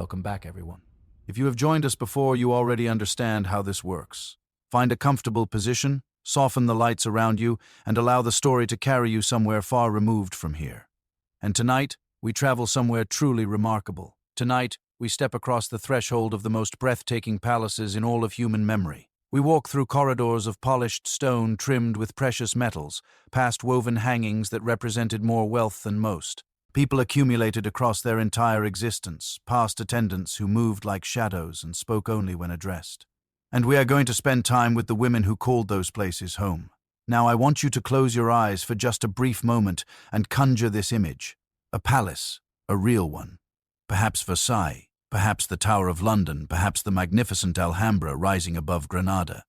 Welcome back, everyone. If you have joined us before, you already understand how this works. Find a comfortable position, soften the lights around you, and allow the story to carry you somewhere far removed from here. And tonight, we travel somewhere truly remarkable. Tonight, we step across the threshold of the most breathtaking palaces in all of human memory. We walk through corridors of polished stone trimmed with precious metals, past woven hangings that represented more wealth than most. People accumulated across their entire existence, past attendants who moved like shadows and spoke only when addressed. And we are going to spend time with the women who called those places home. Now I want you to close your eyes for just a brief moment and conjure this image. A palace, a real one. Perhaps Versailles, perhaps the Tower of London, perhaps the magnificent Alhambra rising above Granada.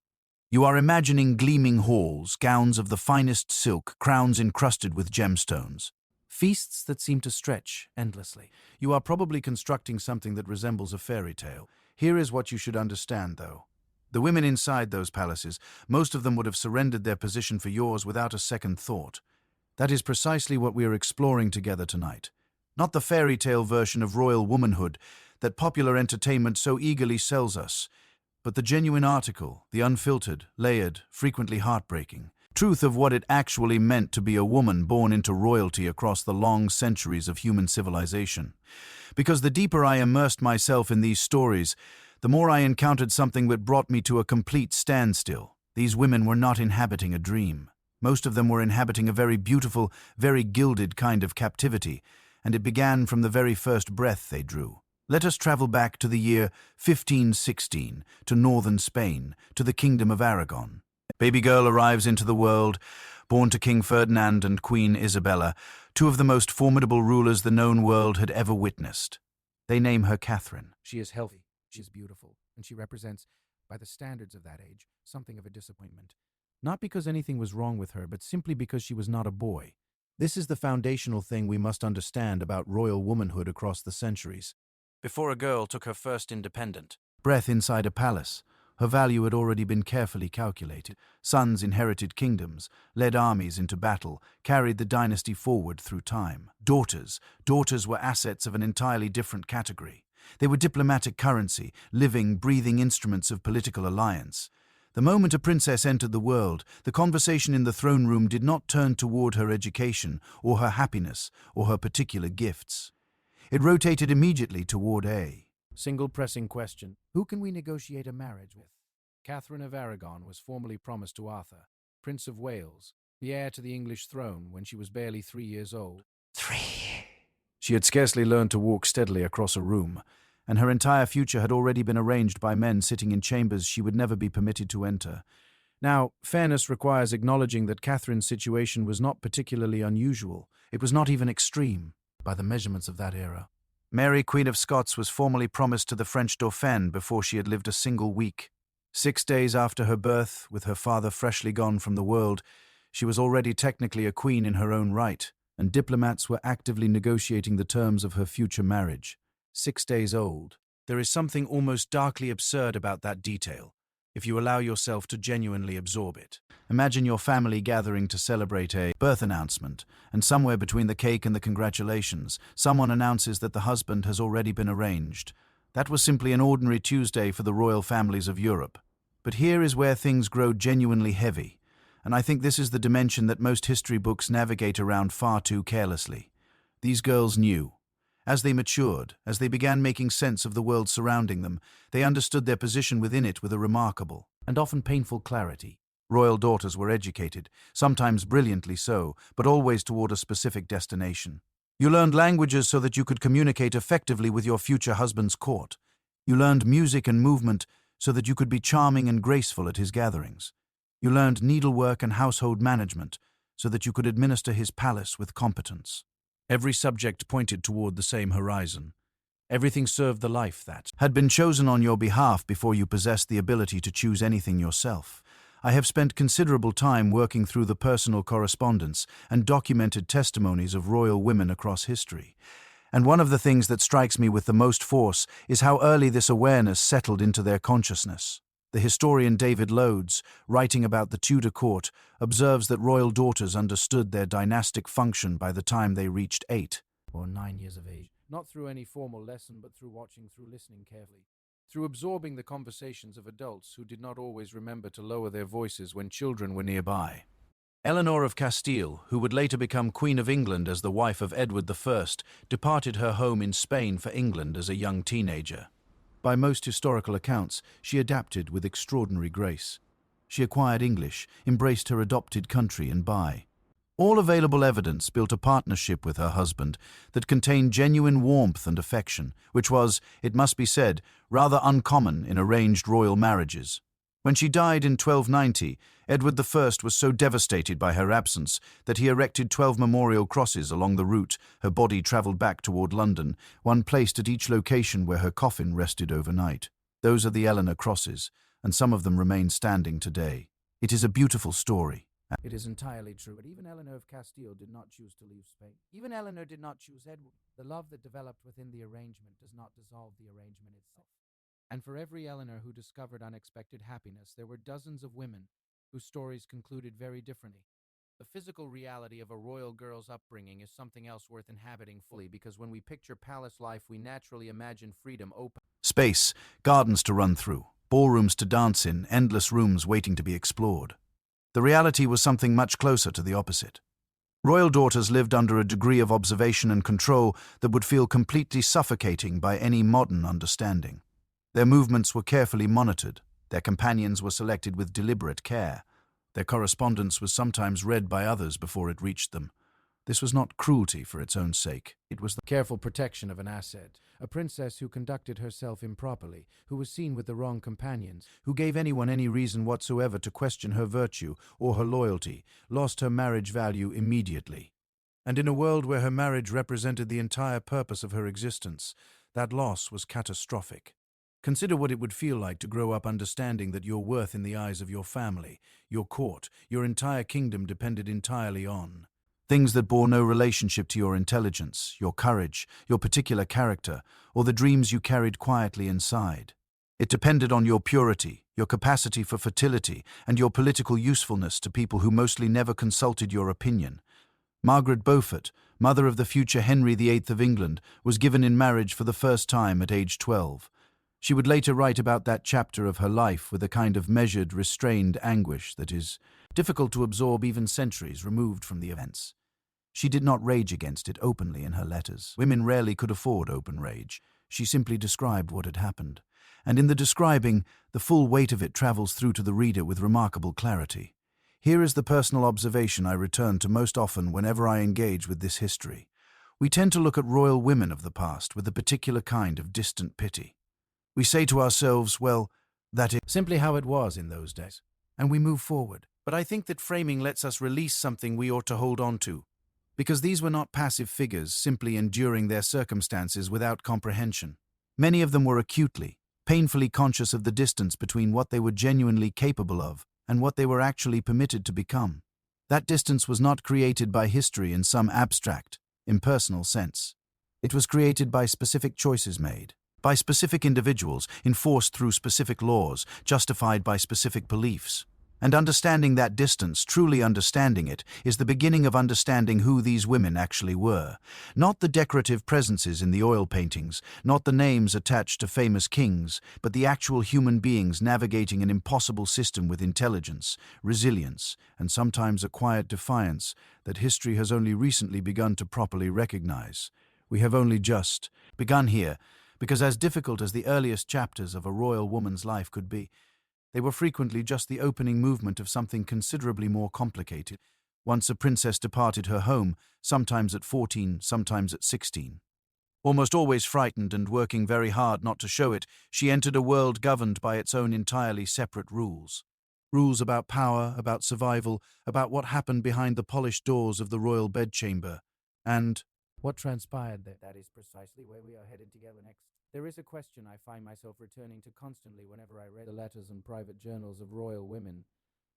You are imagining gleaming halls, gowns of the finest silk, crowns encrusted with gemstones. Feasts that seem to stretch endlessly. You are probably constructing something that resembles a fairy tale. Here is what you should understand, though. The women inside those palaces, most of them would have surrendered their position for yours without a second thought. That is precisely what we are exploring together tonight. Not the fairy tale version of royal womanhood that popular entertainment so eagerly sells us, but the genuine article, the unfiltered, layered, frequently heartbreaking truth of what it actually meant to be a woman born into royalty across the long centuries of human civilization. Because the deeper I immersed myself in these stories, the more I encountered something that brought me to a complete standstill. These women were not inhabiting a dream. Most of them were inhabiting a very beautiful, very gilded kind of captivity, and it began from the very first breath they drew. Let us travel back to the year 1516, to northern Spain, to the Kingdom of Aragon. Baby girl arrives into the world, born to King Ferdinand and Queen Isabella, two of the most formidable rulers the known world had ever witnessed. They name her Catherine. She is healthy, she is beautiful, and she represents, by the standards of that age, something of a disappointment. Not because anything was wrong with her, but simply because she was not a boy. This is the foundational thing we must understand about royal womanhood across the centuries. Before a girl took her first independent breath inside a palace, her value had already been carefully calculated. Sons inherited kingdoms, led armies into battle, carried the dynasty forward through time. Daughters were assets of an entirely different category. They were diplomatic currency, living, breathing instruments of political alliance. The moment a princess entered the world, the conversation in the throne room did not turn toward her education, or her happiness, or her particular gifts. It rotated immediately toward a single pressing question: who can we negotiate a marriage with? Catherine of Aragon was formally promised to Arthur, Prince of Wales, the heir to the English throne, when she was barely 3 years old. 3. She had scarcely learned to walk steadily across a room, and her entire future had already been arranged by men sitting in chambers she would never be permitted to enter. Now, fairness requires acknowledging that Catherine's situation was not particularly unusual. It was not even extreme, by the measurements of that era. Mary, Queen of Scots, was formally promised to the French Dauphin before she had lived a single week. 6 days after her birth, with her father freshly gone from the world, she was already technically a queen in her own right, and diplomats were actively negotiating the terms of her future marriage. 6 days old. There is something almost darkly absurd about that detail, if you allow yourself to genuinely absorb it. Imagine your family gathering to celebrate a birth announcement, and somewhere between the cake and the congratulations, someone announces that the husband has already been arranged. That was simply an ordinary Tuesday for the royal families of Europe. But here is where things grow genuinely heavy, and I think this is the dimension that most history books navigate around far too carelessly. These girls knew. As they matured, as they began making sense of the world surrounding them, they understood their position within it with a remarkable and often painful clarity. Royal daughters were educated, sometimes brilliantly so, but always toward a specific destination. You learned languages so that you could communicate effectively with your future husband's court. You learned music and movement so that you could be charming and graceful at his gatherings. You learned needlework and household management so that you could administer his palace with competence. Every subject pointed toward the same horizon. Everything served the life that had been chosen on your behalf before you possessed the ability to choose anything yourself. I have spent considerable time working through the personal correspondence and documented testimonies of royal women across history. And one of the things that strikes me with the most force is how early this awareness settled into their consciousness. The historian David Loades, writing about the Tudor court, observes that royal daughters understood their dynastic function by the time they reached 8 or 9 years of age. not through any formal lesson, but through watching, through listening carefully, through absorbing the conversations of adults who did not always remember to lower their voices when children were nearby. Eleanor of Castile, who would later become Queen of England as the wife of Edward I, departed her home in Spain for England as a young teenager. By most historical accounts, she adapted with extraordinary grace. She acquired English, embraced her adopted country, and by all available evidence built a partnership with her husband that contained genuine warmth and affection, which was, it must be said, rather uncommon in arranged royal marriages. When she died in 1290, Edward I was so devastated by her absence that he erected 12 memorial crosses along the route her body travelled back toward London, one placed at each location where her coffin rested overnight. Those are the Eleanor crosses, and some of them remain standing today. It is a beautiful story. It is entirely true, but even Eleanor of Castile did not choose to leave Spain. Even Eleanor did not choose Edward. The love that developed within the arrangement does not dissolve the arrangement itself. And for every Eleanor who discovered unexpected happiness, there were dozens of women whose stories concluded very differently. The physical reality of a royal girl's upbringing is something else worth inhabiting fully, because when we picture palace life, we naturally imagine freedom, open Space, gardens to run through, ballrooms to dance in, endless rooms waiting to be explored. The reality was something much closer to the opposite. Royal daughters lived under a degree of observation and control that would feel completely suffocating by any modern understanding. Their movements were carefully monitored, their companions were selected with deliberate care, their correspondence was sometimes read by others before it reached them. This was not cruelty for its own sake, it was the careful protection of an asset. A princess who conducted herself improperly, who was seen with the wrong companions, who gave anyone any reason whatsoever to question her virtue or her loyalty, lost her marriage value immediately. And in a world where her marriage represented the entire purpose of her existence, that loss was catastrophic. Consider what it would feel like to grow up understanding that your worth in the eyes of your family, your court, your entire kingdom depended entirely on things that bore no relationship to your intelligence, your courage, your particular character, or the dreams you carried quietly inside. It depended on your purity, your capacity for fertility, and your political usefulness to people who mostly never consulted your opinion. Margaret Beaufort, mother of the future Henry VIII of England, was given in marriage for the first time at age 12. She would later write about that chapter of her life with a kind of measured, restrained anguish that is difficult to absorb even centuries removed from the events. She did not rage against it openly in her letters. Women rarely could afford open rage. She simply described what had happened. And in the describing, the full weight of it travels through to the reader with remarkable clarity. Here is the personal observation I return to most often whenever I engage with this history. We tend to look at royal women of the past with a particular kind of distant pity. We say to ourselves, well, that is simply how it was in those days, and we move forward. But I think that framing lets us release something we ought to hold on to, because these were not passive figures simply enduring their circumstances without comprehension. Many of them were acutely, painfully conscious of the distance between what they were genuinely capable of and what they were actually permitted to become. That distance was not created by history in some abstract, impersonal sense. It was created by specific choices made, by specific individuals, enforced through specific laws, justified by specific beliefs. And understanding that distance, truly understanding it, is the beginning of understanding who these women actually were. Not the decorative presences in the oil paintings, not the names attached to famous kings, but the actual human beings navigating an impossible system with intelligence, resilience, and sometimes a quiet defiance that history has only recently begun to properly recognize. We have only just begun here, because as difficult as the earliest chapters of a royal woman's life could be, they were frequently just the opening movement of something considerably more complicated. Once a princess departed her home, sometimes at 14, sometimes at 16. Almost always frightened and working very hard not to show it, she entered a world governed by its own entirely separate rules. Rules about power, about survival, about what happened behind the polished doors of the royal bedchamber, and what transpired there. That is precisely where we are headed together next. There is a question I find myself returning to constantly whenever I read the letters and private journals of royal women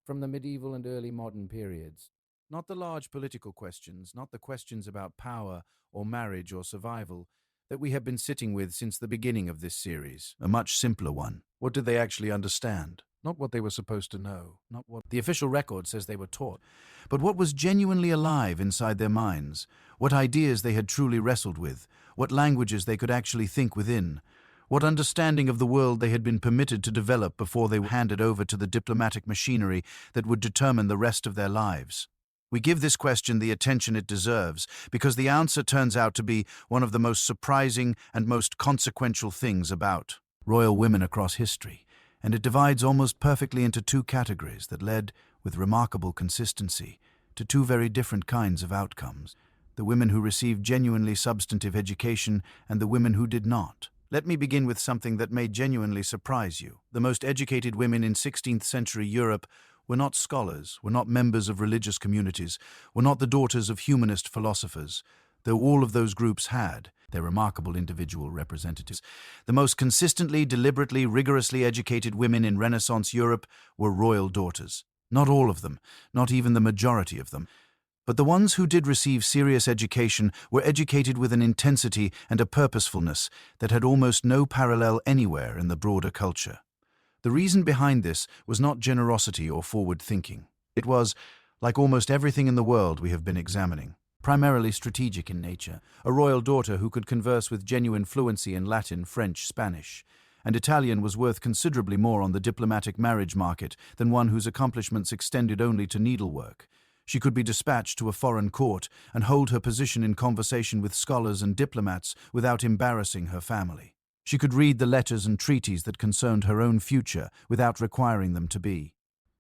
from the medieval and early modern periods. Not the large political questions, not the questions about power or marriage or survival that we have been sitting with since the beginning of this series. A much simpler one. What did they actually understand? Not what they were supposed to know, not what the official record says they were taught, but what was genuinely alive inside their minds. what ideas they had truly wrestled with, what languages they could actually think within, what understanding of the world they had been permitted to develop before they were handed over to the diplomatic machinery that would determine the rest of their lives. We give this question the attention it deserves because the answer turns out to be one of the most surprising and most consequential things about royal women across history, and it divides almost perfectly into two categories that led, with remarkable consistency, to two very different kinds of outcomes: the women who received genuinely substantive education and the women who did not. Let me begin with something that may genuinely surprise you. The most educated women in 16th century Europe were not scholars, were not members of religious communities, were not the daughters of humanist philosophers, though all of those groups had their remarkable individual representatives. The most consistently, deliberately, rigorously educated women in Renaissance Europe were royal daughters. Not all of them, not even the majority of them. But the ones who did receive serious education were educated with an intensity and a purposefulness that had almost no parallel anywhere in the broader culture. The reason behind this was not generosity or forward thinking. It was, like almost everything in the world we have been examining, primarily strategic in nature. A royal daughter who could converse with genuine fluency in Latin, French, Spanish, and Italian was worth considerably more on the diplomatic marriage market than one whose accomplishments extended only to needlework. She could be dispatched to a foreign court and hold her position in conversation with scholars and diplomats without embarrassing her family. She could read the letters and treaties that concerned her own future without requiring them to be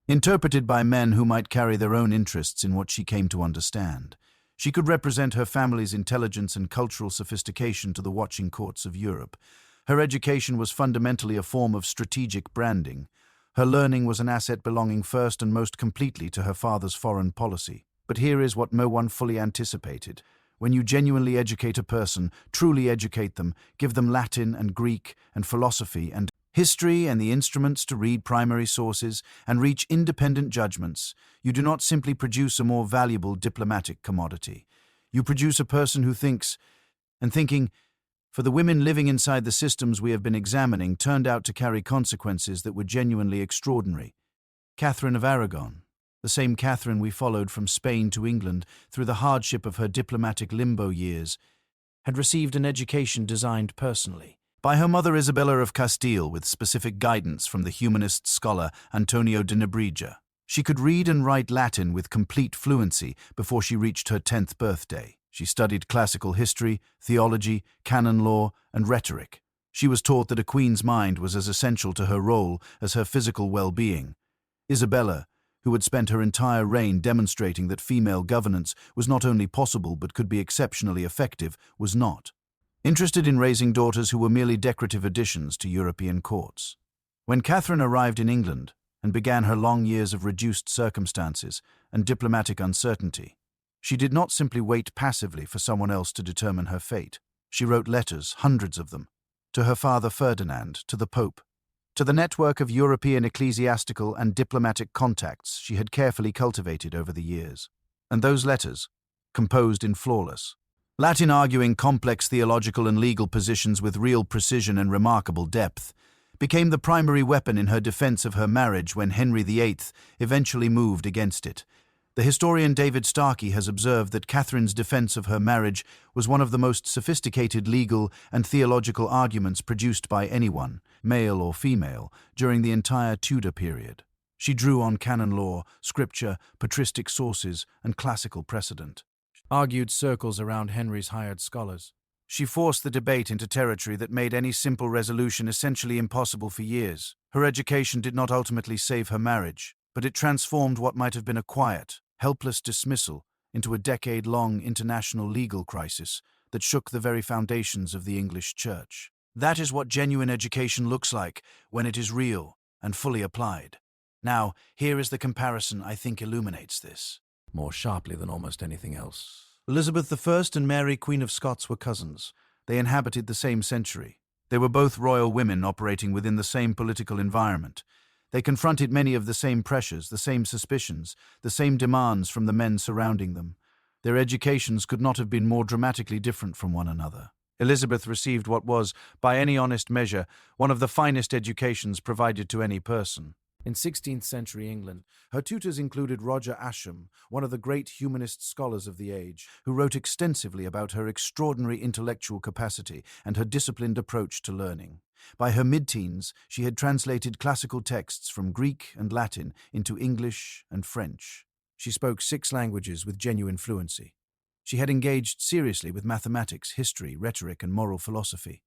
interpreted by men who might carry their own interests in what she came to understand. She could represent her family's intelligence and cultural sophistication to the watching courts of Europe. Her education was fundamentally a form of strategic branding. Her learning was an asset belonging first and most completely to her father's foreign policy. But here is what no one fully anticipated. When you genuinely educate a person, truly educate them, give them Latin and Greek and philosophy and history and the instruments to read primary sources and reach independent judgments, you do not simply produce a more valuable diplomatic commodity. You produce a person who thinks, and thinking, for the women living inside the systems we have been examining, turned out to carry consequences that were genuinely extraordinary. Catherine of Aragon, the same Catherine we followed from Spain to England through the hardship of her diplomatic limbo years, had received an education designed personally by her mother Isabella of Castile with specific guidance from the humanist scholar Antonio de Nebrija. She could read and write Latin with complete fluency before she reached her 10th birthday. She studied classical history, theology, canon law, and rhetoric. She was taught that a queen's mind was as essential to her role as her physical well-being. Isabella, who had spent her entire reign demonstrating that female governance was not only possible but could be exceptionally effective, was not interested in raising daughters who were merely decorative additions to European courts. When Catherine arrived in England and began her long years of reduced circumstances and diplomatic uncertainty, she did not simply wait passively for someone else to determine her fate. She wrote letters, hundreds of them, to her father Ferdinand, to the Pope, to the network of European ecclesiastical and diplomatic contacts she had carefully cultivated over the years. And those letters, composed in flawless Latin, arguing complex theological and legal positions with real precision and remarkable depth, became the primary weapon in her defense of her marriage when Henry VIII eventually moved against it. The historian David Starkey has observed that Catherine's defense of her marriage was one of the most sophisticated legal and theological arguments produced by anyone, male or female, during the entire Tudor period. She drew on canon law, scripture, patristic sources, and classical precedent. Argued circles around Henry's hired scholars. She forced the debate into territory that made any simple resolution essentially impossible for years. Her education did not ultimately save her marriage, but it transformed what might have been a quiet, helpless dismissal into a decade-long international legal crisis that shook the very foundations of the English Church. That is what genuine education looks like when it is real and fully applied. Now, here is the comparison I think illuminates this more sharply than almost anything else. Elizabeth I and Mary, Queen of Scots, were cousins. They inhabited the same century. They were both royal women operating within the same political environment. They confronted many of the same pressures, the same suspicions, the same demands from the men surrounding them. Their educations could not have been more dramatically different from one another. Elizabeth received what was, by any honest measure, one of the finest educations provided to any person. In 16th century England, her tutors included Roger Ascham, one of the great humanist scholars of the age, who wrote extensively about her extraordinary intellectual capacity and her disciplined approach to learning. By her mid-teens, she had translated classical texts from Greek and Latin into English and French. She spoke 6 languages with genuine fluency. She had engaged seriously with mathematics, history, rhetoric, and moral philosophy.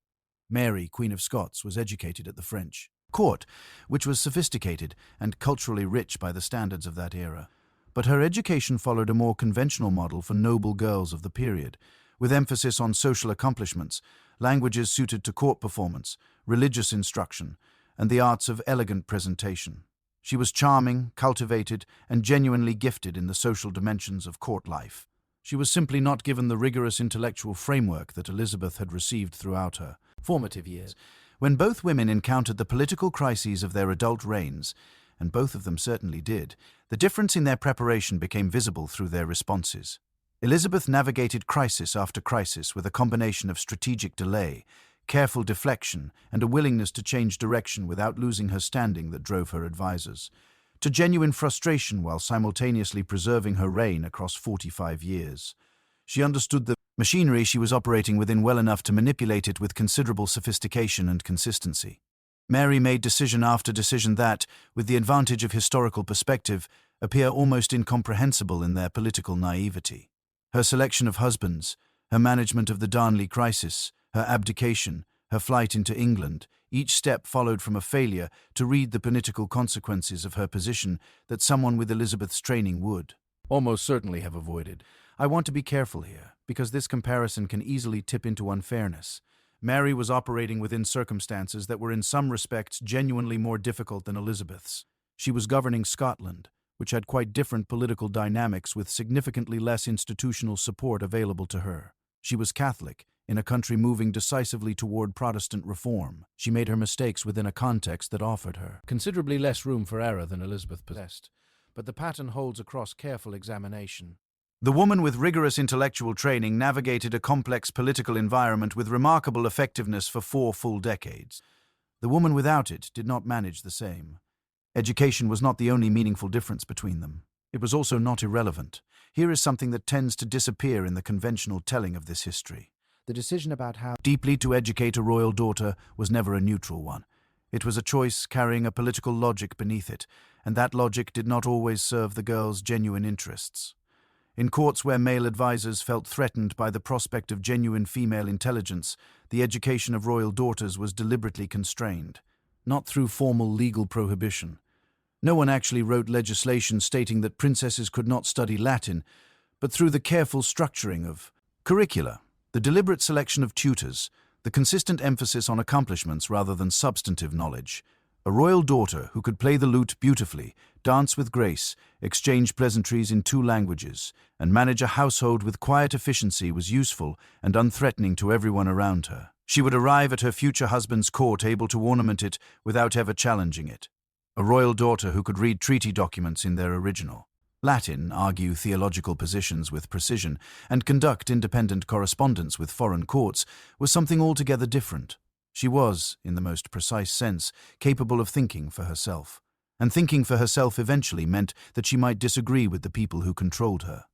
Mary, Queen of Scots, was educated at the French court, which was sophisticated and culturally rich by the standards of that era. But her education followed a more conventional model for noble girls of the period, with emphasis on social accomplishments, languages suited to court performance, religious instruction, and the arts of elegant presentation. She was charming, cultivated, and genuinely gifted in the social dimensions of court life. She was simply not given the rigorous intellectual framework that Elizabeth had received throughout her formative years. When both women encountered the political crises of their adult reigns, and both of them certainly did, the difference in their preparation became visible through their responses. Elizabeth navigated crisis after crisis with a combination of strategic delay, careful deflection, and a willingness to change direction without losing her standing that drove her advisors, to genuine frustration while simultaneously preserving her reign across 45 years. She understood the machinery she was operating within well enough to manipulate it with considerable sophistication and consistency. Mary made decision after decision that, with the advantage of historical perspective, appear almost incomprehensible in their political naivety. Her selection of husbands, her management of the Darnley crisis, her abdication, her flight into England, each step followed from a failure to read the political consequences of her position that someone with Elizabeth's training would almost certainly have avoided. I want to be careful here, because this comparison can easily tip into unfairness. Mary was operating within circumstances that were in some respects genuinely more difficult than Elizabeth's. She was governing Scotland, which had quite different political dynamics with significantly less institutional support available to her. She was Catholic, in a country moving decisively toward Protestant reform. She made her mistakes within a context that offered her considerably less room for error than Elizabeth possessed, but the pattern holds across careful examination. The woman with rigorous intellectual training navigated a complex political environment with remarkable effectiveness for 4 full decades. The woman without it did not manage the same. Education was not the only meaningful difference between them. It was also not irrelevant. Here is something that tends to disappear in the conventional telling of this history. The decision about how deeply to educate a royal daughter was never a neutral one. It was a choice carrying a political logic beneath it, and that logic did not always serve the girl's genuine interests. In courts where male advisors felt threatened by the prospect of genuine female intelligence, the education of royal daughters was deliberately constrained, not through formal legal prohibition. No one actually wrote legislation stating that princesses could not study Latin, but through the careful structuring of curricula, the deliberate selection of tutors, the consistent emphasis on accomplishments rather than substantive knowledge. A royal daughter who could play the lute beautifully, dance with grace, exchange pleasantries in 2 languages, and manage a household with quiet efficiency was useful and unthreatening to everyone around her. She would arrive at her future husband's court able to ornament it without ever challenging it. A royal daughter who could read treaty documents in their original Latin, argue theological positions with precision, and conduct independent correspondence with foreign courts was something altogether different. She was, in the most precise sense, capable of thinking for herself. And thinking for herself eventually meant that she might disagree with the people who controlled her.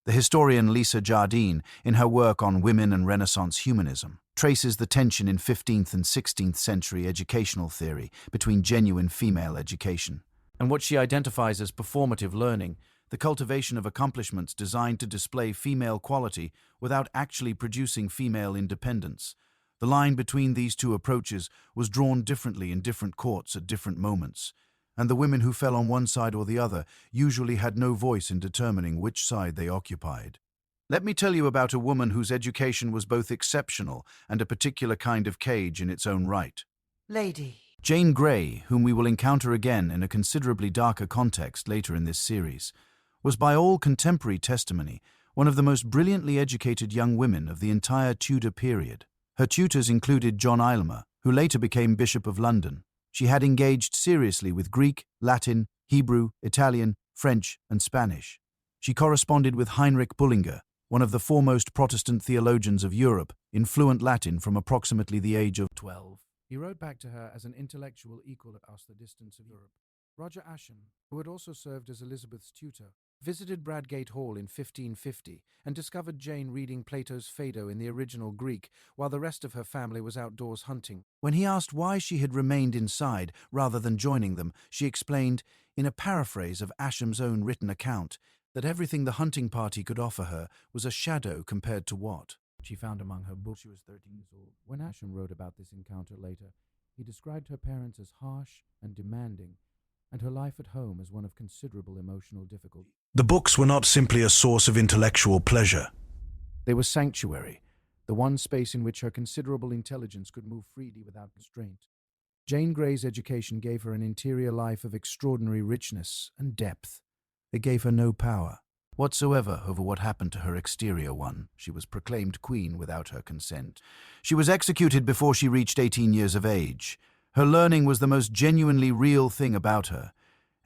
The historian Lisa Jardine, in her work on women and Renaissance humanism, traces the tension in 15th and 16th century educational theory between genuine female education and what she identifies as performative learning, the cultivation of accomplishments designed to display female quality without actually producing female independence. The line between these 2 approaches was drawn differently in different courts at different moments, and the women who fell on one side or the other usually had no voice in determining which side they occupied. Let me tell you about a woman whose education was both exceptional and a particular kind of cage in its own right. Lady Jane Grey, whom we will encounter again in a considerably darker context later in this series, was by all contemporary testimony one of the most brilliantly educated young women of the entire Tudor period. Her tutors included John Aylmer, who later became Bishop of London. She had engaged seriously with Greek, Latin, Hebrew, Italian, French, and Spanish. She corresponded with Heinrich Bullinger, one of the foremost Protestant theologians of Europe, in fluent Latin from approximately the age of 12. He wrote back to her as an intellectual equal across the distance of Europe. Roger Ascham, who had also served as Elizabeth's tutor, visited Bradgate Hall in 1550 and discovered Jane reading Plato's Phaedo in the original Greek while the rest of her family was outdoors hunting. When he asked why she had remained inside rather than joining them, she explained, in a paraphrase of Asham's own written account, that everything the hunting party could offer her was a shadow compared to what she found among her books. She was 13 years old. When Asham wrote about this encounter later, he described her parents as harsh and demanding, and her life at home as one of considerable emotional difficulty. The books were not simply a source of intellectual pleasure. They were sanctuary, the one space in which her considerable intelligence could move freely without constraint. Jane Grey's education gave her an interior life of extraordinary richness and depth. It gave her no power whatsoever over what happened to her exterior one. She was proclaimed queen without her consent. She was executed before she reached 18 years of age. Her learning was the most genuinely real thing about her,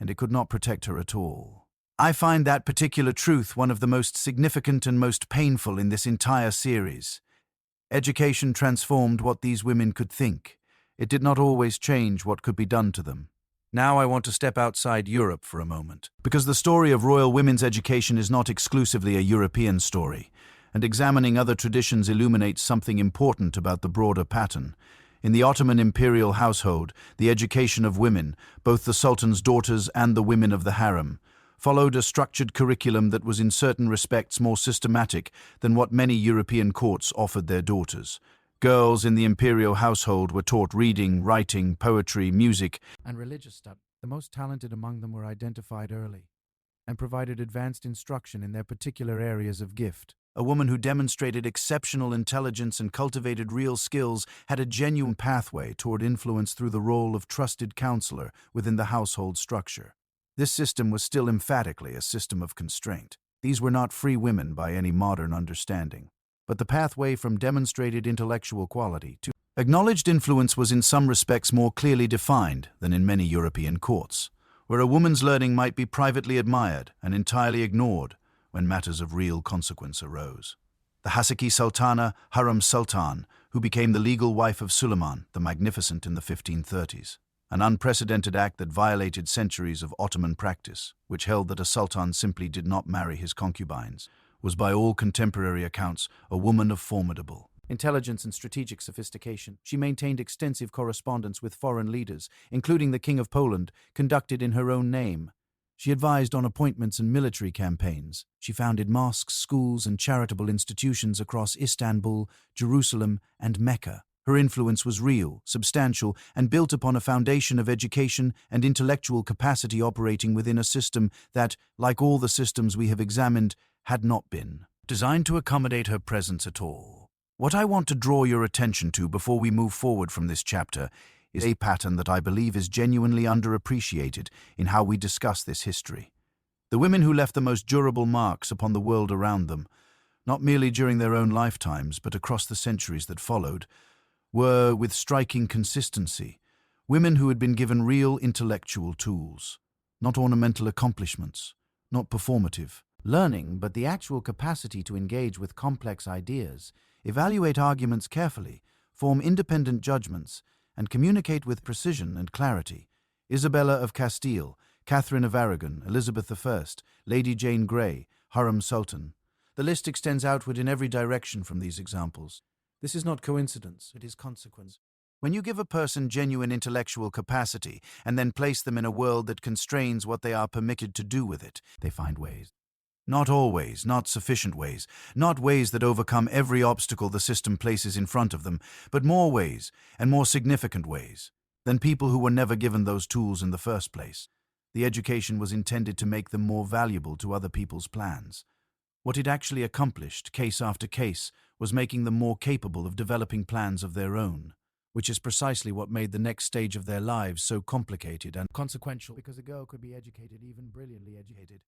and it could not protect her at all. I find that particular truth one of the most significant and most painful in this entire series. Education transformed what these women could think. It did not always change what could be done to them. Now I want to step outside Europe for a moment, because the story of royal women's education is not exclusively a European story, and examining other traditions illuminates something important about the broader pattern. In the Ottoman imperial household, the education of women, both the Sultan's daughters and the women of the harem, followed a structured curriculum that was in certain respects more systematic than what many European courts offered their daughters. Girls in the imperial household were taught reading, writing, poetry, music, and religious study. The most talented among them were identified early and provided advanced instruction in their particular areas of gift. A woman who demonstrated exceptional intelligence and cultivated real skills had a genuine pathway toward influence through the role of trusted counselor within the household structure. This system was still emphatically a system of constraint. These were not free women by any modern understanding, but the pathway from demonstrated intellectual quality to acknowledged influence was in some respects more clearly defined than in many European courts, where a woman's learning might be privately admired and entirely ignored when matters of real consequence arose. The Hasaki Sultana Hurrem Sultan, who became the legal wife of Suleiman the Magnificent in the 1530s, an unprecedented act that violated centuries of Ottoman practice, which held that a sultan simply did not marry his concubines, was by all contemporary accounts a woman of formidable intelligence and strategic sophistication. She maintained extensive correspondence with foreign leaders, including the King of Poland, conducted in her own name. She advised on appointments and military campaigns. She founded mosques, schools, and charitable institutions across Istanbul, Jerusalem, and Mecca. Her influence was real, substantial, and built upon a foundation of education and intellectual capacity operating within a system that, like all the systems we have examined, had not been designed to accommodate her presence at all. What I want to draw your attention to before we move forward from this chapter is a pattern that I believe is genuinely underappreciated in how we discuss this history. The women who left the most durable marks upon the world around them, not merely during their own lifetimes but across the centuries that followed, were, with striking consistency, women who had been given real intellectual tools, not ornamental accomplishments, not performative learning, but the actual capacity to engage with complex ideas, evaluate arguments carefully, form independent judgments, and communicate with precision and clarity. Isabella of Castile, Catherine of Aragon, Elizabeth I, Lady Jane Grey, Hurrem Sultan. The list extends outward in every direction from these examples. This is not coincidence, it is consequence. When you give a person genuine intellectual capacity and then place them in a world that constrains what they are permitted to do with it, they find ways. Not always, not sufficient ways, not ways that overcome every obstacle the system places in front of them, but more ways, and more significant ways, than people who were never given those tools in the first place. The education was intended to make them more valuable to other people's plans. What it actually accomplished, case after case, was making them more capable of developing plans of their own, which is precisely what made the next stage of their lives so complicated and consequential, because a girl could be educated, even brilliantly educated,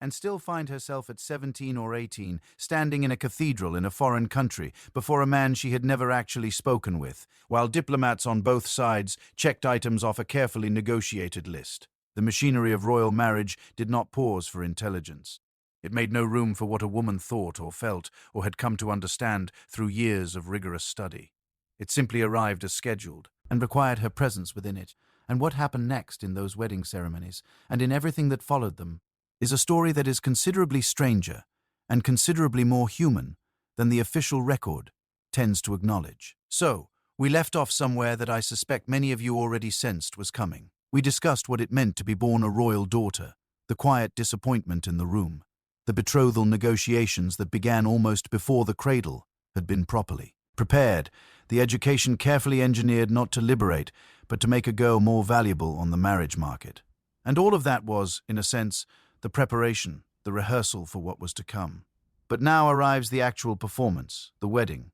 and still find herself at 17 or 18, standing in a cathedral in a foreign country before a man she had never actually spoken with, while diplomats on both sides checked items off a carefully negotiated list. The machinery of royal marriage did not pause for intelligence. It made no room for what a woman thought or felt or had come to understand through years of rigorous study. It simply arrived as scheduled, and required her presence within it. And what happened next in those wedding ceremonies, and in everything that followed them, is a story that is considerably stranger and considerably more human than the official record tends to acknowledge. So, we left off somewhere that I suspect many of you already sensed was coming. We discussed what it meant to be born a royal daughter, the quiet disappointment in the room, the betrothal negotiations that began almost before the cradle had been properly prepared, the education carefully engineered not to liberate, but to make a girl more valuable on the marriage market. And all of that was, in a sense, the preparation, the rehearsal for what was to come. But now arrives the actual performance, the wedding.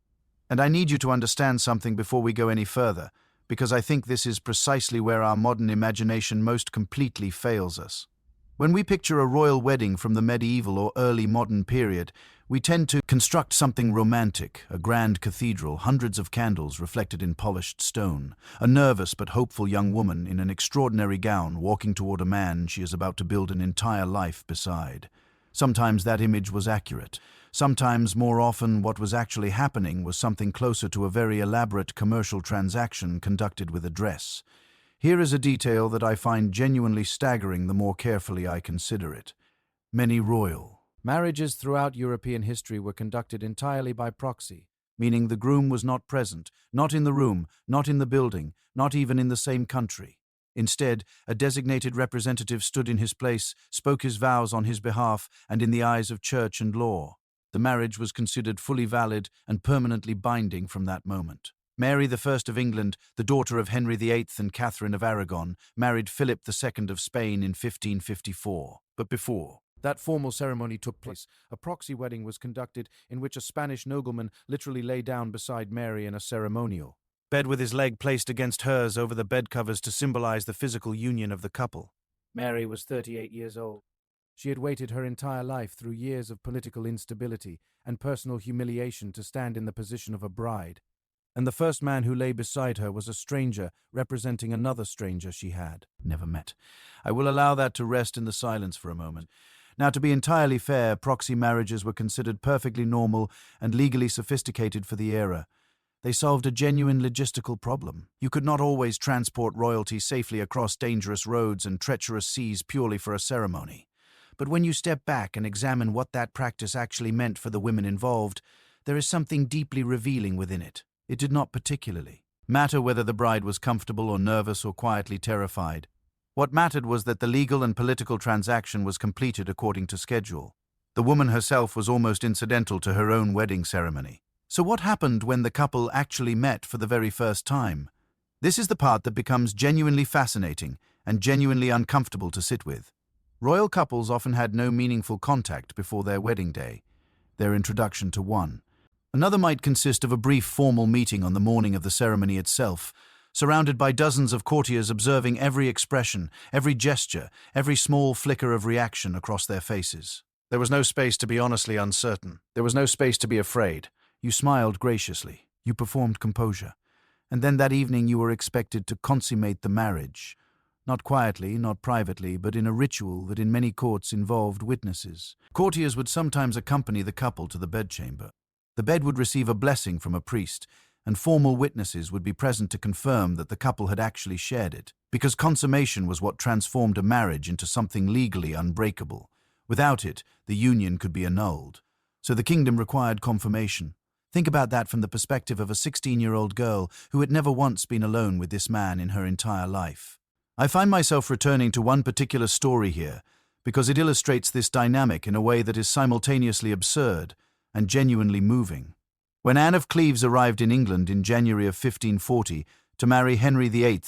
And I need you to understand something before we go any further, because I think this is precisely where our modern imagination most completely fails us. When we picture a royal wedding from the medieval or early modern period, we tend to construct something romantic, a grand cathedral, hundreds of candles reflected in polished stone, a nervous but hopeful young woman in an extraordinary gown walking toward a man she is about to build an entire life beside. Sometimes that image was accurate. Sometimes, more often, what was actually happening was something closer to a very elaborate commercial transaction conducted with a dress. Here is a detail that I find genuinely staggering the more carefully I consider it. Many royal marriages throughout European history were conducted entirely by proxy, meaning the groom was not present, not in the room, not in the building, not even in the same country. Instead, a designated representative stood in his place, spoke his vows on his behalf, and in the eyes of church and law, the marriage was considered fully valid and permanently binding from that moment. Mary I of England, the daughter of Henry VIII and Catherine of Aragon, married Philip II of Spain in 1554. But before that formal ceremony took place, a proxy wedding was conducted in which a Spanish nobleman literally lay down beside Mary in a ceremonial bed with his leg placed against hers over the bed covers to symbolize the physical union of the couple. Mary was 38 years old. She had waited her entire life through years of political instability and personal humiliation to stand in the position of a bride. And the first man who lay beside her was a stranger representing another stranger she had never met. I will allow that to rest in the silence for a moment. Now, to be entirely fair, proxy marriages were considered perfectly normal and legally sophisticated for the era. They solved a genuine logistical problem. You could not always transport royalty safely across dangerous roads and treacherous seas purely for a ceremony. But when you step back and examine what that practice actually meant for the women involved, there is something deeply revealing within it. It did not particularly matter whether the bride was comfortable or nervous or quietly terrified. What mattered was that the legal and political transaction was completed according to schedule. The woman herself was almost incidental to her own wedding ceremony. So what happened when the couple actually met for the very first time? This is the part that becomes genuinely fascinating and genuinely uncomfortable to sit with. Royal couples often had no meaningful contact before their wedding day, their introduction to one. Another might consist of a brief formal meeting on the morning of the ceremony itself, surrounded by dozens of courtiers observing every expression, every gesture, every small flicker of reaction across their faces. There was no space to be honestly uncertain. There was no space to be afraid. You smiled graciously. You performed composure. And then that evening you were expected to consummate the marriage. Not quietly, not privately, but in a ritual that in many courts involved witnesses. Courtiers would sometimes accompany the couple to the bedchamber. The bed would receive a blessing from a priest, and formal witnesses would be present to confirm that the couple had actually shared it, because consummation was what transformed a marriage into something legally unbreakable. Without it, the union could be annulled. So the kingdom required confirmation. Think about that from the perspective of a 16-year-old girl who had never once been alone with this man in her entire life. I find myself returning to one particular story here because it illustrates this dynamic in a way that is simultaneously absurd and genuinely moving. When Anne of Cleves arrived in England in January of 1540 to marry Henry VIII,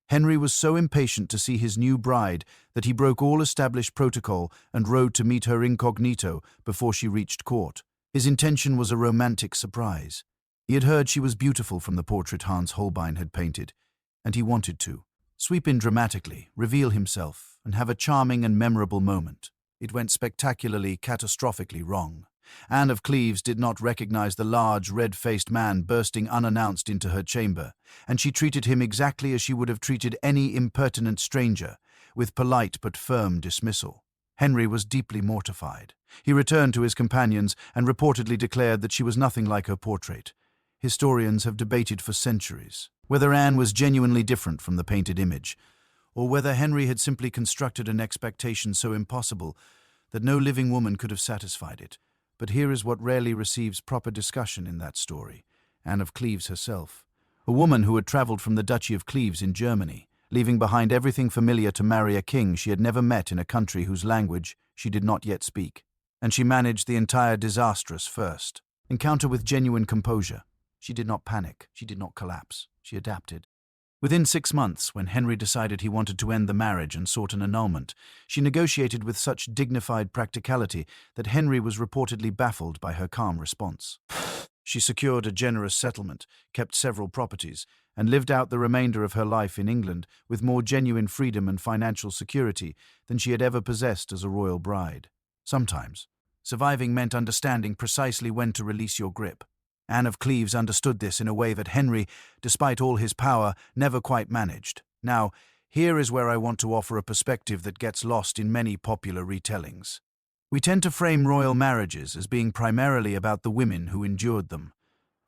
Henry was so impatient to see his new bride that he broke all established protocol and rode to meet her incognito before she reached court. His intention was a romantic surprise. He had heard she was beautiful from the portrait Hans Holbein had painted, and he wanted to sweep in dramatically, reveal himself, and have a charming and memorable moment. It went spectacularly, catastrophically wrong. Anne of Cleves did not recognize the large, red-faced man bursting unannounced into her chamber, and she treated him exactly as she would have treated any impertinent stranger, with polite but firm dismissal. Henry was deeply mortified. He returned to his companions and reportedly declared that she was nothing like her portrait. Historians have debated for centuries Whether Anne was genuinely different from the painted image, or whether Henry had simply constructed an expectation so impossible that no living woman could have satisfied it. But here is what rarely receives proper discussion in that story: Anne of Cleves herself. A woman who had travelled from the Duchy of Cleves in Germany, leaving behind everything familiar to marry a king she had never met in a country whose language she did not yet speak. And she managed the entire disastrous first encounter with genuine composure. She did not panic, she did not collapse, she adapted. Within 6 months, when Henry decided he wanted to end the marriage and sought an annulment, she negotiated with such dignified practicality that Henry was reportedly baffled by her calm response. She secured a generous settlement, kept several properties, and lived out the remainder of her life in England with more genuine freedom and financial security than she had ever possessed as a royal bride. Sometimes, surviving meant understanding precisely when to release your grip. Anne of Cleves understood this in a way that Henry, despite all his power, never quite managed. Now, here is where I want to offer a perspective that gets lost in many popular retellings. We tend to frame royal marriages as being primarily about the women who endured them.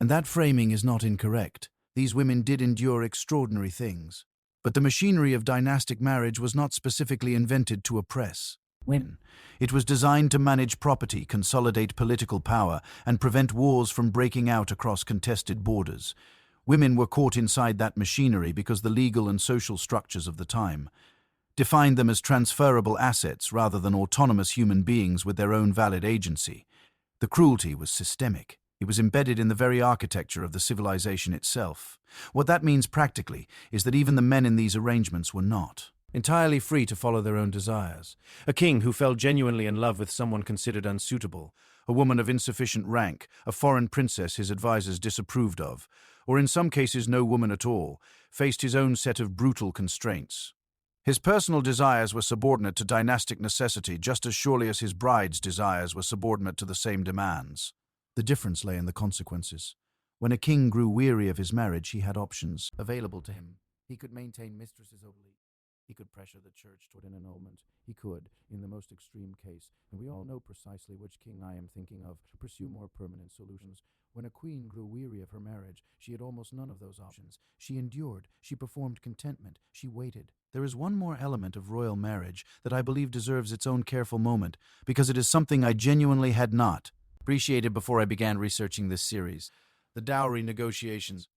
And that framing is not incorrect. These women did endure extraordinary things. But the machinery of dynastic marriage was not specifically invented to oppress women. It was designed to manage property, consolidate political power, and prevent wars from breaking out across contested borders. Women were caught inside that machinery because the legal and social structures of the time defined them as transferable assets rather than autonomous human beings with their own valid agency. The cruelty was systemic. It was embedded in the very architecture of the civilization itself. What that means practically is that even the men in these arrangements were not entirely free to follow their own desires. A king who fell genuinely in love with someone considered unsuitable, a woman of insufficient rank, a foreign princess his advisors disapproved of, or in some cases no woman at all, faced his own set of brutal constraints. His personal desires were subordinate to dynastic necessity just as surely as his bride's desires were subordinate to the same demands. The difference lay in the consequences. When a king grew weary of his marriage, he had options available to him. He could maintain mistresses overly. He could pressure the church toward an annulment. He could, in the most extreme case, and we all know precisely which king I am thinking of, to pursue more permanent solutions. When a queen grew weary of her marriage, she had almost none of those options. She endured, she performed contentment, she waited. There is one more element of royal marriage that I believe deserves its own careful moment, because it is something I genuinely had not appreciated before I began researching this series: the dowry negotiations.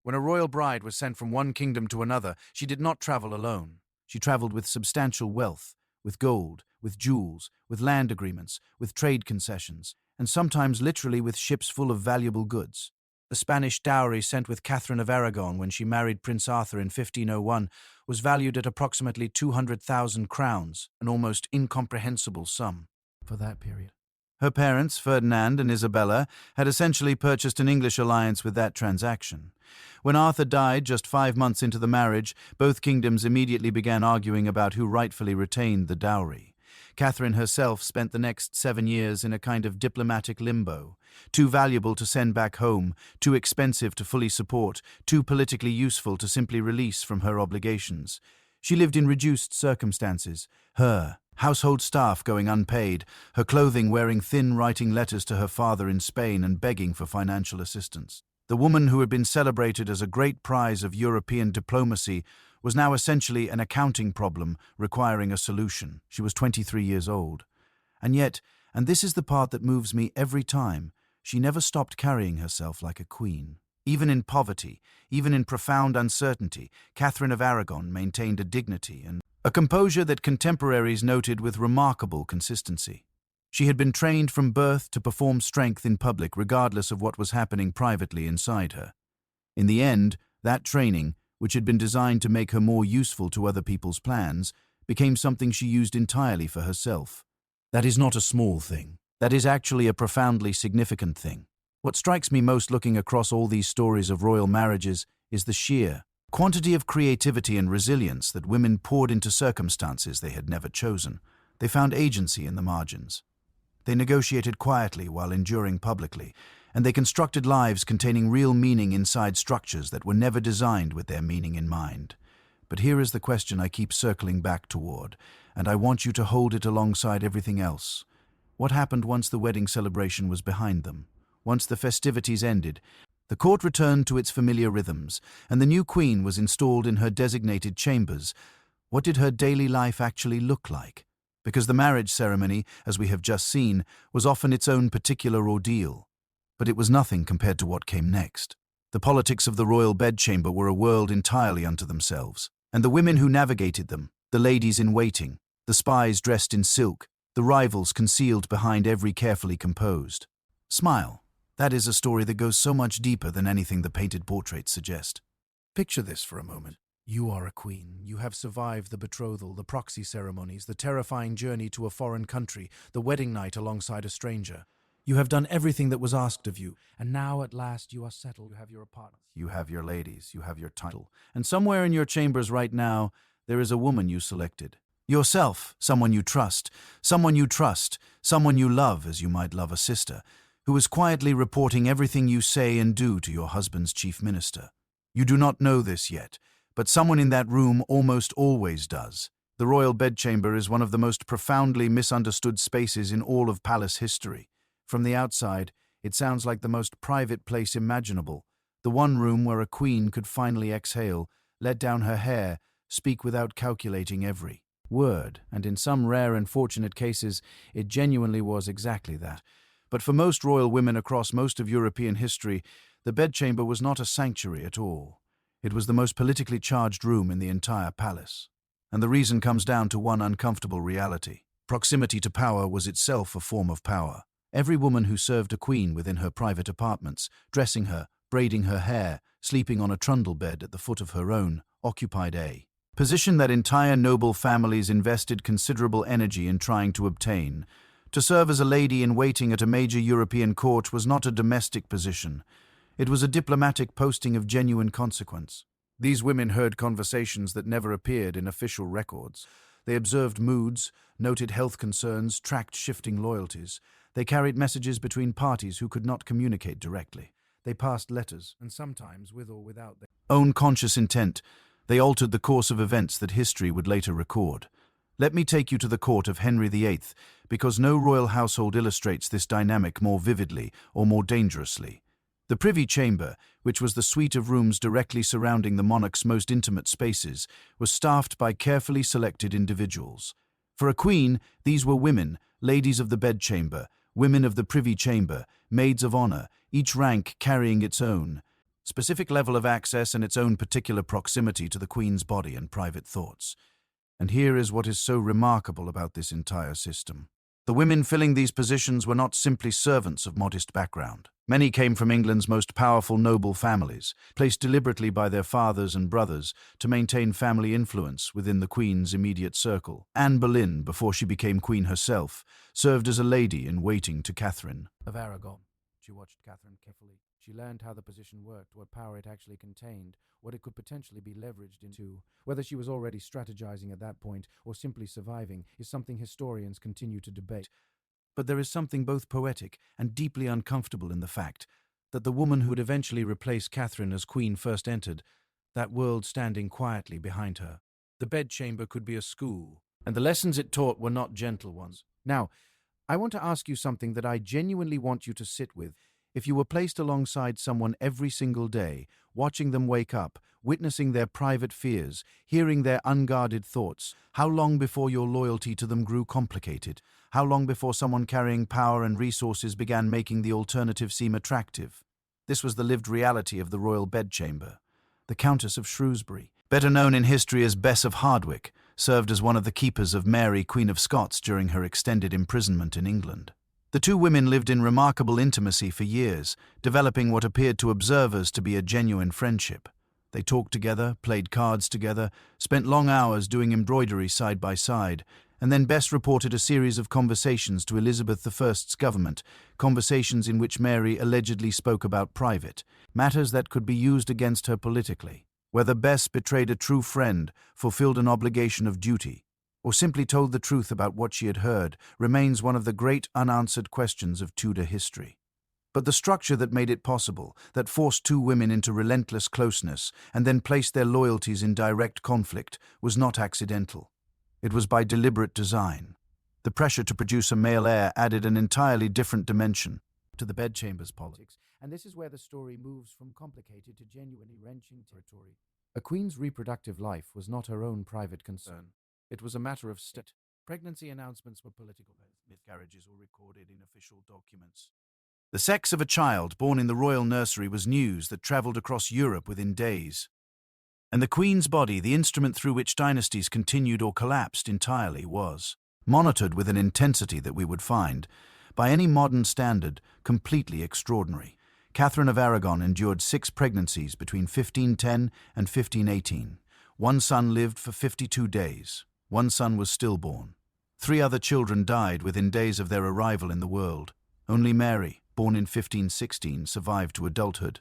When a royal bride was sent from one kingdom to another, she did not travel alone. She traveled with substantial wealth, with gold, with jewels, with land agreements, with trade concessions, and sometimes literally with ships full of valuable goods. The Spanish dowry sent with Catherine of Aragon when she married Prince Arthur in 1501 was valued at approximately 200,000 crowns, an almost incomprehensible sum for that period. Her parents, Ferdinand and Isabella, had essentially purchased an English alliance with that transaction. When Arthur died just 5 months into the marriage, both kingdoms immediately began arguing about who rightfully retained the dowry. Catherine herself spent the next 7 years in a kind of diplomatic limbo, too valuable to send back home, too expensive to fully support, too politically useful to simply release from her obligations. She lived in reduced circumstances, her household staff going unpaid, her clothing wearing thin, writing letters to her father in Spain and begging for financial assistance. The woman who had been celebrated as a great prize of European diplomacy was now essentially an accounting problem requiring a solution. She was 23 years old. And yet, and this is the part that moves me every time, she never stopped carrying herself like a queen. Even in poverty, even in profound uncertainty, Catherine of Aragon maintained a dignity and a composure that contemporaries noted with remarkable consistency. She had been trained from birth to perform strength in public regardless of what was happening privately inside her. In the end, that training, which had been designed to make her more useful to other people's plans, became something she used entirely for herself. That is not a small thing. That is actually a profoundly significant thing. What strikes me most looking across all these stories of royal marriages is the sheer quantity of creativity and resilience that women poured into circumstances they had never chosen. They found agency in the margins. They negotiated quietly while enduring publicly, and they constructed lives containing real meaning inside structures that were never designed with their meaning in mind. But here is the question I keep circling back toward, and I want you to hold it alongside everything else. What happened once the wedding celebration was behind them? Once the festivities ended, The court returned to its familiar rhythms, and the new queen was installed in her designated chambers. What did her daily life actually look like? Because the marriage ceremony, as we have just seen, was often its own particular ordeal. But it was nothing compared to what came next. The politics of the royal bedchamber were a world entirely unto themselves, and the women who navigated them, the ladies in waiting, the spies dressed in silk, the rivals concealed behind every carefully composed smile. That is a story that goes so much deeper than anything the painted portraits suggest. Picture this for a moment. You are a queen. You have survived the betrothal, the proxy ceremonies, the terrifying journey to a foreign country, the wedding night alongside a stranger. You have done everything that was asked of you, and now at last you are settled. You have your apartment. You have your ladies. You have your title. And somewhere in your chambers right now, there is a woman you selected. Yourself, someone you trust, someone you love as you might love a sister, who is quietly reporting everything you say and do to your husband's chief minister. You do not know this yet, but someone in that room almost always does. The royal bedchamber is one of the most profoundly misunderstood spaces in all of palace history. From the outside, it sounds like the most private place imaginable, the one room where a queen could finally exhale, let down her hair, speak without calculating every word, and in some rare and fortunate cases, it genuinely was exactly that. But for most royal women across most of European history, the bedchamber was not a sanctuary at all. It was the most politically charged room in the entire palace. And the reason comes down to one uncomfortable reality. Proximity to power was itself a form of power. Every woman who served a queen within her private apartments, dressing her, braiding her hair, sleeping on a trundle bed at the foot of her own, occupied a position that entire noble families invested considerable energy in trying to obtain. To serve as a lady in waiting at a major European court was not a domestic position. It was a diplomatic posting of genuine consequence. These women heard conversations that never appeared in official records. They observed moods, noted health concerns, tracked shifting loyalties. They carried messages between parties who could not communicate directly. They passed letters, and sometimes, with or without their own conscious intent, they altered the course of events that history would later record. Let me take you to the court of Henry VIII, because no royal household illustrates this dynamic more vividly or more dangerously. The Privy Chamber, which was the suite of rooms directly surrounding the monarch's most intimate spaces, was staffed by carefully selected individuals. For a queen, these were women, ladies of the bedchamber, women of the Privy Chamber, maids of honor, each rank carrying its own specific level of access and its own particular proximity to the queen's body and private thoughts. And here is what is so remarkable about this entire system. The women filling these positions were not simply servants of modest background. Many came from England's most powerful noble families, placed deliberately by their fathers and brothers to maintain family influence within the Queen's immediate circle. Anne Boleyn, before she became Queen herself, served as a lady in waiting to Catherine of Aragon. She watched Catherine carefully. She learned how the position worked, what power it actually contained, what it could potentially be leveraged into. Whether she was already strategizing at that point or simply surviving is something historians continue to debate. But there is something both poetic and deeply uncomfortable in the fact that the woman who would eventually replace Catherine as queen first entered, that world standing quietly behind her. The bedchamber could be a school, and the lessons it taught were not gentle ones. Now, I want to ask you something that I genuinely want you to sit with. If you were placed alongside someone every single day, watching them wake up, witnessing their private fears, hearing their unguarded thoughts, how long before your loyalty to them grew complicated? How long before someone carrying power and resources began making the alternative seem attractive? This was the lived reality of the royal bedchamber. The Countess of Shrewsbury, better known in history as Bess of Hardwicke, served as one of the keepers of Mary, Queen of Scots, during her extended imprisonment in England. The two women lived in remarkable intimacy for years, developing what appeared to observers to be a genuine friendship. They talked together, played cards together, spent long hours doing embroidery side by side, and then Bess reported a series of conversations to Elizabeth I's government, conversations in which Mary allegedly spoke about private matters that could be used against her politically. Whether Bess betrayed a true friend, fulfilled an obligation of duty, or simply told the truth about what she had heard, remains one of the great unanswered questions of Tudor history. But the structure that made it possible, that forced two women into relentless closeness and then placed their loyalties in direct conflict, was not accidental. It was by deliberate design. The pressure to produce a male heir added an entirely different dimension to the bedchamber's politics, And this is where the story moves from complicated to genuinely wrenching territory. A queen's reproductive life was not her own private concern. It was a matter of state. Pregnancy announcements were political. Miscarriages were recorded in official documents. The sex of a child born in the royal nursery was news that travelled across Europe within days. And the Queen's body, the instrument through which dynasties continued or collapsed entirely, was monitored with an intensity that we would find, by any modern standard, completely extraordinary. Catherine of Aragon endured 6 pregnancies between 1510 and 1518. One son lived for 52 days. One son was stillborn. 3 other children died within days of their arrival in the world. Only Mary, born in 1516, survived to adulthood.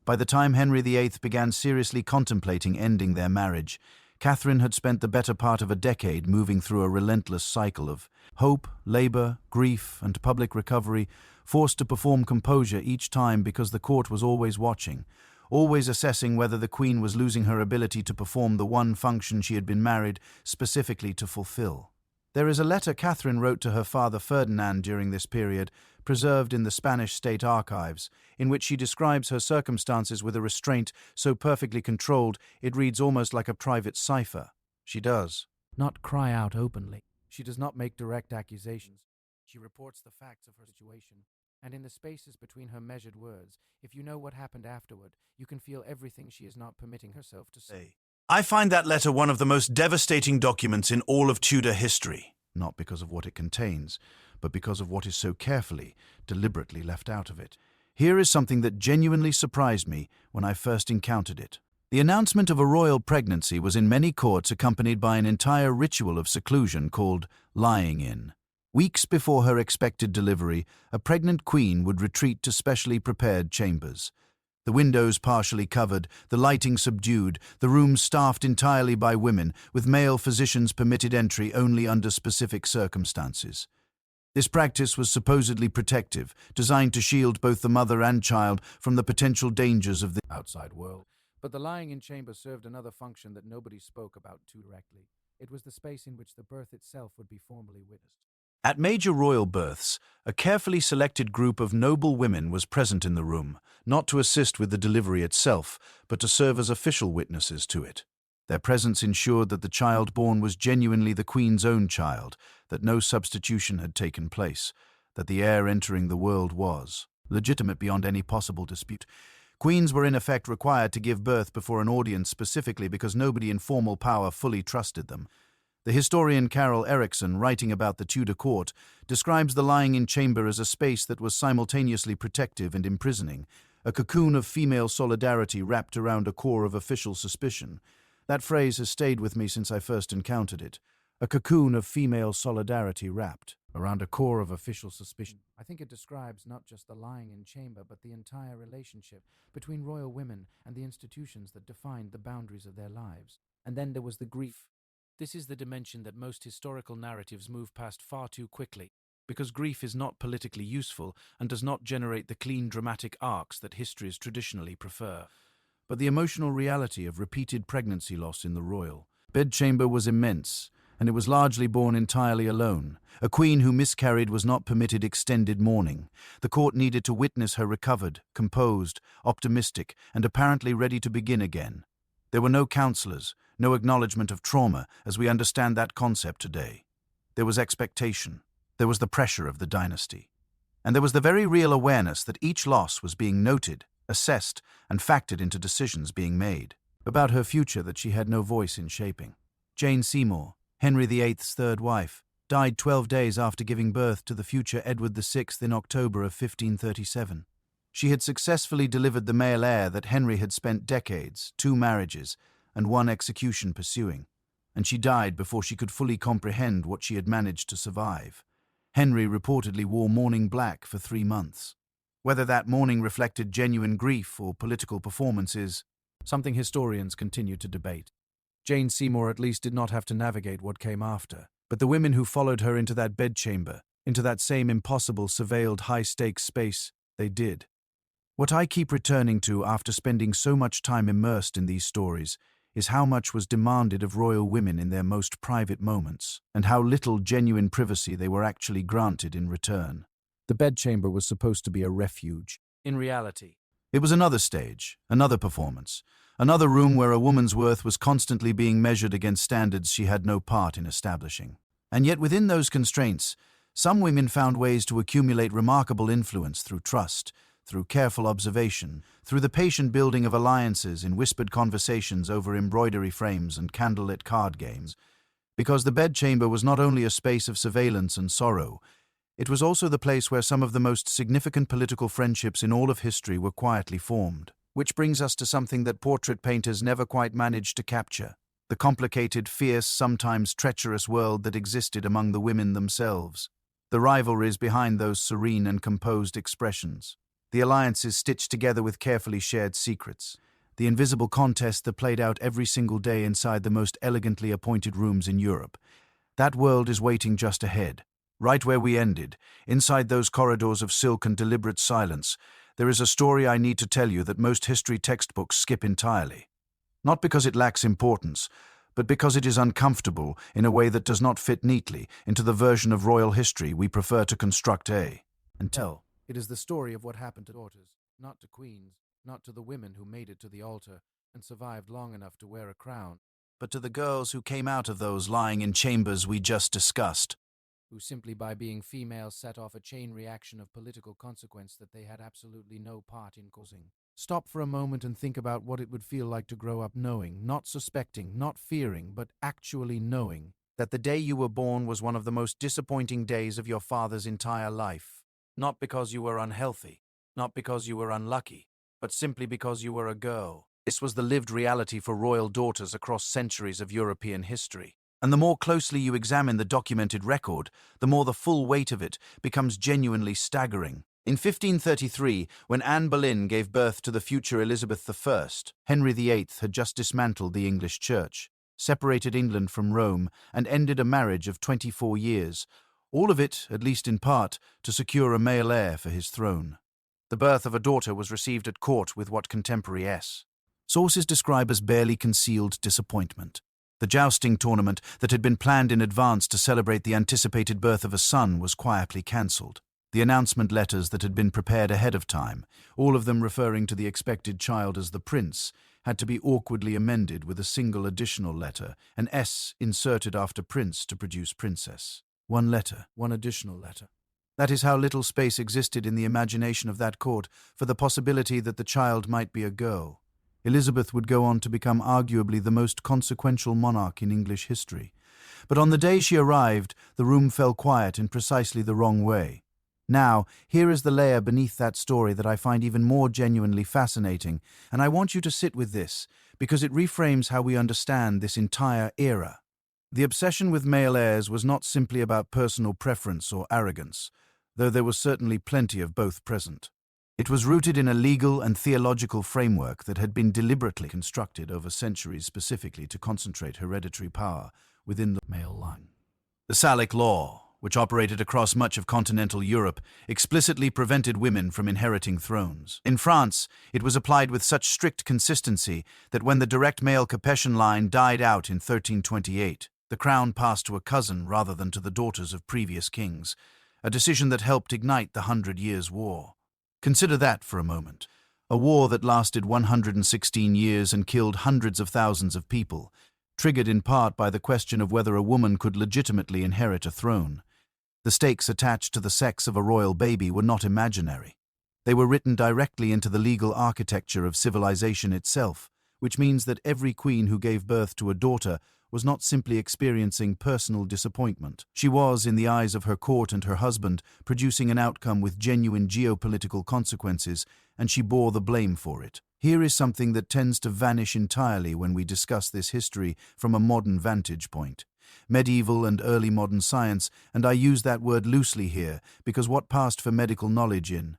By the time Henry VIII began seriously contemplating ending their marriage, Catherine had spent the better part of a decade moving through a relentless cycle of hope, labor, grief, and public recovery, forced to perform composure each time because the court was always watching, always assessing whether the Queen was losing her ability to perform the one function she had been married specifically to fulfill. There is a letter Catherine wrote to her father Ferdinand during this period, preserved in the Spanish state archives, in which she describes her circumstances with a restraint so perfectly controlled it reads almost like a private cipher. She does not cry out openly. She does not make direct accusations. She reports the facts of her situation. And in the spaces between her measured words, if you know what happened afterward, you can feel everything she is not permitting herself to say. I find that letter one of the most devastating documents in all of Tudor history, not because of what it contains, but because of what is so carefully, deliberately left out of it. Here is something that genuinely surprised me when I first encountered it. The announcement of a royal pregnancy was in many courts accompanied by an entire ritual of seclusion called lying in. Weeks before her expected delivery, a pregnant queen would retreat to specially prepared chambers. The windows partially covered, the lighting subdued, the rooms staffed entirely by women, with male physicians permitted entry only under specific circumstances. This practice was supposedly protective, designed to shield both the mother and child from the potential dangers of the outside world. But the lying-in chamber served another function that nobody spoke about too directly. It was the space in which the birth itself would be formally witnessed. At major royal births, a carefully selected group of noble women was present in the room, not to assist with the delivery itself, but to serve as official witnesses to it. Their presence ensured that the child born was genuinely the Queen's own child, that no substitution had taken place, that the heir entering the world was legitimate beyond any possible dispute. Queens were in effect required to give birth before an audience specifically because nobody in formal power fully trusted them. The historian Carol Erickson, writing about the Tudor court, describes the lying-in chamber as a space that was simultaneously protective and imprisoning, a cocoon of female solidarity wrapped around a core of official suspicion. That phrase has stayed with me since I first encountered it. A cocoon of female solidarity wrapped around a core of official suspicion. I think it describes not just the lying-in chamber, but the entire relationship between royal women and the institutions that defined the boundaries of their lives. And then there was the grief. This is the dimension that most historical narratives move past far too quickly, because grief is not politically useful and does not generate the clean dramatic arcs that histories traditionally prefer. But the emotional reality of repeated pregnancy loss in the royal bedchamber was immense, and it was largely borne entirely alone. A queen who miscarried was not permitted extended mourning. The court needed to witness her recovered, composed, optimistic, and apparently ready to begin again. There were no counselors, no acknowledgement of trauma as we understand that concept today. There was expectation. There was the pressure of the dynasty. And there was the very real awareness that each loss was being noted, assessed, and factored into decisions being made about her future that she had no voice in shaping. Jane Seymour, Henry VIII's third wife, died 12 days after giving birth to the future Edward VI in October of 1537. She had successfully delivered the male heir that Henry had spent decades, 2 marriages, and 1 execution pursuing, and she died before she could fully comprehend what she had managed to survive. Henry reportedly wore mourning black for 3 months. Whether that mourning reflected genuine grief or political performance is something historians continue to debate. Jane Seymour at least did not have to navigate what came after, but the women who followed her into that bedchamber, into that same impossible surveilled high-stakes space, they did. What I keep returning to after spending so much time immersed in these stories is how much was demanded of royal women in their most private moments, and how little genuine privacy they were actually granted in return. The bedchamber was supposed to be a refuge. In reality, It was another stage, another performance, another room where a woman's worth was constantly being measured against standards she had no part in establishing. And yet within those constraints, some women found ways to accumulate remarkable influence through trust, through careful observation, through the patient building of alliances in whispered conversations over embroidery frames and candlelit card games. Because the bedchamber was not only a space of surveillance and sorrow, it was also the place where some of the most significant political friendships in all of history were quietly formed. Which brings us to something that portrait painters never quite managed to capture: the complicated, fierce, sometimes treacherous world that existed among the women themselves. The rivalries behind those serene and composed expressions. The alliances stitched together with carefully shared secrets. The invisible contest that played out every single day inside the most elegantly appointed rooms in Europe. That world is waiting just ahead. Right where we ended, inside those corridors of silk and deliberate silence, there is a story I need to tell you that most history textbooks skip entirely. Not because it lacks importance, but because it is uncomfortable in a way that does not fit neatly into the version of royal history we prefer to construct and tell. it is the story of what happened to daughters, not to queens, not to the women who made it to the altar and survived long enough to wear a crown, But to the girls who came out of those lying in chambers we just discussed. who simply by being female set off a chain reaction of political consequence that they had absolutely no part in causing. Stop for a moment and think about what it would feel like to grow up knowing, not suspecting, not fearing, but actually knowing that the day you were born was one of the most disappointing days of your father's entire life. Not because you were unhealthy, not because you were unlucky, but simply because you were a girl. This was the lived reality for royal daughters across centuries of European history. And the more closely you examine the documented record, the more the full weight of it becomes genuinely staggering. In 1533, when Anne Boleyn gave birth to the future Elizabeth I, Henry VIII had just dismantled the English Church, separated England from Rome, and ended a marriage of 24 years, all of it, at least in part, to secure a male heir for his throne. The birth of a daughter was received at court with what contemporary sources describe as barely concealed disappointment. The jousting tournament that had been planned in advance to celebrate the anticipated birth of a son was quietly cancelled. The announcement letters that had been prepared ahead of time, all of them referring to the expected child as the prince, had to be awkwardly amended with a single additional letter, an S inserted after prince to produce princess. One letter, one additional letter. That is how little space existed in the imagination of that court for the possibility that the child might be a girl. Elizabeth would go on to become arguably the most consequential monarch in English history. But on the day she arrived, the room fell quiet in precisely the wrong way. Now, here is the layer beneath that story that I find even more genuinely fascinating, and I want you to sit with this, because it reframes how we understand this entire era. The obsession with male heirs was not simply about personal preference or arrogance, though there was certainly plenty of both present. It was rooted in a legal and theological framework that had been deliberately constructed over centuries specifically to concentrate hereditary power within the male line. The Salic law, which operated across much of continental Europe, explicitly prevented women from inheriting thrones. In France, it was applied with such strict consistency that when the direct male Capetian line died out in 1328, the crown passed to a cousin rather than to the daughters of previous kings, a decision that helped ignite the 100 Years' War. Consider that for a moment. A war that lasted 116 years and killed hundreds of thousands of people, triggered in part by the question of whether a woman could legitimately inherit a throne. The stakes attached to the sex of a royal baby were not imaginary. They were written directly into the legal architecture of civilization itself, which means that every queen who gave birth to a daughter was not simply experiencing personal disappointment. She was, in the eyes of her court and her husband, producing an outcome with genuine geopolitical consequences, and she bore the blame for it. Here is something that tends to vanish entirely when we discuss this history from a modern vantage point. Medieval and early modern science, and I use that word loosely here because what passed for medical knowledge in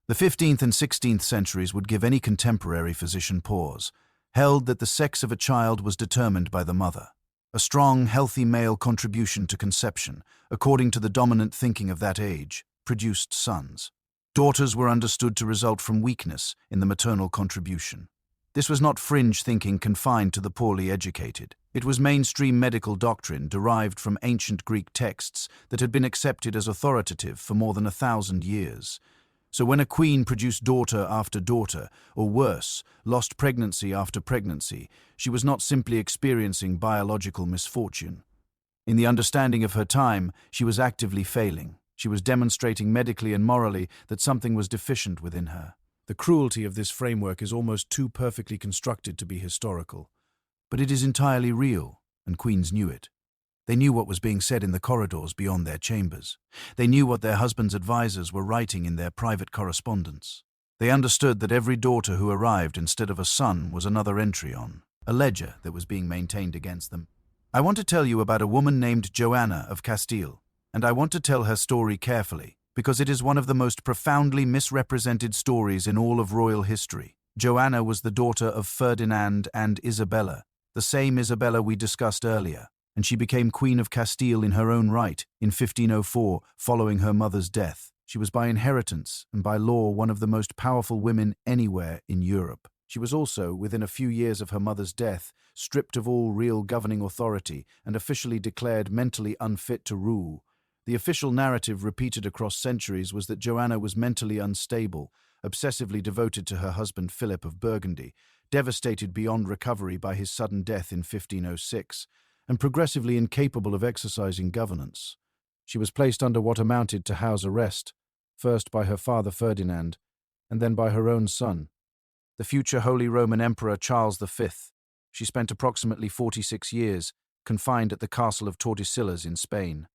the 15th and 16th centuries would give any contemporary physician pause, held that the sex of a child was determined by the mother. A strong, healthy male contribution to conception, according to the dominant thinking of that age, produced sons. Daughters were understood to result from weakness in the maternal contribution. This was not fringe thinking confined to the poorly educated. It was mainstream medical doctrine derived from ancient Greek texts that had been accepted as authoritative for more than 1,000 years. So when a queen produced daughter after daughter, or worse, lost pregnancy after pregnancy, she was not simply experiencing biological misfortune. In the understanding of her time, she was actively failing. She was demonstrating medically and morally that something was deficient within her. The cruelty of this framework is almost too perfectly constructed to be historical. But it is entirely real, and queens knew it. They knew what was being said in the corridors beyond their chambers. They knew what their husbands' advisors were writing in their private correspondence. They understood that every daughter who arrived instead of a son was another entry on a ledger that was being maintained against them. I want to tell you about a woman named Joanna of Castile, and I want to tell her story carefully, because it is one of the most profoundly misrepresented stories in all of royal history. Joanna was the daughter of Ferdinand and Isabella, the same Isabella we discussed earlier, and she became Queen of Castile in her own right in 1504, following her mother's death. She was by inheritance and by law one of the most powerful women anywhere in Europe. She was also, within a few years of her mother's death, stripped of all real governing authority and officially declared mentally unfit to rule. The official narrative repeated across centuries was that Joanna was mentally unstable, obsessively devoted to her husband Philip of Burgundy, devastated beyond recovery by his sudden death in 1506, and progressively incapable of exercising governance. She was placed under what amounted to house arrest, first by her father Ferdinand, and then by her own son, the future Holy Roman Emperor Charles V. She spent approximately 46 years, confined at the castle of Tordesillas in Spain.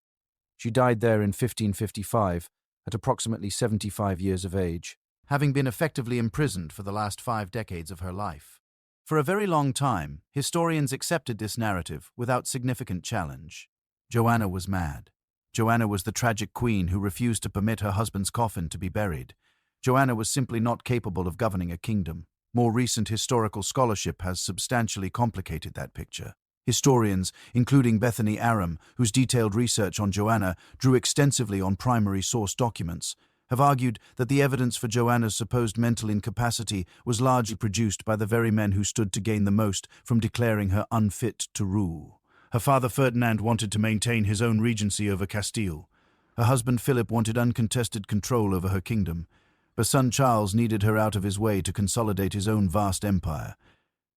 She died there in 1555, at approximately 75 years of age, having been effectively imprisoned for the last 5 decades of her life. For a very long time, historians accepted this narrative without significant challenge. Joanna was mad. Joanna was the tragic queen who refused to permit her husband's coffin to be buried. Joanna was simply not capable of governing a kingdom. More recent historical scholarship has substantially complicated that picture. Historians, including Bethany Aram, whose detailed research on Joanna drew extensively on primary source documents, have argued that the evidence for Joanna's supposed mental incapacity was largely produced by the very men who stood to gain the most from declaring her unfit to rule. Her father Ferdinand wanted to maintain his own regency over Castile. Her husband Philip wanted uncontested control over her kingdom. Her son Charles needed her out of his way to consolidate his own vast empire.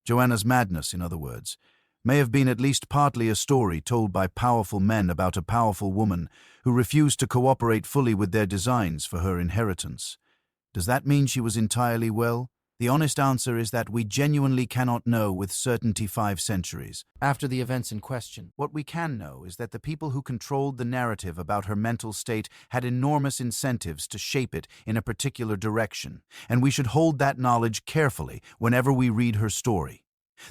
Joanna's madness, in other words, may have been at least partly a story told by powerful men about a powerful woman who refused to cooperate fully with their designs for her inheritance. Does that mean she was entirely well? The honest answer is that we genuinely cannot know with certainty 5 centuries after the events in question. What we can know is that the people who controlled the narrative about her mental state had enormous incentives to shape it in a particular direction, and we should hold that knowledge carefully whenever we read her story.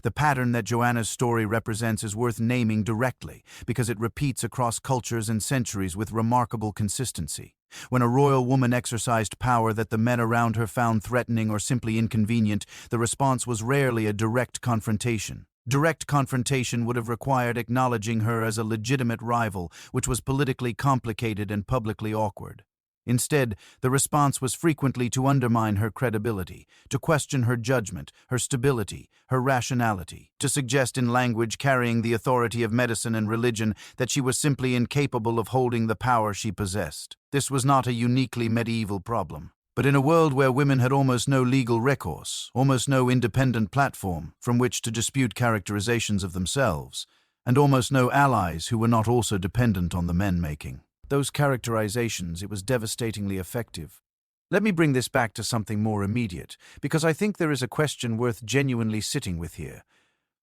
The pattern that Joanna's story represents is worth naming directly because it repeats across cultures and centuries with remarkable consistency. When a royal woman exercised power that the men around her found threatening or simply inconvenient, the response was rarely a direct confrontation. Direct confrontation would have required acknowledging her as a legitimate rival, which was politically complicated and publicly awkward. Instead, the response was frequently to undermine her credibility, to question her judgment, her stability, her rationality, to suggest in language carrying the authority of medicine and religion that she was simply incapable of holding the power she possessed. This was not a uniquely medieval problem. But in a world where women had almost no legal recourse, almost no independent platform from which to dispute characterizations of themselves, and almost no allies who were not also dependent on the men-making, those characterizations, it was devastatingly effective. Let me bring this back to something more immediate, because I think there is a question worth genuinely sitting with here.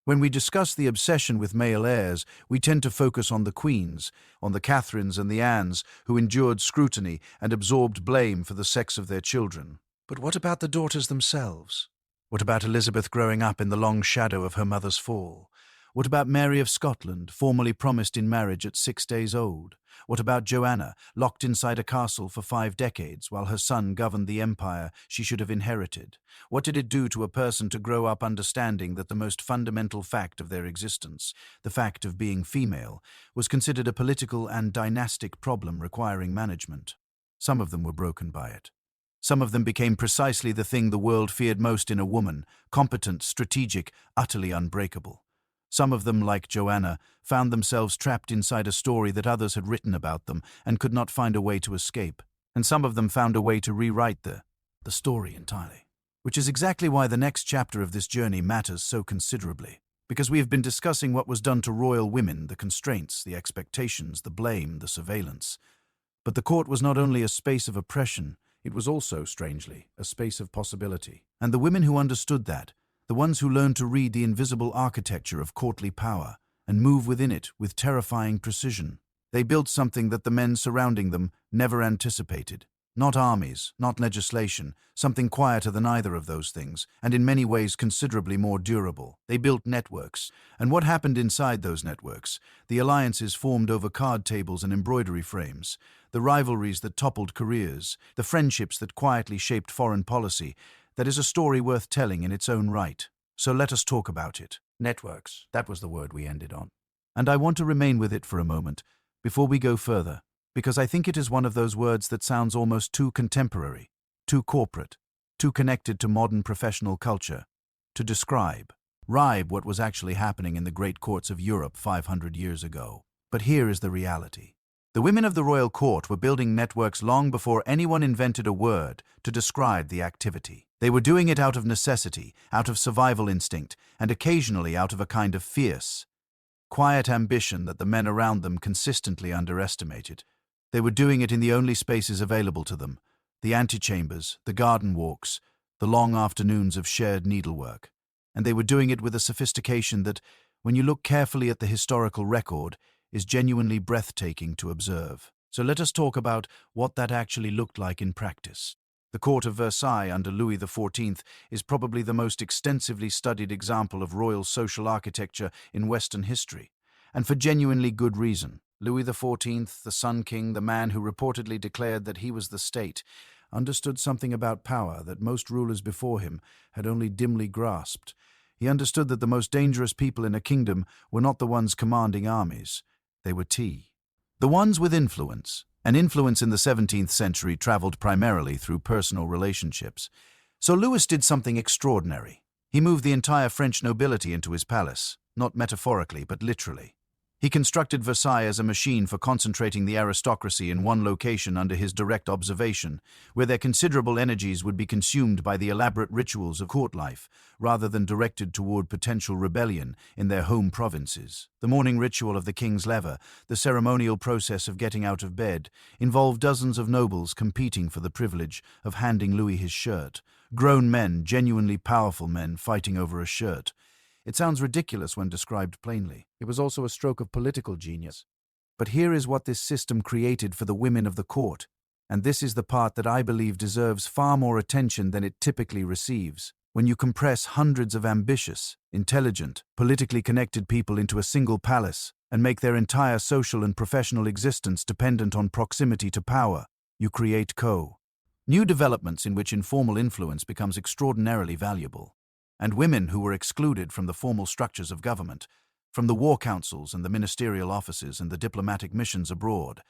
When we discuss the obsession with male heirs, we tend to focus on the queens, on the Catherines and the Annes, who endured scrutiny and absorbed blame for the sex of their children. But what about the daughters themselves? What about Elizabeth growing up in the long shadow of her mother's fall? What about Mary of Scotland, formally promised in marriage at 6 days old? What about Joanna, locked inside a castle for 5 decades while her son governed the empire she should have inherited? What did it do to a person to grow up understanding that the most fundamental fact of their existence, the fact of being female, was considered a political and dynastic problem requiring management? Some of them were broken by it. Some of them became precisely the thing the world feared most in a woman: competent, strategic, utterly unbreakable. Some of them, like Joanna, found themselves trapped inside a story that others had written about them and could not find a way to escape. and some of them found a way to rewrite the story entirely. Which is exactly why the next chapter of this journey matters so considerably. Because we have been discussing what was done to royal women, the constraints, the expectations, the blame, the surveillance. But the court was not only a space of oppression, it was also, strangely, a space of possibility. And the women who understood that, the ones who learned to read the invisible architecture of courtly power and move within it with terrifying precision, they built something that the men surrounding them never anticipated. Not armies, not legislation, something quieter than either of those things, and in many ways considerably more durable. They built networks, and what happened inside those networks? The alliances formed over card tables and embroidery frames, the rivalries that toppled careers, the friendships that quietly shaped foreign policy. That is a story worth telling in its own right. So let us talk about it. Networks, that was the word we ended on. And I want to remain with it for a moment, before we go further, because I think it is one of those words that sounds almost too contemporary, too corporate, too connected to modern professional culture, to describe what was actually happening in the great courts of Europe 500 years ago. But here is the reality. The women of the royal court were building networks long before anyone invented a word to describe the activity. They were doing it out of necessity, out of survival instinct, and occasionally out of a kind of fierce, quiet ambition that the men around them consistently underestimated. They were doing it in the only spaces available to them, the antechambers, the garden walks, the long afternoons of shared needlework. And they were doing it with a sophistication that, when you look carefully at the historical record, is genuinely breathtaking to observe. So let us talk about what that actually looked like in practice. The court of Versailles under Louis XIV is probably the most extensively studied example of royal social architecture in Western history, and for genuinely good reason. Louis XIV, the Sun King, the man who reportedly declared that he was the state, understood something about power that most rulers before him had only dimly grasped. He understood that the most dangerous people in a kingdom were not the ones commanding armies. They were the ones with influence. And influence in the 17th century traveled primarily through personal relationships. So Louis did something extraordinary. He moved the entire French nobility into his palace, not metaphorically, but literally. He constructed Versailles as a machine for concentrating the aristocracy in one location under his direct observation, where their considerable energies would be consumed by the elaborate rituals of court life, rather than directed toward potential rebellion in their home provinces. The morning ritual of the king's lever, the ceremonial process of getting out of bed, involved dozens of nobles competing for the privilege of handing Louis his shirt. Grown men, genuinely powerful men, fighting over a shirt. It sounds ridiculous when described plainly. It was also a stroke of political genius. But here is what this system created for the women of the court, and this is the part that I believe deserves far more attention than it typically receives. When you compress hundreds of ambitious, intelligent, politically connected people into a single palace and make their entire social and professional existence dependent on proximity to power, you create new developments in which informal influence becomes extraordinarily valuable. And women who were excluded from the formal structures of government, from the war councils and the ministerial offices and the diplomatic missions abroad,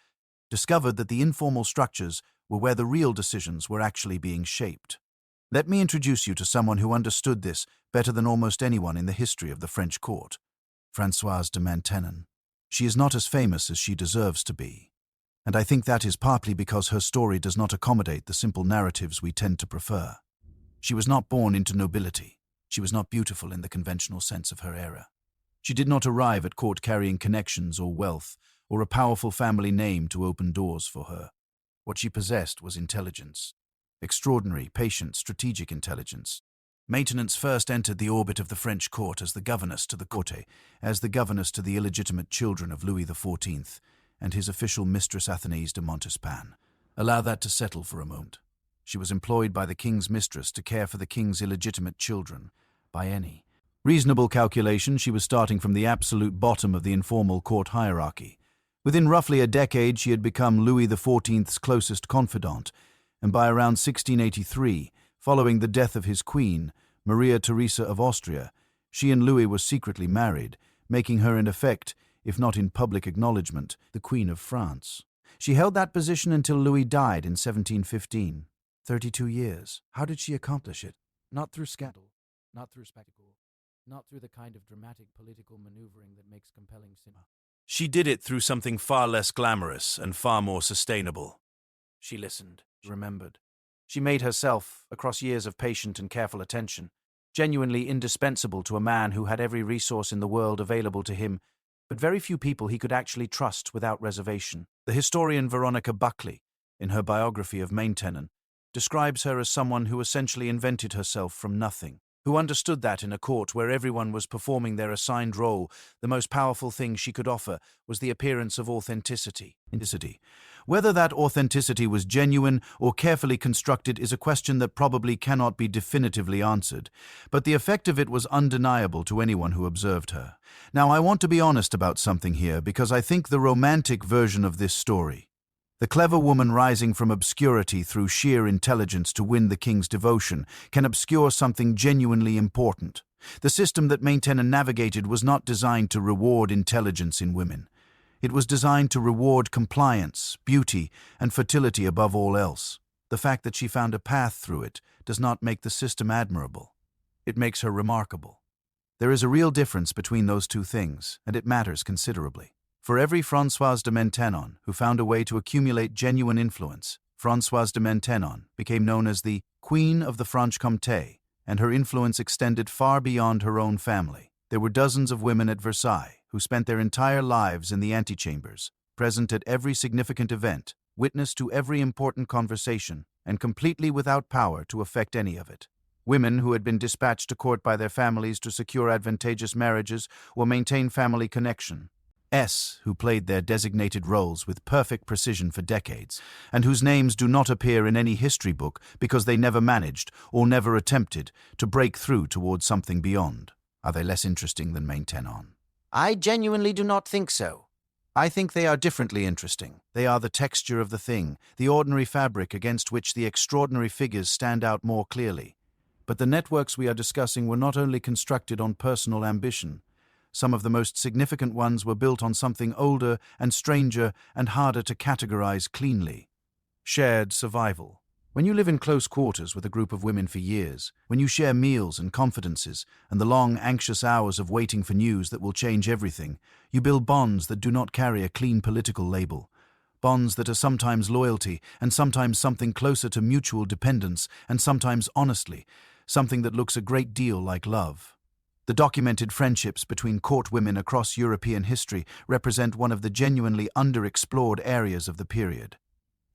discovered that the informal structures were where the real decisions were actually being shaped. Let me introduce you to someone who understood this better than almost anyone in the history of the French court, Françoise de Maintenon. She is not as famous as she deserves to be, and I think that is partly because her story does not accommodate the simple narratives we tend to prefer. She was not born into nobility. She was not beautiful in the conventional sense of her era. She did not arrive at court carrying connections or wealth or a powerful family name to open doors for her. What she possessed was intelligence. Extraordinary, patient, strategic intelligence. Maintenance first entered the orbit of the French court as the governess to the courtiers, as the governess to the illegitimate children of Louis XIV and his official mistress Athénée de Montespan. Allow that to settle for a moment. She was employed by the king's mistress to care for the king's illegitimate children. By any reasonable calculation, she was starting from the absolute bottom of the informal court hierarchy. Within roughly a decade, she had become Louis XIV's closest confidant, and by around 1683, following the death of his queen, Maria Theresa of Austria, she and Louis were secretly married, making her in effect, if not in public acknowledgement, the Queen of France. She held that position until Louis died in 1715. 32 years. How did she accomplish it? Not through scandal, not through spectacle, not through the kind of dramatic political maneuvering that makes compelling cinema. She did it through something far less glamorous and far more sustainable. She listened, remembered. She made herself, across years of patient and careful attention, genuinely indispensable to a man who had every resource in the world available to him, but very few people he could actually trust without reservation. The historian Veronica Buckley, in her biography of Maintenon, describes her as someone who essentially invented herself from nothing, who understood that in a court where everyone was performing their assigned role, the most powerful thing she could offer was the appearance of authenticity. Whether that authenticity was genuine or carefully constructed is a question that probably cannot be definitively answered, but the effect of it was undeniable to anyone who observed her. Now, I want to be honest about something here because I think the romantic version of this story, the clever woman rising from obscurity through sheer intelligence to win the king's devotion, can obscure something genuinely important. The system that Maintenon navigated was not designed to reward intelligence in women. It was designed to reward compliance, beauty, and fertility above all else. The fact that she found a path through it does not make the system admirable. It makes her remarkable. There is a real difference between those two things, and it matters considerably. For every Françoise de Maintenon who found a way to accumulate genuine influence, Françoise de Maintenon became known as the Queen of the Franche-Comté, and her influence extended far beyond her own family. There were dozens of women at Versailles who spent their entire lives in the antechambers, present at every significant event, witness to every important conversation, and completely without power to affect any of it. Women who had been dispatched to court by their families to secure advantageous marriages or maintain family connection. Who played their designated roles with perfect precision for decades, and whose names do not appear in any history book because they never managed, or never attempted, to break through towards something beyond. Are they less interesting than Maintenon? I genuinely do not think so. I think they are differently interesting. They are the texture of the thing, the ordinary fabric against which the extraordinary figures stand out more clearly. But the networks we are discussing were not only constructed on personal ambition. Some of the most significant ones were built on something older and stranger and harder to categorize cleanly. Shared survival. When you live in close quarters with a group of women for years, when you share meals and confidences and the long, anxious hours of waiting for news that will change everything, you build bonds that do not carry a clean political label. Bonds that are sometimes loyalty and sometimes something closer to mutual dependence and sometimes honestly, something that looks a great deal like love. The documented friendships between court women across European history represent one of the genuinely underexplored areas of the period.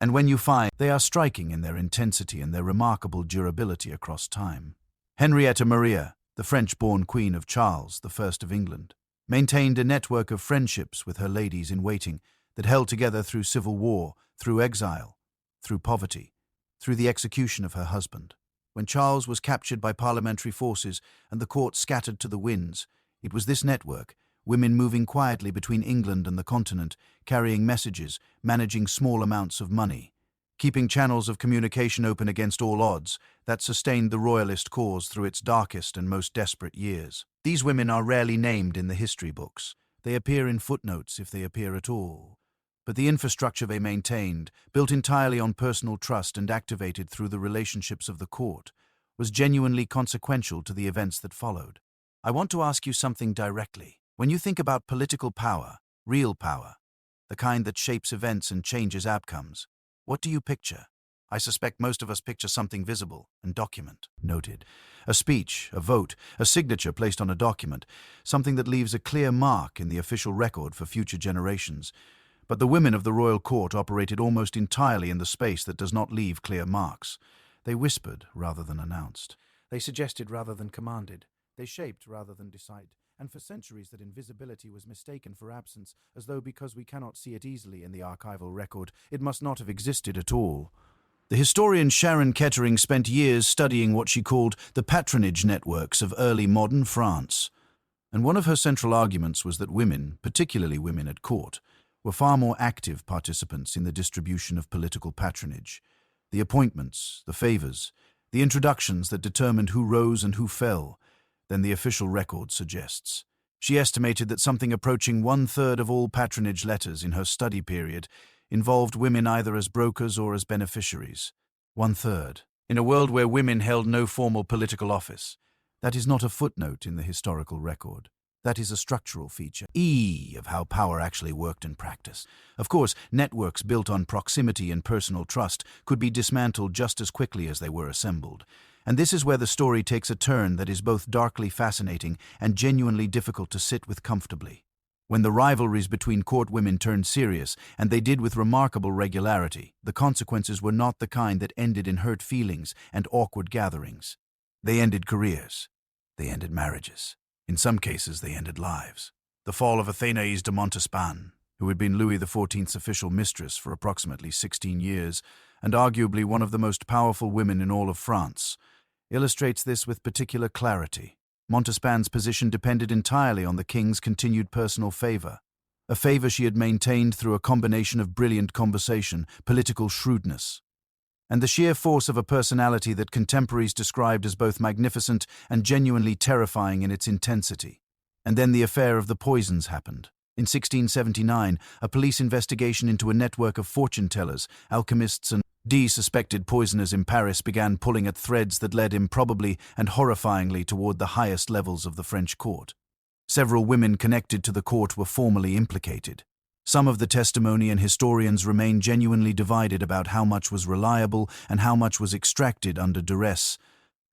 And when you find, they are striking in their intensity and their remarkable durability across time. Henrietta Maria, the French-born Queen of Charles I of England, maintained a network of friendships with her ladies-in-waiting that held together through civil war, through exile, through poverty, through the execution of her husband. When Charles was captured by parliamentary forces and the court scattered to the winds, it was this network, women moving quietly between England and the continent, carrying messages, managing small amounts of money, keeping channels of communication open against all odds, that sustained the royalist cause through its darkest and most desperate years. These women are rarely named in the history books. They appear in footnotes if they appear at all. But the infrastructure they maintained, built entirely on personal trust and activated through the relationships of the court, was genuinely consequential to the events that followed. I want to ask you something directly. When you think about political power, real power, the kind that shapes events and changes outcomes, what do you picture? I suspect most of us picture something visible and document. Noted. A speech, a vote, a signature placed on a document, something that leaves a clear mark in the official record for future generations. But the women of the royal court operated almost entirely in the space that does not leave clear marks. They whispered rather than announced. They suggested rather than commanded. They shaped rather than decided. And for centuries that invisibility was mistaken for absence, as though because we cannot see it easily in the archival record, it must not have existed at all. The historian Sharon Kettering spent years studying what she called the patronage networks of early modern France. And one of her central arguments was that women, particularly women at court, were far more active participants in the distribution of political patronage. The appointments, the favors, the introductions that determined who rose and who fell, than the official record suggests. She estimated that something approaching 1/3 of all patronage letters in her study period involved women either as brokers or as beneficiaries. 1/3. In a world where women held no formal political office, that is not a footnote in the historical record. That is a structural feature of how power actually worked in practice. Of course, networks built on proximity and personal trust could be dismantled just as quickly as they were assembled. And this is where the story takes a turn that is both darkly fascinating and genuinely difficult to sit with comfortably. When the rivalries between court women turned serious, and they did with remarkable regularity, the consequences were not the kind that ended in hurt feelings and awkward gatherings. They ended careers. They ended marriages. In some cases, they ended lives. The fall of Athénaïs de Montespan, who had been Louis XIV's official mistress for approximately 16 years, and arguably one of the most powerful women in all of France, illustrates this with particular clarity. Montespan's position depended entirely on the king's continued personal favor, a favor she had maintained through a combination of brilliant conversation, political shrewdness, and the sheer force of a personality that contemporaries described as both magnificent and genuinely terrifying in its intensity. And then the affair of the poisons happened. In 1679, a police investigation into a network of fortune-tellers, alchemists and suspected poisoners in Paris began pulling at threads that led improbably and horrifyingly toward the highest levels of the French court. Several women connected to the court were formally implicated. Some of the testimony and historians remain genuinely divided about how much was reliable and how much was extracted under duress,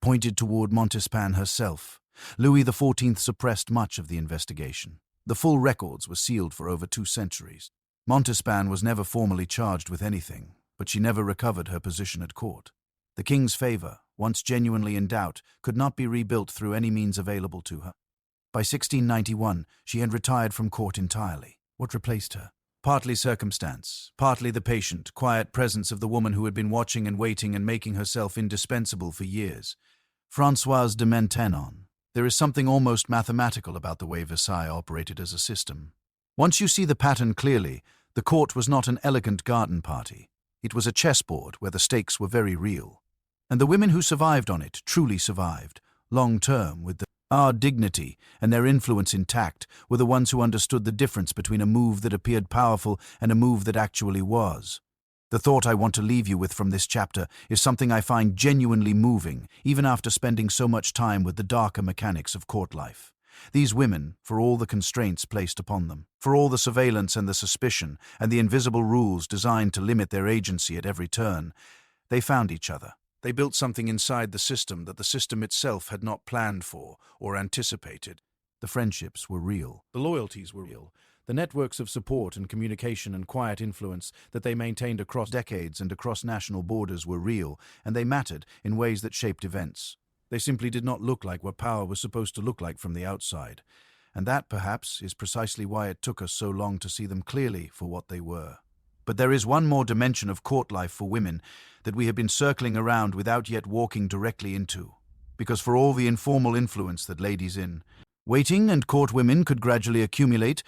pointed toward Montespan herself. Louis XIV suppressed much of the investigation. The full records were sealed for over 2 centuries. Montespan was never formally charged with anything, but she never recovered her position at court. The king's favor, once genuinely in doubt, could not be rebuilt through any means available to her. By 1691, she had retired from court entirely. What replaced her? Partly circumstance, partly the patient, quiet presence of the woman who had been watching and waiting and making herself indispensable for years. Françoise de Maintenon. There is something almost mathematical about the way Versailles operated as a system. Once you see the pattern clearly, the court was not an elegant garden party. It was a chessboard where the stakes were very real. And the women who survived on it truly survived, long-term, with their dignity and their influence intact, were the ones who understood the difference between a move that appeared powerful and a move that actually was. The thought I want to leave you with from this chapter is something I find genuinely moving, even after spending so much time with the darker mechanics of court life. These women, for all the constraints placed upon them, for all the surveillance and the suspicion, and the invisible rules designed to limit their agency at every turn, they found each other. They built something inside the system that the system itself had not planned for or anticipated. The friendships were real. The loyalties were real. The networks of support and communication and quiet influence that they maintained across decades and across national borders were real, and they mattered in ways that shaped events. They simply did not look like what power was supposed to look like from the outside. And that, perhaps, is precisely why it took us so long to see them clearly for what they were. But there is one more dimension of court life for women that we have been circling around without yet walking directly into. Because for all the informal influence that ladies in waiting and court women could gradually accumulate,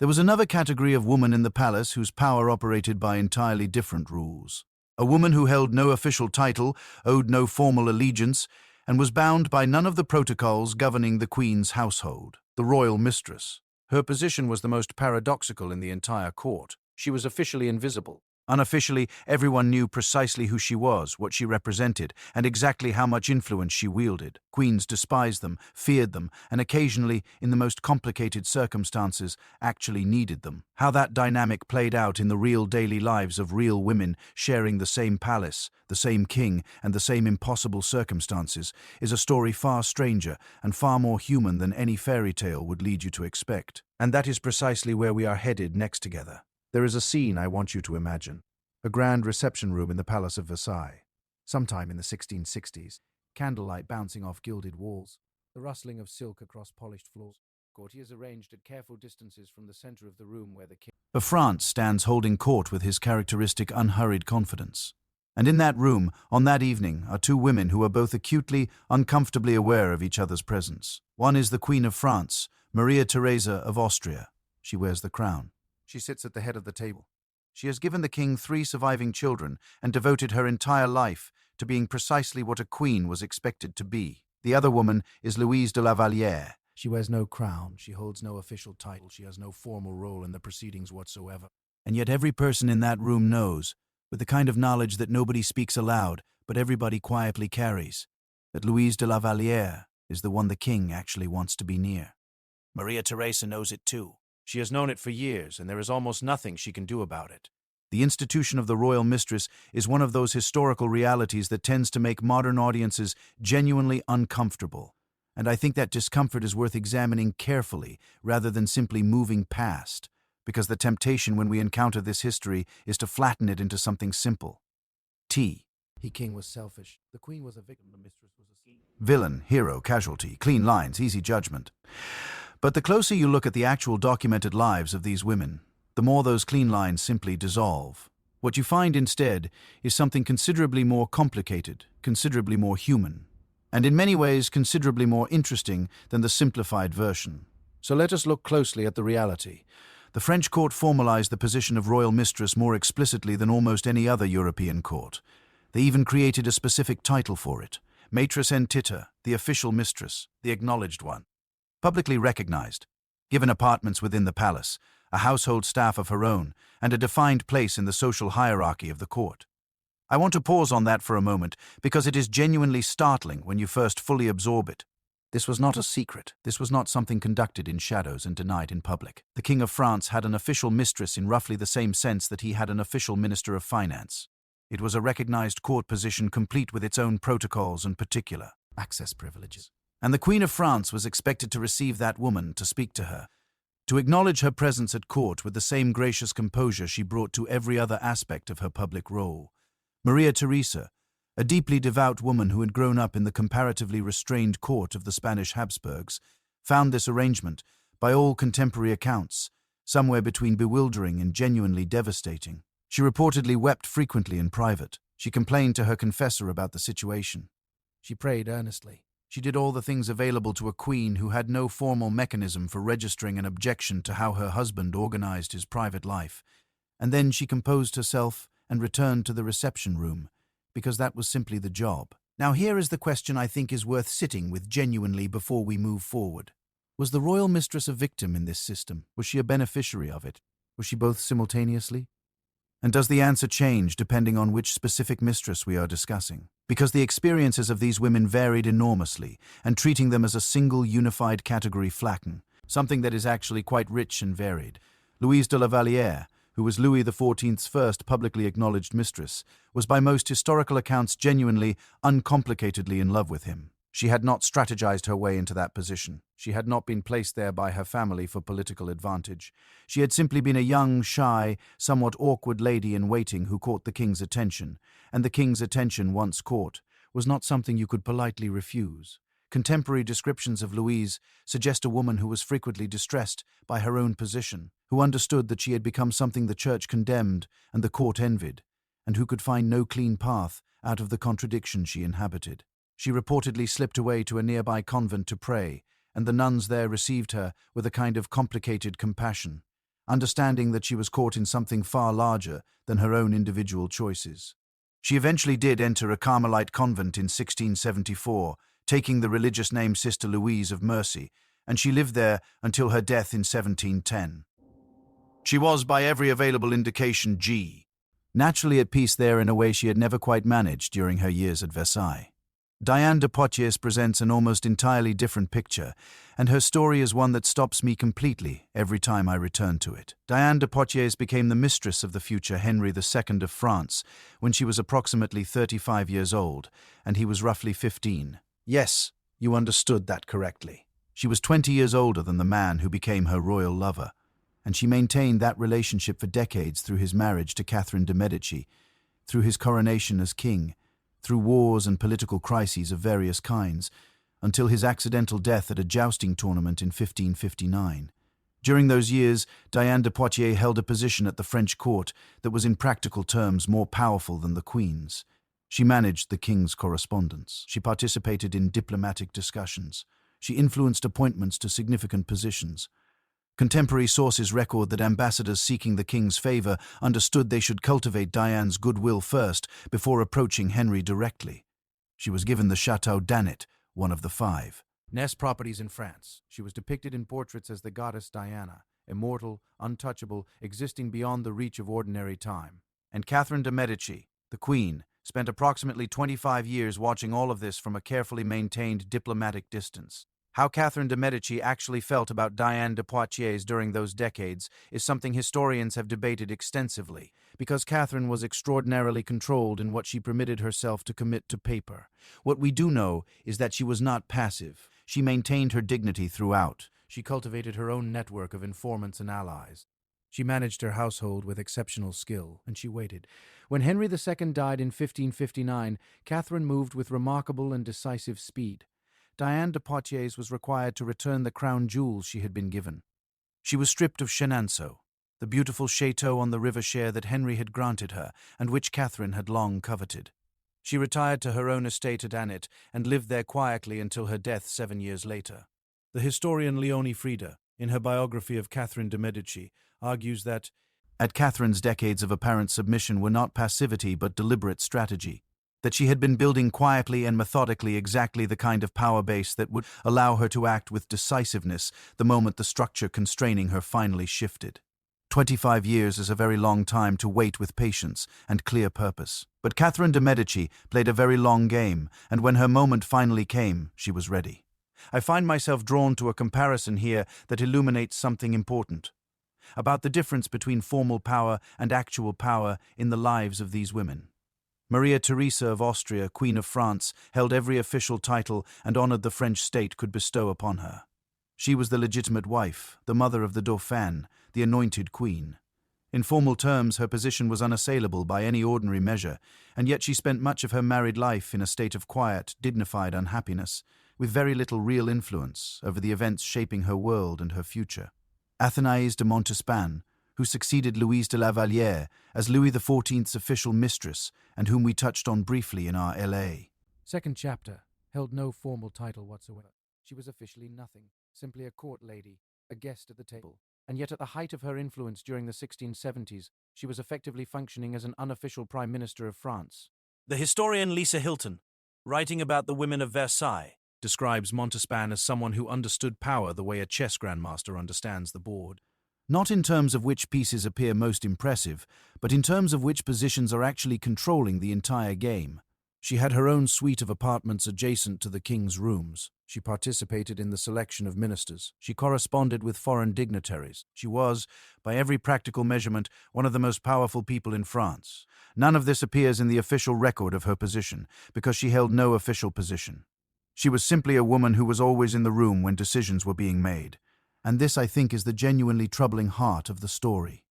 there was another category of woman in the palace whose power operated by entirely different rules. A woman who held no official title, owed no formal allegiance, and was bound by none of the protocols governing the Queen's household, the royal mistress. Her position was the most paradoxical in the entire court. She was officially invisible. Unofficially, everyone knew precisely who she was, what she represented, and exactly how much influence she wielded. Queens despised them, feared them, and occasionally, in the most complicated circumstances, actually needed them. How that dynamic played out in the real daily lives of real women sharing the same palace, the same king, and the same impossible circumstances is a story far stranger and far more human than any fairy tale would lead you to expect. And that is precisely where we are headed next together. There is a scene I want you to imagine. A grand reception room in the Palace of Versailles. Sometime in the 1660s, candlelight bouncing off gilded walls, the rustling of silk across polished floors, courtiers arranged at careful distances from the center of the room where the king of France stands holding court with his characteristic unhurried confidence. And in that room, on that evening, are 2 women who are both acutely, uncomfortably aware of each other's presence. One is the Queen of France, Maria Theresa of Austria. She wears the crown. She sits at the head of the table. She has given the king 3 surviving children and devoted her entire life to being precisely what a queen was expected to be. The other woman is Louise de la Vallière. She wears no crown, she holds no official title, she has no formal role in the proceedings whatsoever. And yet every person in that room knows, with the kind of knowledge that nobody speaks aloud, but everybody quietly carries, that Louise de la Vallière is the one the king actually wants to be near. Maria Theresa knows it too. She has known it for years, and there is almost nothing she can do about it. The institution of the royal mistress is one of those historical realities that tends to make modern audiences genuinely uncomfortable. And I think that discomfort is worth examining carefully rather than simply moving past, because the temptation when we encounter this history is to flatten it into something simple. He king was selfish. The queen was a victim. The mistress was a scheme. Villain, hero, casualty, clean lines, easy judgment. But the closer you look at the actual documented lives of these women, the more those clean lines simply dissolve. What you find instead is something considerably more complicated, considerably more human, and in many ways considerably more interesting than the simplified version. So let us look closely at the reality. The French court formalized the position of royal mistress more explicitly than almost any other European court. They even created a specific title for it: Maîtresse en titre, the official mistress, the acknowledged one. Publicly recognized, given apartments within the palace, a household staff of her own, and a defined place in the social hierarchy of the court. I want to pause on that for a moment because it is genuinely startling when you first fully absorb it. This was not a secret. This was not something conducted in shadows and denied in public. The King of France had an official mistress in roughly the same sense that he had an official minister of finance. It was a recognized court position complete with its own protocols and particular Access privileges. and the Queen of France was expected to receive that woman, to speak to her, to acknowledge her presence at court with the same gracious composure she brought to every other aspect of her public role. Maria Theresa, a deeply devout woman who had grown up in the comparatively restrained court of the Spanish Habsburgs, found this arrangement, by all contemporary accounts, somewhere between bewildering and genuinely devastating. She reportedly wept frequently in private. She complained to her confessor about the situation. She prayed earnestly. She did all the things available to a queen who had no formal mechanism for registering an objection to how her husband organized his private life. And then she composed herself and returned to the reception room, because that was simply the job. Now here is the question I think is worth sitting with genuinely before we move forward. Was the royal mistress a victim in this system? Was she a beneficiary of it? Was she both simultaneously? And does the answer change depending on which specific mistress we are discussing? Because the experiences of these women varied enormously, and treating them as a single unified category flatten, something that is actually quite rich and varied. Louise de la Vallière, who was Louis XIV's first publicly acknowledged mistress, was by most historical accounts genuinely, uncomplicatedly in love with him. She had not strategized her way into that position. She had not been placed there by her family for political advantage. She had simply been a young, shy, somewhat awkward lady in waiting who caught the king's attention, and the king's attention, once caught, was not something you could politely refuse. Contemporary descriptions of Louise suggest a woman who was frequently distressed by her own position, who understood that she had become something the church condemned and the court envied, and who could find no clean path out of the contradiction she inhabited. She reportedly slipped away to a nearby convent to pray, and the nuns there received her with a kind of complicated compassion, understanding that she was caught in something far larger than her own individual choices. She eventually did enter a Carmelite convent in 1674, taking the religious name Sister Louise of Mercy, and she lived there until her death in 1710. She was, by every available indication, naturally at peace there in a way she had never quite managed during her years at Versailles. Diane de Poitiers presents an almost entirely different picture, and her story is one that stops me completely every time I return to it. Diane de Poitiers became the mistress of the future Henry II of France when she was approximately 35 years old, and he was roughly 15. Yes, you understood that correctly. She was 20 years older than the man who became her royal lover, and she maintained that relationship for decades through his marriage to Catherine de' Medici, through his coronation as king, through wars and political crises of various kinds, until his accidental death at a jousting tournament in 1559. During those years, Diane de Poitiers held a position at the French court that was in practical terms more powerful than the Queen's. She managed the king's correspondence. She participated in diplomatic discussions. She influenced appointments to significant positions. Contemporary sources record that ambassadors seeking the king's favor understood they should cultivate Diane's goodwill first before approaching Henry directly. She was given the Chateau d'Annet, one of the 5 Nest properties in France. She was depicted in portraits as the goddess Diana, immortal, untouchable, existing beyond the reach of ordinary time. And Catherine de' Medici, the queen, spent approximately 25 years watching all of this from a carefully maintained diplomatic distance. How Catherine de' Medici actually felt about Diane de Poitiers during those decades is something historians have debated extensively, because Catherine was extraordinarily controlled in what she permitted herself to commit to paper. What we do know is that she was not passive. She maintained her dignity throughout. She cultivated her own network of informants and allies. She managed her household with exceptional skill, and she waited. When Henry II died in 1559, Catherine moved with remarkable and decisive speed. Diane de Poitiers was required to return the crown jewels she had been given. She was stripped of Chenonceau, the beautiful chateau on the river Cher that Henry had granted her, and which Catherine had long coveted. She retired to her own estate at Anet and lived there quietly until her death 7 years later. The historian Leonie Frieda, in her biography of Catherine de' Medici, argues that at Catherine's decades of apparent submission were not passivity but deliberate strategy, that she had been building quietly and methodically exactly the kind of power base that would allow her to act with decisiveness the moment the structure constraining her finally shifted. 25 years is a very long time to wait with patience and clear purpose. But Catherine de' Medici played a very long game, and when her moment finally came, she was ready. I find myself drawn to a comparison here that illuminates something important about the difference between formal power and actual power in the lives of these women. Maria Theresa of Austria, Queen of France, held every official title and honored the French state could bestow upon her. She was the legitimate wife, the mother of the Dauphin, the anointed queen. In formal terms, her position was unassailable by any ordinary measure, and yet she spent much of her married life in a state of quiet, dignified unhappiness, with very little real influence over the events shaping her world and her future. Athénaïs de Montespan, who succeeded Louise de la Vallière as Louis XIV's official mistress, and whom we touched on briefly in our L.A. Second chapter, held no formal title whatsoever. She was officially nothing, simply a court lady, a guest at the table. And yet at the height of her influence during the 1670s, she was effectively functioning as an unofficial Prime Minister of France. The historian Lisa Hilton, writing about the women of Versailles, describes Montespan as someone who understood power the way a chess grandmaster understands the board. Not in terms of which pieces appear most impressive, but in terms of which positions are actually controlling the entire game. She had her own suite of apartments adjacent to the king's rooms. She participated in the selection of ministers. She corresponded with foreign dignitaries. She was, by every practical measurement, one of the most powerful people in France. None of this appears in the official record of her position, because she held no official position. She was simply a woman who was always in the room when decisions were being made. And this, I think, is the genuinely troubling heart of the story.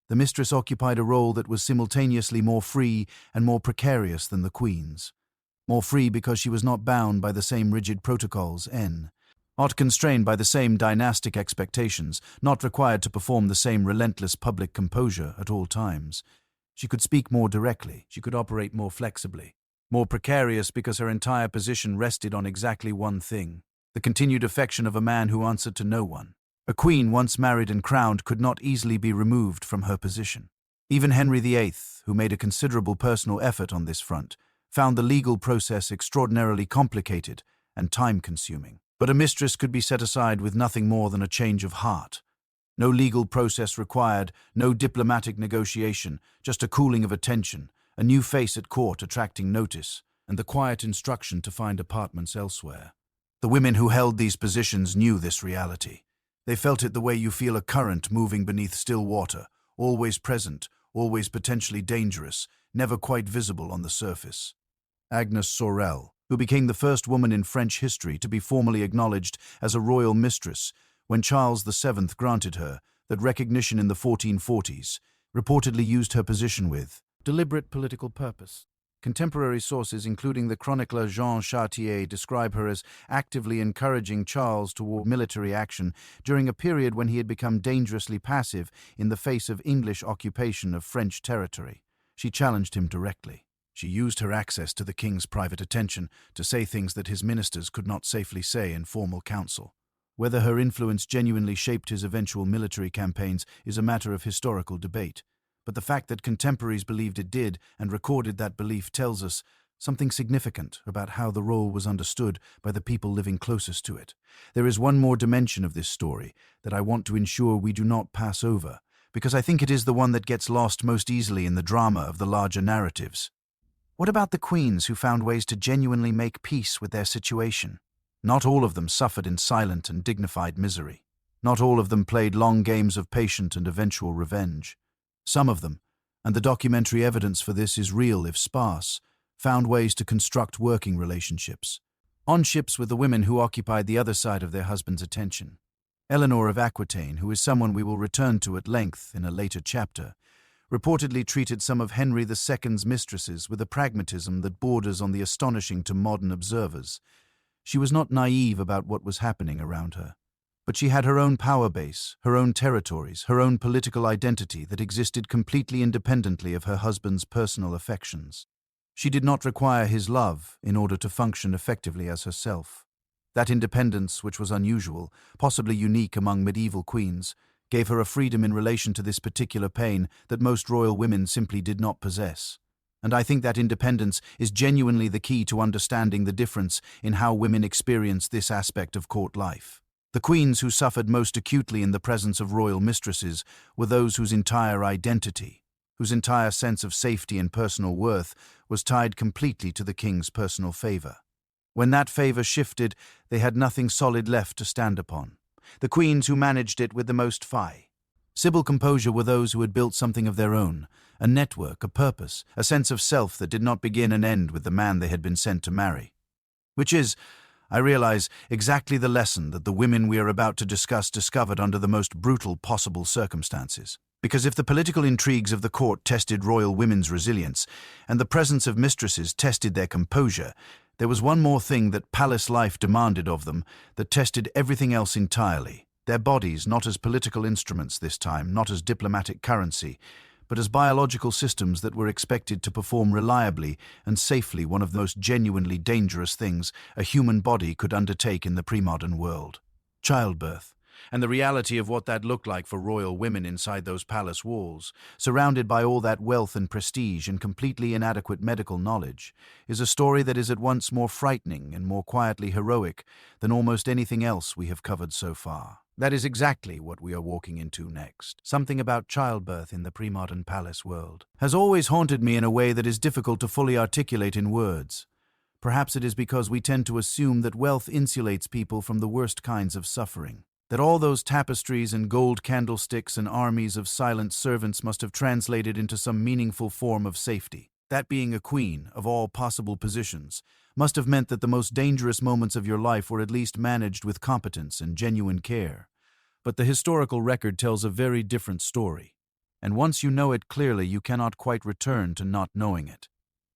The mistress occupied a role that was simultaneously more free and more precarious than the queen's. More free because she was not bound by the same rigid protocols, not constrained by the same dynastic expectations, not required to perform the same relentless public composure at all times. She could speak more directly, she could operate more flexibly. More precarious because her entire position rested on exactly one thing: the continued affection of a man who answered to no one. A queen once married and crowned could not easily be removed from her position. Even Henry VIII, who made a considerable personal effort on this front, found the legal process extraordinarily complicated and time-consuming. But a mistress could be set aside with nothing more than a change of heart. No legal process required, no diplomatic negotiation, just a cooling of attention, a new face at court attracting notice, and the quiet instruction to find apartments elsewhere. The women who held these positions knew this reality. They felt it the way you feel a current moving beneath still water, always present, always potentially dangerous, never quite visible on the surface. Agnes Sorel, who became the first woman in French history to be formally acknowledged as a royal mistress when Charles VII granted her that recognition in the 1440s, reportedly used her position with deliberate political purpose. Contemporary sources, including the chronicler Jean Chartier, describe her as actively encouraging Charles toward military action during a period when he had become dangerously passive in the face of English occupation of French territory. She challenged him directly. She used her access to the king's private attention to say things that his ministers could not safely say in formal council. Whether her influence genuinely shaped his eventual military campaigns is a matter of historical debate. But the fact that contemporaries believed it did and recorded that belief tells us something significant about how the role was understood by the people living closest to it. There is one more dimension of this story that I want to ensure we do not pass over, because I think it is the one that gets lost most easily in the drama of the larger narratives. What about the queens who found ways to genuinely make peace with their situation? Not all of them suffered in silent and dignified misery. Not all of them played long games of patient and eventual revenge. Some of them, and the documentary evidence for this is real if sparse, found ways to construct working relationships. On ships with the women who occupied the other side of their husband's attention. Eleanor of Aquitaine, who is someone we will return to at length in a later chapter, reportedly treated some of Henry II's mistresses with a pragmatism that borders on the astonishing to modern observers. She was not naive about what was happening around her, but she had her own power base, her own territories, her own political identity that existed completely independently of her husband's personal affections. She did not require his love in order to function effectively as herself. That independence, which was unusual, possibly unique among medieval queens, gave her a freedom in relation to this particular pain that most royal women simply did not possess. And I think that independence is genuinely the key to understanding the difference in how women experience this aspect of court life. The queens who suffered most acutely in the presence of royal mistresses were those whose entire identity, whose entire sense of safety and personal worth was tied completely to the king's personal favor. When that favor shifted, they had nothing solid left to stand upon. The queens who managed it with the most Sibyl composure were those who had built something of their own, a network, a purpose, a sense of self that did not begin and end with the man they had been sent to marry. Which is, I realize, exactly the lesson that the women we are about to discuss discovered under the most brutal possible circumstances. Because if the political intrigues of the court tested royal women's resilience, and the presence of mistresses tested their composure, there was one more thing that palace life demanded of them that tested everything else entirely. Their bodies, not as political instruments this time, not as diplomatic currency, but as biological systems that were expected to perform reliably and safely one of the most genuinely dangerous things a human body could undertake in the pre-modern world: childbirth. And the reality of what that looked like for royal women inside those palace walls, surrounded by all that wealth and prestige and completely inadequate medical knowledge, is a story that is at once more frightening and more quietly heroic than almost anything else we have covered so far. That is exactly what we are walking into next. Something about childbirth in the pre-modern palace world has always haunted me in a way that is difficult to fully articulate in words. Perhaps it is because we tend to assume that wealth insulates people from the worst kinds of suffering. That all those tapestries and gold candlesticks and armies of silent servants must have translated into some meaningful form of safety. That being a queen, of all possible positions, must have meant that the most dangerous moments of your life were at least managed with competence and genuine care. But the historical record tells a very different story, and once you know it clearly, you cannot quite return to not knowing it.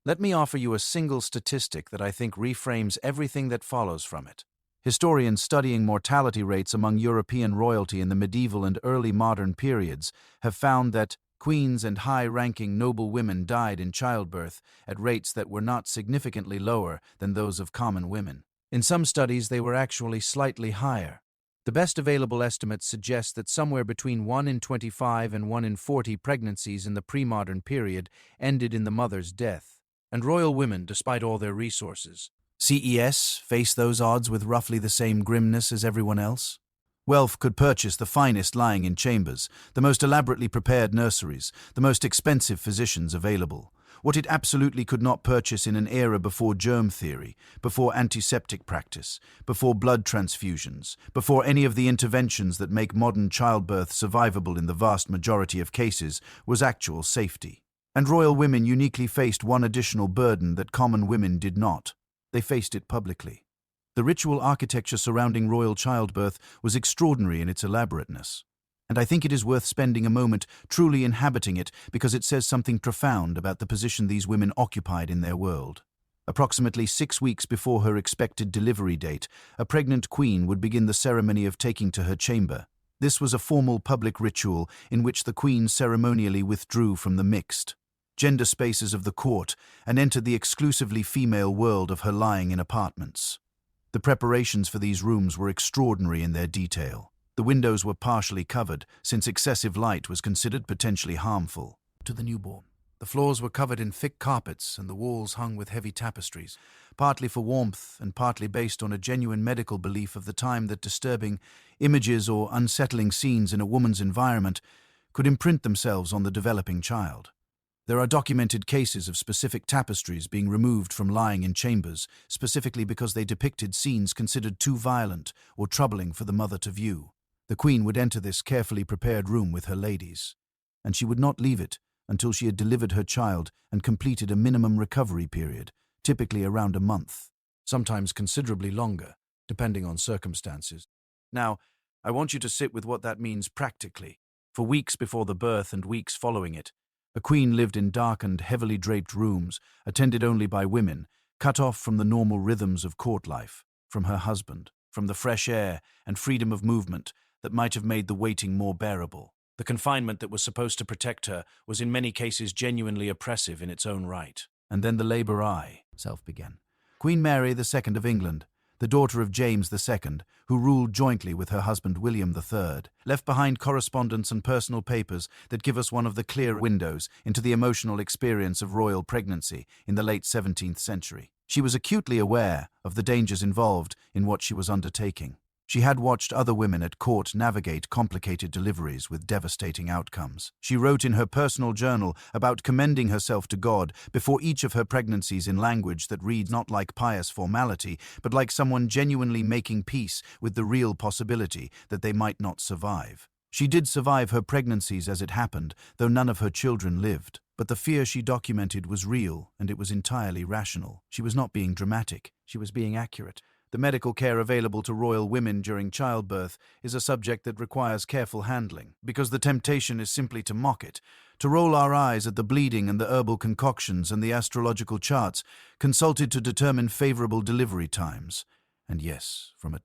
Let me offer you a single statistic that I think reframes everything that follows from it. Historians studying mortality rates among European royalty in the medieval and early modern periods have found that queens and high-ranking noble women died in childbirth at rates that were not significantly lower than those of common women. In some studies, they were actually slightly higher. The best available estimates suggest that somewhere between 1 in 25 and 1 in 40 pregnancies in the pre-modern period ended in the mother's death. And royal women, despite all their resources, face those odds with roughly the same grimness as everyone else. Wealth could purchase the finest lying in chambers, the most elaborately prepared nurseries, the most expensive physicians available. What it absolutely could not purchase in an era before germ theory, before antiseptic practice, before blood transfusions, before any of the interventions that make modern childbirth survivable in the vast majority of cases, was actual safety. And royal women uniquely faced one additional burden that common women did not. They faced it publicly. The ritual architecture surrounding royal childbirth was extraordinary in its elaborateness, and I think it is worth spending a moment truly inhabiting it because it says something profound about the position these women occupied in their world. Approximately 6 weeks before her expected delivery date, a pregnant queen would begin the ceremony of taking to her chamber. This was a formal public ritual in which the queen ceremonially withdrew from the mixed gender spaces of the court and entered the exclusively female world of her lying-in apartments. The preparations for these rooms were extraordinary in their detail. The windows were partially covered, since excessive light was considered potentially harmful to the newborn. The floors were covered in thick carpets and the walls hung with heavy tapestries, partly for warmth and partly based on a genuine medical belief of the time that disturbing images or unsettling scenes in a woman's environment could imprint themselves on the developing child. There are documented cases of specific tapestries being removed from lying in chambers, specifically because they depicted scenes considered too violent or troubling for the mother to view. The queen would enter this carefully prepared room with her ladies, and she would not leave it until she had delivered her child and completed a minimum recovery period, typically around a month, sometimes considerably longer, depending on circumstances. Now, I want you to sit with what that means practically. For weeks before the birth and weeks following it, a queen lived in darkened, heavily draped rooms, attended only by women, cut off from the normal rhythms of court life, from her husband, from the fresh air and freedom of movement that might have made the waiting more bearable. The confinement that was supposed to protect her was in many cases genuinely oppressive in its own right. And then the Labour Eye self began. Queen Mary II of England, the daughter of James II, who ruled jointly with her husband William III, left behind correspondence and personal papers that give us one of the clear windows into the emotional experience of royal pregnancy in the late 17th century. She was acutely aware of the dangers involved in what she was undertaking. She had watched other women at court navigate complicated deliveries with devastating outcomes. She wrote in her personal journal about commending herself to God before each of her pregnancies in language that reads not like pious formality, but like someone genuinely making peace with the real possibility that they might not survive. She did survive her pregnancies as it happened, though none of her children lived. But the fear she documented was real, and it was entirely rational. She was not being dramatic. She was being accurate. The medical care available to royal women during childbirth is a subject that requires careful handling, because the temptation is simply to mock it, to roll our eyes at the bleeding and the herbal concoctions and the astrological charts consulted to determine favorable delivery times. And yes, from a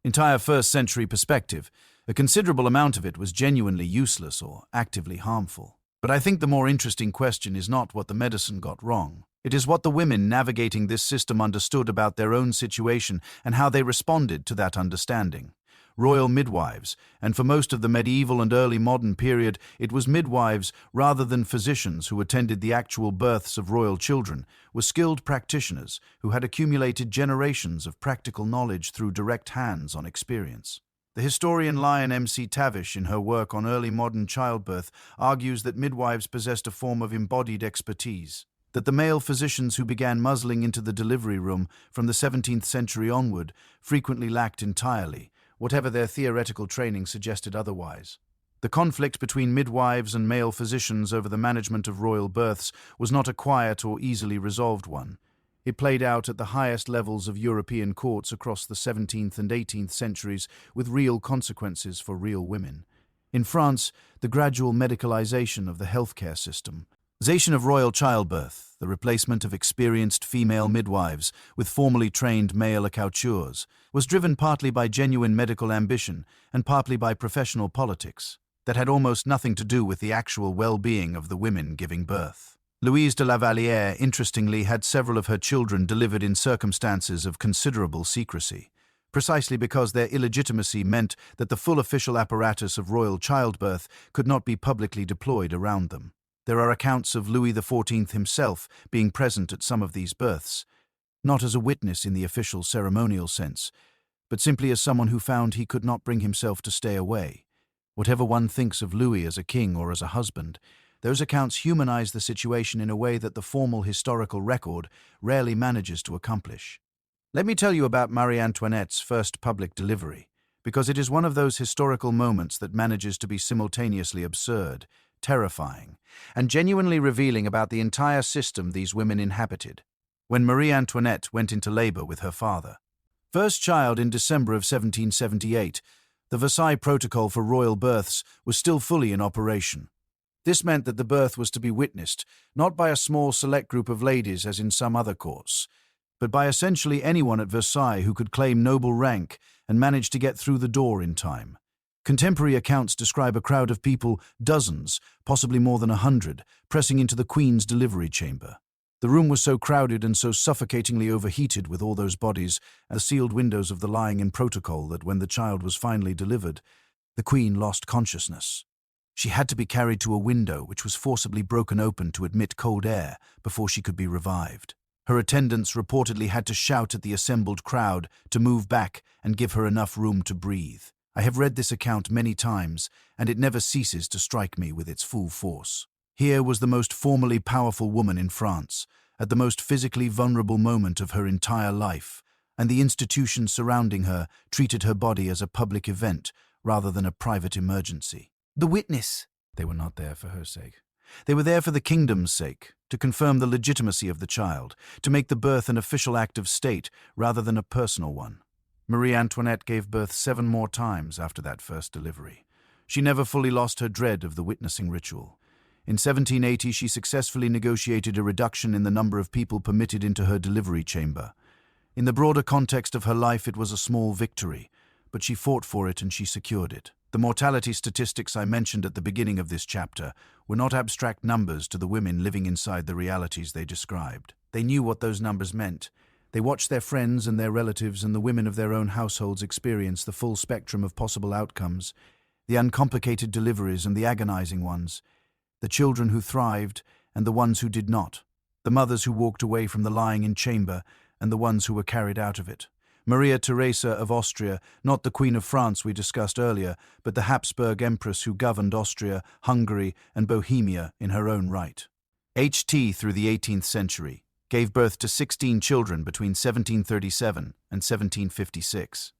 entire first-century perspective, a considerable amount of it was genuinely useless or actively harmful. But I think the more interesting question is not what the medicine got wrong. It is what the women navigating this system understood about their own situation and how they responded to that understanding. Royal midwives, and for most of the medieval and early modern period, it was midwives rather than physicians who attended the actual births of royal children, were skilled practitioners who had accumulated generations of practical knowledge through direct hands-on experience. The historian Lyon M.C. Tavish, in her work on early modern childbirth, argues that midwives possessed a form of embodied expertise, that the male physicians who began muzzling into the delivery room from the 17th century onward frequently lacked entirely, whatever their theoretical training suggested otherwise. The conflict between midwives and male physicians over the management of royal births was not a quiet or easily resolved one. It played out at the highest levels of European courts across the 17th and 18th centuries with real consequences for real women. In France, the gradual medicalization of the healthcare system, of royal childbirth, the replacement of experienced female midwives with formally trained male accoucheurs, was driven partly by genuine medical ambition and partly by professional politics that had almost nothing to do with the actual well-being of the women giving birth. Louise de la Vallière, interestingly, had several of her children delivered in circumstances of considerable secrecy, precisely because their illegitimacy meant that the full official apparatus of royal childbirth could not be publicly deployed around them. There are accounts of Louis XIV himself being present at some of these births, not as a witness in the official ceremonial sense, but simply as someone who found he could not bring himself to stay away. Whatever one thinks of Louis as a king or as a husband, those accounts humanize the situation in a way that the formal historical record rarely manages to accomplish. Let me tell you about Marie Antoinette's first public delivery, because it is one of those historical moments that manages to be simultaneously absurd, terrifying, and genuinely revealing about the entire system these women inhabited. When Marie Antoinette went into labor with her father. First child in December of 1778, the Versailles Protocol for royal births was still fully in operation. This meant that the birth was to be witnessed, not by a small select group of ladies as in some other courts, but by essentially anyone at Versailles who could claim noble rank and manage to get through the door in time. Contemporary accounts describe a crowd of people, dozens, possibly more than 100, pressing into the Queen's delivery chamber. The room was so crowded and so suffocatingly overheated with all those bodies and the sealed windows of the lying-in protocol that when the child was finally delivered, the Queen lost consciousness. She had to be carried to a window which was forcibly broken open to admit cold air before she could be revived. Her attendants reportedly had to shout at the assembled crowd to move back and give her enough room to breathe. I have read this account many times, and it never ceases to strike me with its full force. Here was the most formally powerful woman in France, at the most physically vulnerable moment of her entire life, and the institutions surrounding her treated her body as a public event rather than a private emergency. The witness! They were not there for her sake. They were there for the kingdom's sake, to confirm the legitimacy of the child, to make the birth an official act of state rather than a personal one. Marie Antoinette gave birth 7 more times after that first delivery. She never fully lost her dread of the witnessing ritual. In 1780, she successfully negotiated a reduction in the number of people permitted into her delivery chamber. In the broader context of her life, it was a small victory, but she fought for it and she secured it. The mortality statistics I mentioned at the beginning of this chapter were not abstract numbers to the women living inside the realities they described. They knew what those numbers meant. They watched their friends and their relatives and the women of their own households experience the full spectrum of possible outcomes, the uncomplicated deliveries and the agonizing ones, the children who thrived and the ones who did not, the mothers who walked away from the lying in chamber and the ones who were carried out of it. Maria Theresa of Austria, not the Queen of France we discussed earlier, but the Habsburg Empress who governed Austria, Hungary, and Bohemia in her own right. HT through the 18th century gave birth to 16 children between 1737 and 1756.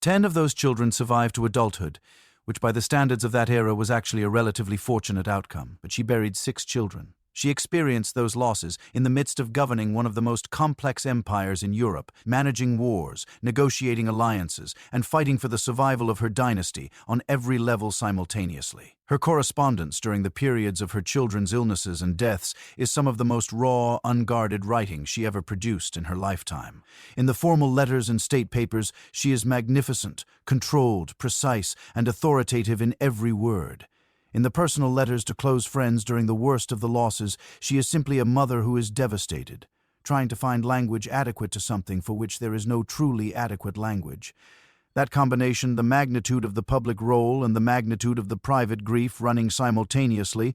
10 of those children survived to adulthood, which by the standards of that era was actually a relatively fortunate outcome, but she buried 6 children. She experienced those losses in the midst of governing one of the most complex empires in Europe, managing wars, negotiating alliances, and fighting for the survival of her dynasty on every level simultaneously. Her correspondence during the periods of her children's illnesses and deaths is some of the most raw, unguarded writing she ever produced in her lifetime. In the formal letters and state papers, she is magnificent, controlled, precise, and authoritative in every word. In the personal letters to close friends during the worst of the losses, she is simply a mother who is devastated, trying to find language adequate to something for which there is no truly adequate language. That combination, the magnitude of the public role and the magnitude of the private grief running simultaneously,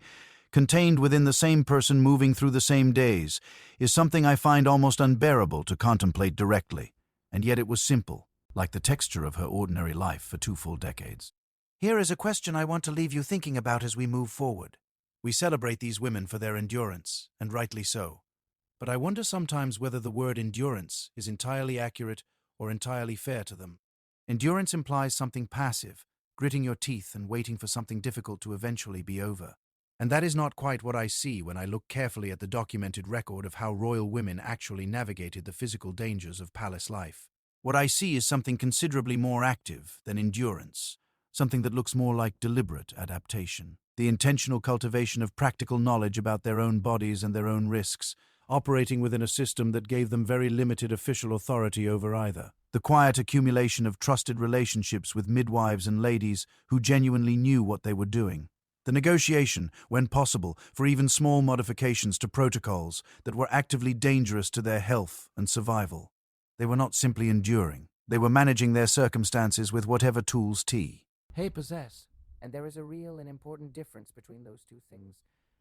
contained within the same person moving through the same days, is something I find almost unbearable to contemplate directly. And yet it was simple, like the texture of her ordinary life for 2 full decades. Here is a question I want to leave you thinking about as we move forward. We celebrate these women for their endurance, and rightly so. But I wonder sometimes whether the word endurance is entirely accurate or entirely fair to them. Endurance implies something passive, gritting your teeth and waiting for something difficult to eventually be over. And that is not quite what I see when I look carefully at the documented record of how royal women actually navigated the physical dangers of palace life. What I see is something considerably more active than endurance. Something that looks more like deliberate adaptation, the intentional cultivation of practical knowledge about their own bodies and their own risks, operating within a system that gave them very limited official authority over either. The quiet accumulation of trusted relationships with midwives and ladies who genuinely knew what they were doing. The negotiation, when possible, for even small modifications to protocols that were actively dangerous to their health and survival. They were not simply enduring. They were managing their circumstances with whatever tools possess. And there is a real and important difference between those two things.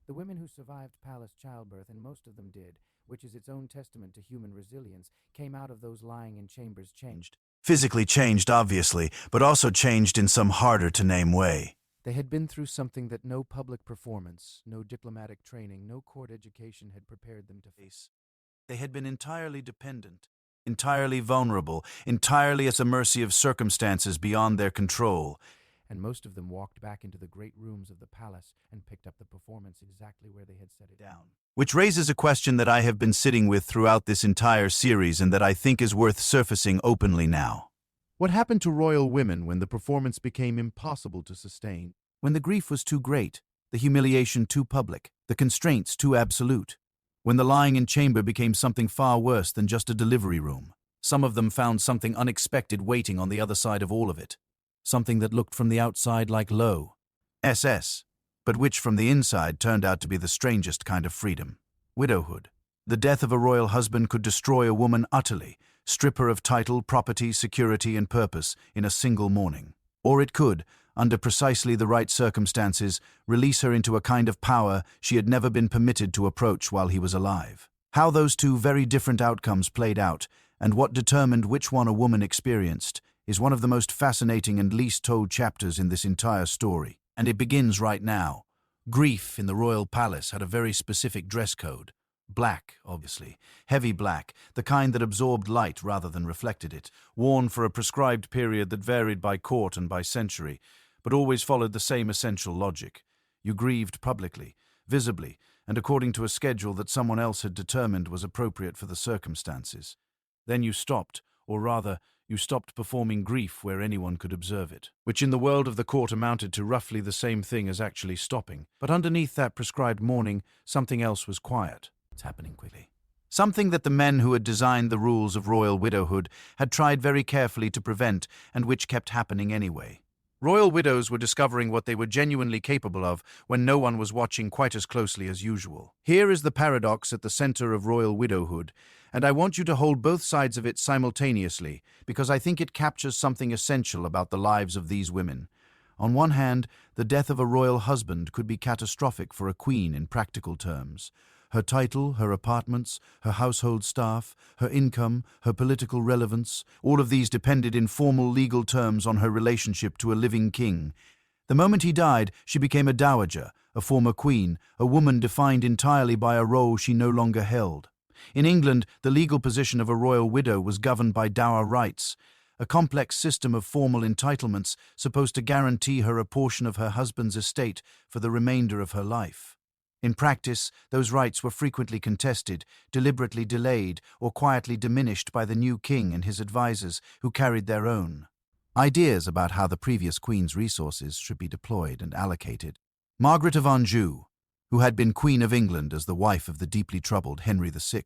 The women who survived palace childbirth, and most of them did, which is its own testament to human resilience, came out of those lying in chambers changed. Physically changed, obviously, but also changed in some harder-to-name way. They had been through something that no public performance, no diplomatic training, no court education had prepared them to face. They had been entirely dependent, entirely vulnerable, entirely at the mercy of circumstances beyond their control. And most of them walked back into the great rooms of the palace and picked up the performance exactly where they had set it down. Which raises a question that I have been sitting with throughout this entire series and that I think is worth surfacing openly now. What happened to royal women when the performance became impossible to sustain? When the grief was too great, the humiliation too public, the constraints too absolute. When the lying in chamber became something far worse than just a delivery room. Some of them found something unexpected waiting on the other side of all of it. Something that looked from the outside like low SS, but which from the inside turned out to be the strangest kind of freedom. Widowhood. The death of a royal husband could destroy a woman utterly, strip her of title, property, security, and purpose in a single morning. Or it could, under precisely the right circumstances, release her into a kind of power she had never been permitted to approach while he was alive. How those two very different outcomes played out, and what determined which one a woman experienced, is one of the most fascinating and least told chapters in this entire story. And it begins right now. Grief in the royal palace had a very specific dress code. Black, obviously. Heavy black, the kind that absorbed light rather than reflected it, worn for a prescribed period that varied by court and by century, but always followed the same essential logic. You grieved publicly, visibly, and according to a schedule that someone else had determined was appropriate for the circumstances. Then you stopped, or rather, you stopped performing grief where anyone could observe it, which in the world of the court amounted to roughly the same thing as actually stopping. But underneath that prescribed mourning, something else was quiet. It's happening quickly. Something that the men who had designed the rules of royal widowhood had tried very carefully to prevent, and which kept happening anyway. Royal widows were discovering what they were genuinely capable of when no one was watching quite as closely as usual. Here is the paradox at the center of royal widowhood, and I want you to hold both sides of it simultaneously, because I think it captures something essential about the lives of these women. On one hand, the death of a royal husband could be catastrophic for a queen in practical terms. Her title, her apartments, her household staff, her income, her political relevance, all of these depended in formal legal terms on her relationship to a living king. The moment he died, she became a dowager, a former queen, a woman defined entirely by a role she no longer held. In England, the legal position of a royal widow was governed by dower rights, a complex system of formal entitlements supposed to guarantee her a portion of her husband's estate for the remainder of her life. In practice, those rights were frequently contested, deliberately delayed, or quietly diminished by the new king and his advisers, who carried their own ideas about how the previous queen's resources should be deployed and allocated. Margaret of Anjou, who had been Queen of England as the wife of the deeply troubled Henry VI,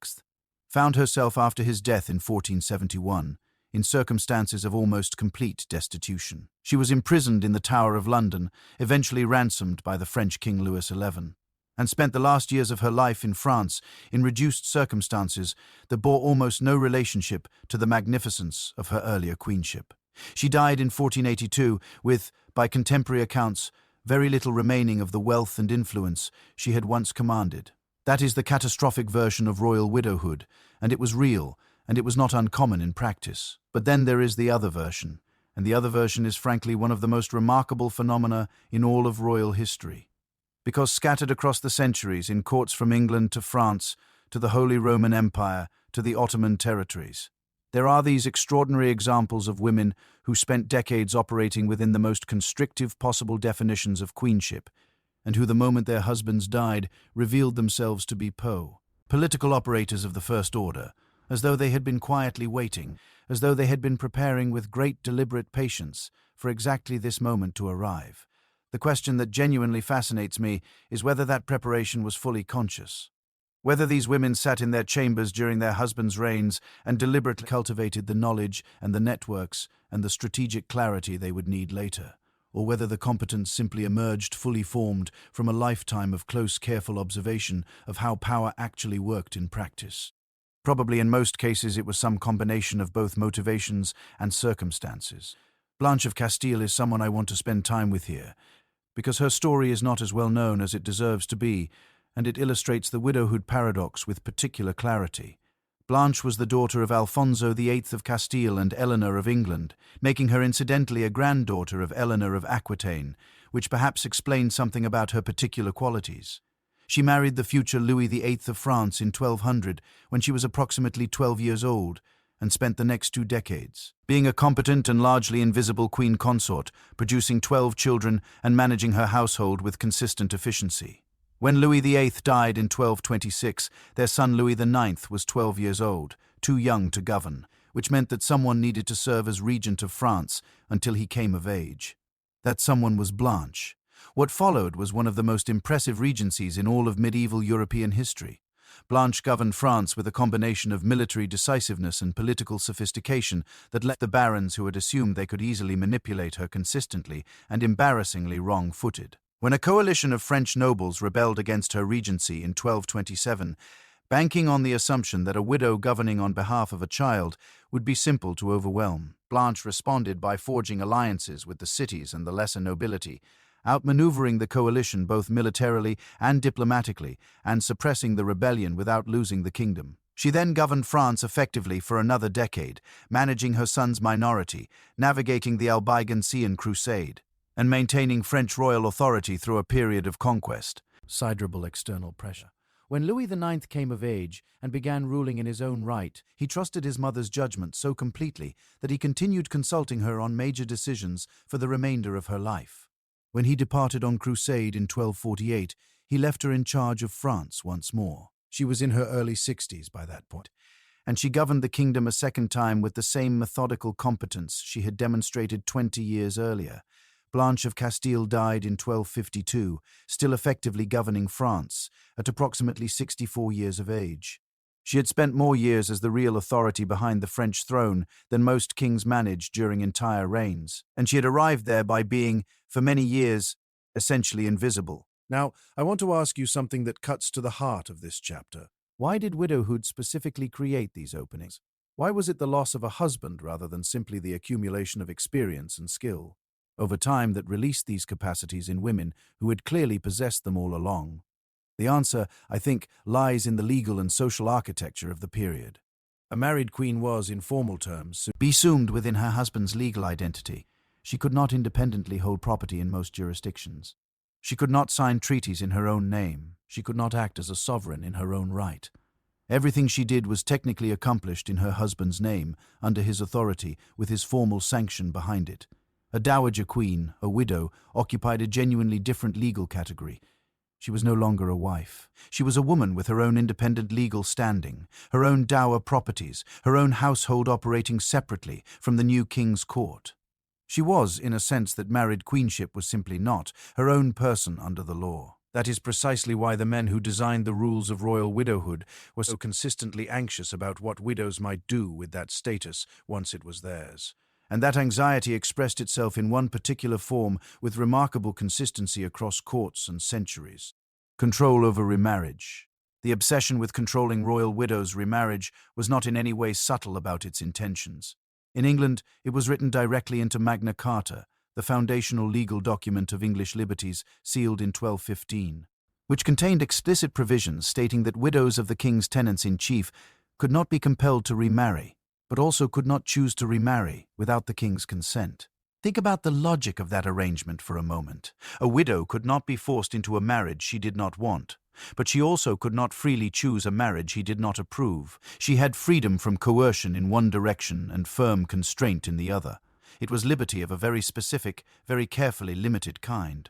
found herself after his death in 1471 in circumstances of almost complete destitution. She was imprisoned in the Tower of London, eventually ransomed by the French King Louis XI, and spent the last years of her life in France in reduced circumstances that bore almost no relationship to the magnificence of her earlier queenship. She died in 1482 with, by contemporary accounts, very little remaining of the wealth and influence she had once commanded. That is the catastrophic version of royal widowhood, and it was real, and it was not uncommon in practice. But then there is the other version, and the other version is frankly one of the most remarkable phenomena in all of royal history. Because scattered across the centuries in courts from England to France, to the Holy Roman Empire, to the Ottoman territories, there are these extraordinary examples of women who spent decades operating within the most constrictive possible definitions of queenship, and who the moment their husbands died revealed themselves to be political operators of the first order, as though they had been quietly waiting, as though they had been preparing with great deliberate patience for exactly this moment to arrive. The question that genuinely fascinates me is whether that preparation was fully conscious. Whether these women sat in their chambers during their husbands' reigns and deliberately cultivated the knowledge and the networks and the strategic clarity they would need later, or whether the competence simply emerged fully formed from a lifetime of close, careful observation of how power actually worked in practice. Probably in most cases it was some combination of both motivations and circumstances. Blanche of Castile is someone I want to spend time with here, because her story is not as well known as it deserves to be, and it illustrates the widowhood paradox with particular clarity. Blanche was the daughter of Alfonso VIII of Castile and Eleanor of England, making her incidentally a granddaughter of Eleanor of Aquitaine, which perhaps explains something about her particular qualities. She married the future Louis VIII of France in 1200 when she was approximately 12 years old, and spent the next 2 decades being a competent and largely invisible queen consort, producing 12 children and managing her household with consistent efficiency. When Louis VIII died in 1226, their son Louis IX was 12 years old, too young to govern, which meant that someone needed to serve as regent of France until he came of age. That someone was Blanche. What followed was one of the most impressive regencies in all of medieval European history. Blanche governed France with a combination of military decisiveness and political sophistication that left the barons who had assumed they could easily manipulate her consistently and embarrassingly wrong-footed. When a coalition of French nobles rebelled against her regency in 1227, banking on the assumption that a widow governing on behalf of a child would be simple to overwhelm, Blanche responded by forging alliances with the cities and the lesser nobility, outmaneuvering the coalition both militarily and diplomatically, and suppressing the rebellion without losing the kingdom. She then governed France effectively for another decade, managing her son's minority, navigating the Albigensian Crusade. and maintaining French royal authority through a period of conquest. Considerable external pressure. When Louis IX came of age and began ruling in his own right, He trusted his mother's judgment so completely that he continued consulting her on major decisions for the remainder of her life. When he departed on crusade in 1248, he left her in charge of France once more. She was in her early 60s by that point, and she governed the kingdom a second time with the same methodical competence she had demonstrated 20 years earlier. Blanche of Castile died in 1252, still effectively governing France, at approximately 64 years of age. She had spent more years as the real authority behind the French throne than most kings managed during entire reigns, and she had arrived there by being, for many years, essentially invisible. Now, I want to ask you something that cuts to the heart of this chapter. Why did widowhood specifically create these openings? Why was it the loss of a husband rather than simply the accumulation of experience and skill over time that released these capacities in women who had clearly possessed them all along? The answer, I think, lies in the legal and social architecture of the period. A married queen was, in formal terms, Subsumed within her husband's legal identity. She could not independently hold property in most jurisdictions. She could not sign treaties in her own name. She could not act as a sovereign in her own right. Everything she did was technically accomplished in her husband's name, under his authority, with his formal sanction behind it. A dowager queen, a widow, occupied a genuinely different legal category. She was no longer a wife. She was a woman with her own independent legal standing, her own dower properties, her own household operating separately from the new king's court. She was, in a sense that married queenship was simply not, her own person under the law. That is precisely why the men who designed the rules of royal widowhood were so consistently anxious about what widows might do with that status once it was theirs. And that anxiety expressed itself in one particular form with remarkable consistency across courts and centuries. Control over remarriage. The obsession with controlling royal widows' remarriage was not in any way subtle about its intentions. In England, it was written directly into Magna Carta, the foundational legal document of English liberties sealed in 1215, which contained explicit provisions stating that widows of the king's tenants-in-chief could not be compelled to remarry, but also could not choose to remarry without the king's consent. Think about the logic of that arrangement for a moment. A widow could not be forced into a marriage she did not want, but she also could not freely choose a marriage he did not approve. She had freedom from coercion in one direction and firm constraint in the other. It was liberty of a very specific, very carefully limited kind.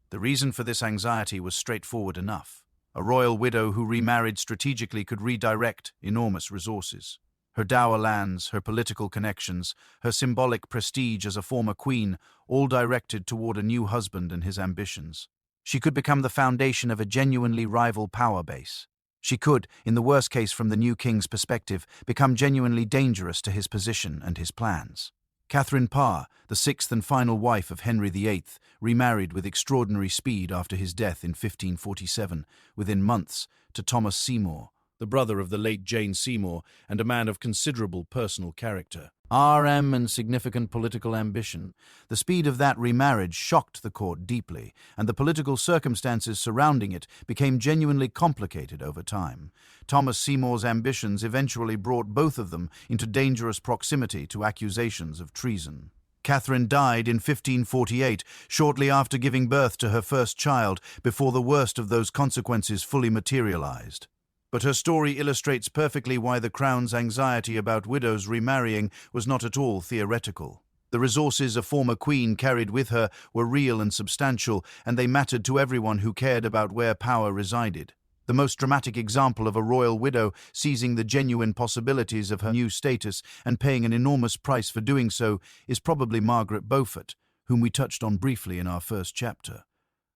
The reason for this anxiety was straightforward enough. A royal widow who remarried strategically could redirect enormous resources. Her dower lands, her political connections, her symbolic prestige as a former queen, all directed toward a new husband and his ambitions. She could become the foundation of a genuinely rival power base. She could, in the worst case from the new king's perspective, become genuinely dangerous to his position and his plans. Catherine Parr, the sixth and final wife of Henry VIII, remarried with extraordinary speed after his death in 1547, within months, to Thomas Seymour, the brother of the late Jane Seymour and a man of considerable personal character. RM and significant political ambition. The speed of that remarriage shocked the court deeply, and the political circumstances surrounding it became genuinely complicated over time. Thomas Seymour's ambitions eventually brought both of them into dangerous proximity to accusations of treason. Catherine died in 1548, shortly after giving birth to her first child, before the worst of those consequences fully materialized. But her story illustrates perfectly why the Crown's anxiety about widows remarrying was not at all theoretical. The resources a former queen carried with her were real and substantial, and they mattered to everyone who cared about where power resided. The most dramatic example of a royal widow seizing the genuine possibilities of her new status and paying an enormous price for doing so is probably Margaret Beaufort, whom we touched on briefly in our first chapter.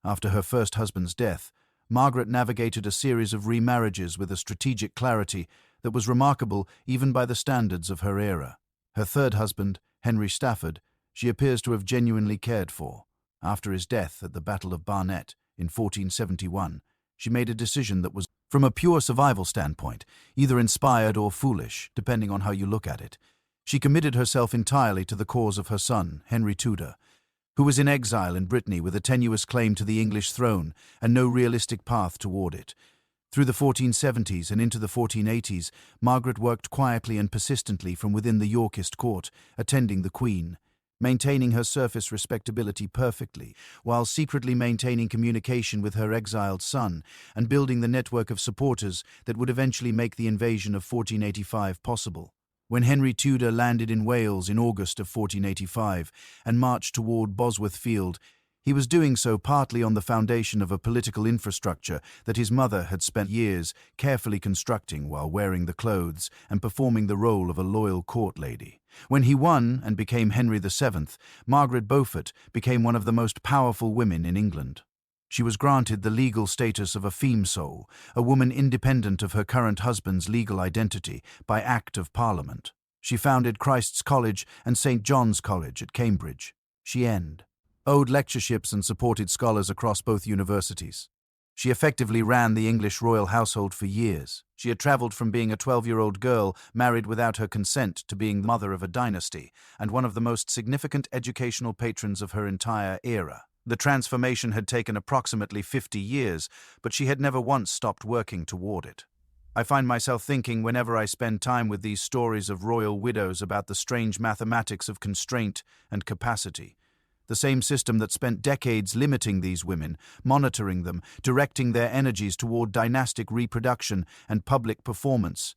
After her first husband's death, Margaret navigated a series of remarriages with a strategic clarity that was remarkable even by the standards of her era. Her third husband, Henry Stafford, she appears to have genuinely cared for. After his death at the Battle of Barnet in 1471, she made a decision that was, from a pure survival standpoint, either inspired or foolish, depending on how you look at it. She committed herself entirely to the cause of her son, Henry Tudor, who was in exile in Brittany with a tenuous claim to the English throne and no realistic path toward it. Through the 1470s and into the 1480s, Margaret worked quietly and persistently from within the Yorkist court, attending the Queen, maintaining her surface respectability perfectly, while secretly maintaining communication with her exiled son and building the network of supporters that would eventually make the invasion of 1485 possible. When Henry Tudor landed in Wales in August of 1485 and marched toward Bosworth Field, he was doing so partly on the foundation of a political infrastructure that his mother had spent years carefully constructing while wearing the clothes and performing the role of a loyal court lady. When he won and became Henry VII, Margaret Beaufort became one of the most powerful women in England. She was granted the legal status of a feme sole, a woman independent of her current husband's legal identity, by Act of Parliament. She founded Christ's College and St. John's College at Cambridge. She owed lectureships and supported scholars across both universities. She effectively ran the English royal household for years. She had travelled from being a 12-year-old girl married without her consent to being the mother of a dynasty and one of the most significant educational patrons of her entire era. The transformation had taken approximately 50 years, but she had never once stopped working toward it. I find myself thinking whenever I spend time with these stories of royal widows about the strange mathematics of constraint and capacity. The same system that spent decades limiting these women, monitoring them, directing their energies toward dynastic reproduction and public performance.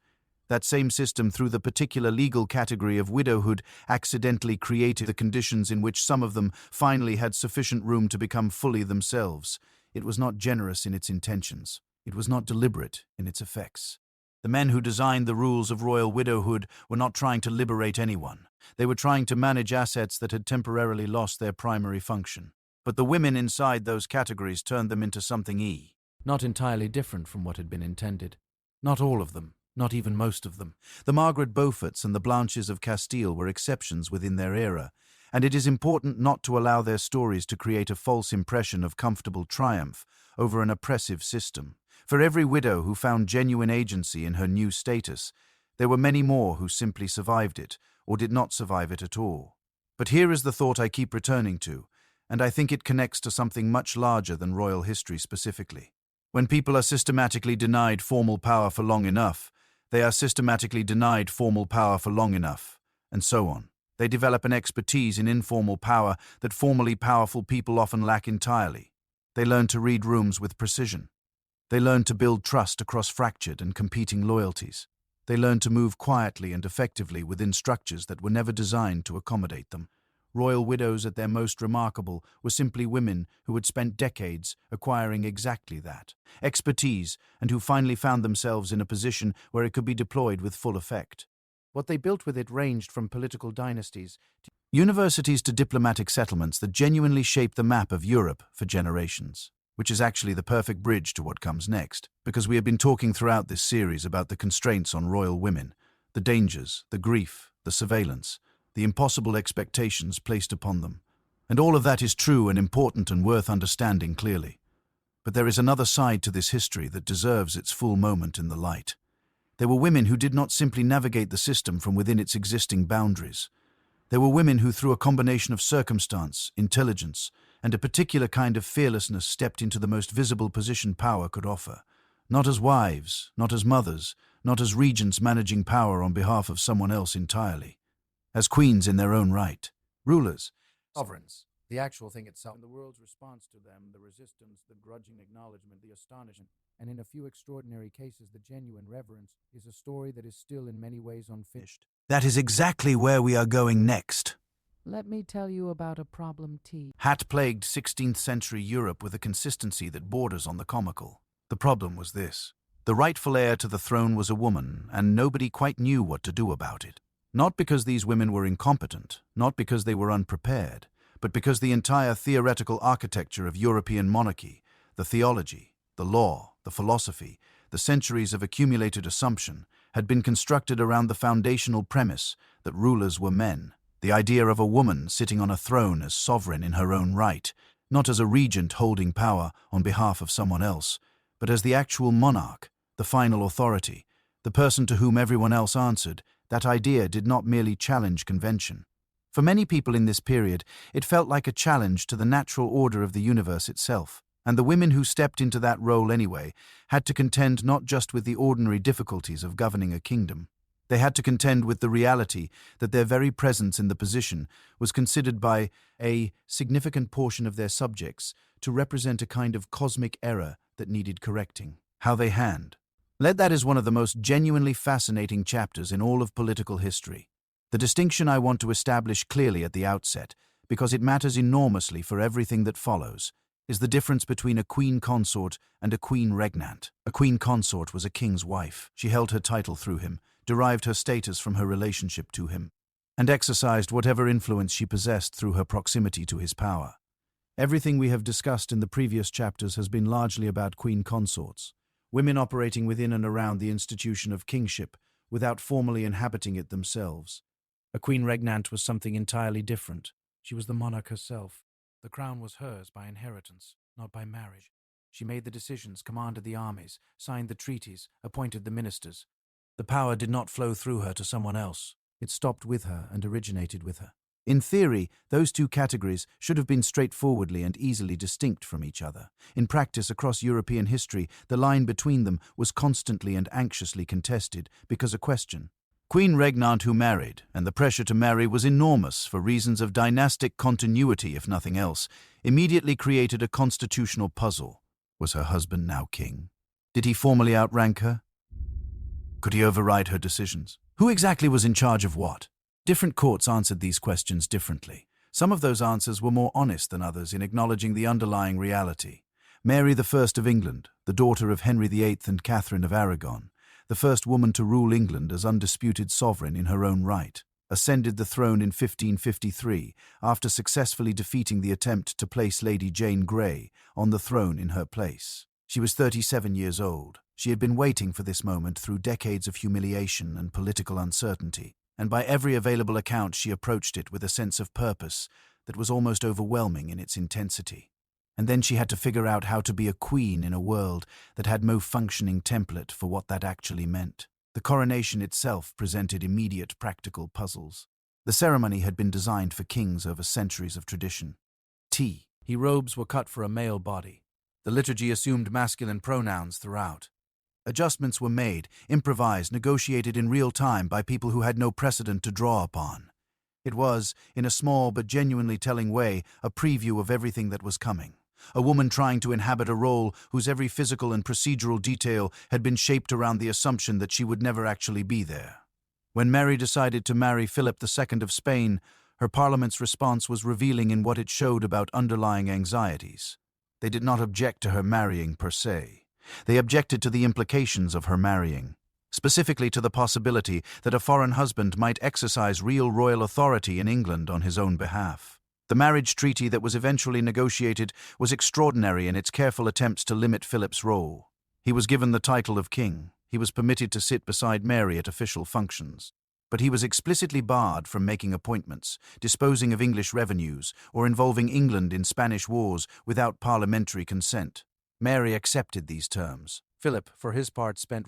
That same system, through the particular legal category of widowhood, accidentally created the conditions in which some of them finally had sufficient room to become fully themselves. It was not generous in its intentions. It was not deliberate in its effects. The men who designed the rules of royal widowhood were not trying to liberate anyone. They were trying to manage assets that had temporarily lost their primary function. But the women inside those categories turned them into something not entirely different from what had been intended. Not all of them, not even most of them. The Margaret Beauforts and the Blanches of Castile were exceptions within their era, and it is important not to allow their stories to create a false impression of comfortable triumph over an oppressive system. For every widow who found genuine agency in her new status, there were many more who simply survived it or did not survive it at all. But here is the thought I keep returning to, and I think it connects to something much larger than royal history specifically. When people are systematically denied formal power for long enough, they are systematically denied formal power for long enough, and so on. They develop an expertise in informal power that formally powerful people often lack entirely. They learn to read rooms with precision. They learn to build trust across fractured and competing loyalties. They learn to move quietly and effectively within structures that were never designed to accommodate them. Royal widows at their most remarkable were simply women who had spent decades acquiring exactly that expertise and who finally found themselves in a position where it could be deployed with full effect. What they built with it ranged from political dynasties to universities to diplomatic settlements that genuinely shaped the map of Europe for generations. Which is actually the perfect bridge to what comes next, because we have been talking throughout this series about the constraints on royal women, the dangers, the grief, the surveillance, the impossible expectations placed upon them. And all of that is true and important and worth understanding clearly. But there is another side to this history that deserves its full moment in the light. There were women who did not simply navigate the system from within its existing boundaries. There were women who, through a combination of circumstance, intelligence, and a particular kind of fearlessness, stepped into the most visible position power could offer. Not as wives, not as mothers, not as regents managing power on behalf of someone else entirely. As queens in their own right. Rulers. sovereigns. The actual thing itself, and the world's response to them, the resistance, the grudging acknowledgement, the astonishment, and in a few extraordinary cases, the genuine reverence, is a story that is still in many ways unfinished. That is exactly where we are going next. Let me tell you about a problem tea. Hat-plagued 16th century Europe with a consistency that borders on the comical. The problem was this. The rightful heir to the throne was a woman, and nobody quite knew what to do about it. Not because these women were incompetent, not because they were unprepared, but because the entire theoretical architecture of European monarchy, the theology, the law, the philosophy, the centuries of accumulated assumption, had been constructed around the foundational premise that rulers were men. The idea of a woman sitting on a throne as sovereign in her own right, not as a regent holding power on behalf of someone else, but as the actual monarch, the final authority, the person to whom everyone else answered. That idea did not merely challenge convention. For many people in this period, it felt like a challenge to the natural order of the universe itself, and the women who stepped into that role anyway had to contend not just with the ordinary difficulties of governing a kingdom, They had to contend with the reality that their very presence in the position was considered by a significant portion of their subjects to represent a kind of cosmic error that needed correcting. How they hand. That is one of the most genuinely fascinating chapters in all of political history. The distinction I want to establish clearly at the outset, because it matters enormously for everything that follows, is the difference between a queen consort and a queen regnant. A queen consort was a king's wife. She held her title through him, derived her status from her relationship to him, and exercised whatever influence she possessed through her proximity to his power. Everything we have discussed in the previous chapters has been largely about queen consorts, women operating within and around the institution of kingship without formally inhabiting it themselves. A queen regnant was something entirely different. She was the monarch herself. The crown was hers by inheritance, not by marriage. She made the decisions, commanded the armies, signed the treaties, appointed the ministers. The power did not flow through her to someone else. It stopped with her and originated with her. In theory, those two categories should have been straightforwardly and easily distinct from each other. In practice, across European history, the line between them was constantly and anxiously contested because a question. Queen regnant who married, and the pressure to marry was enormous for reasons of dynastic continuity, if nothing else, immediately created a constitutional puzzle. Was her husband now king? Did he formally outrank her? Could he override her decisions? Who exactly was in charge of what? Different courts answered these questions differently. Some of those answers were more honest than others in acknowledging the underlying reality. Mary I of England, the daughter of Henry VIII and Catherine of Aragon, the first woman to rule England as undisputed sovereign in her own right, ascended the throne in 1553 after successfully defeating the attempt to place Lady Jane Grey on the throne in her place. She was 37 years old. She had been waiting for this moment through decades of humiliation and political uncertainty, and by every available account she approached it with a sense of purpose that was almost overwhelming in its intensity. And then she had to figure out how to be a queen in a world that had no functioning template for what that actually meant. The coronation itself presented immediate practical puzzles. The ceremony had been designed for kings over centuries of tradition. Robes were cut for a male body. The liturgy assumed masculine pronouns throughout. Adjustments were made, improvised, negotiated in real time by people who had no precedent to draw upon. It was, in a small but genuinely telling way, a preview of everything that was coming. A woman trying to inhabit a role whose every physical and procedural detail had been shaped around the assumption that she would never actually be there. When Mary decided to marry Philip II of Spain, her parliament's response was revealing in what it showed about underlying anxieties. They did not object to her marrying per se. They objected to the implications of her marrying, specifically to the possibility that a foreign husband might exercise real royal authority in England on his own behalf. The marriage treaty that was eventually negotiated was extraordinary in its careful attempts to limit Philip's role. He was given the title of king. He was permitted to sit beside Mary at official functions. But he was explicitly barred from making appointments, disposing of English revenues, or involving England in Spanish wars without parliamentary consent. Mary accepted these terms. Philip, for his part, spent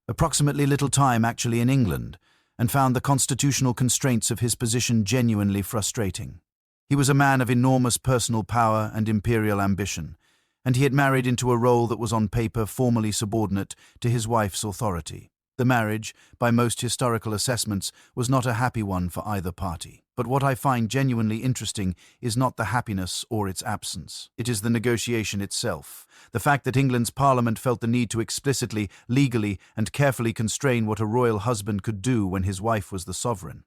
approximately little time actually in England, and found the constitutional constraints of his position genuinely frustrating. He was a man of enormous personal power and imperial ambition, and he had married into a role that was on paper formally subordinate to his wife's authority. The marriage, by most historical assessments, was not a happy one for either party. But what I find genuinely interesting is not the happiness or its absence. It is the negotiation itself. The fact that England's parliament felt the need to explicitly, legally, and carefully constrain what a royal husband could do when his wife was the sovereign.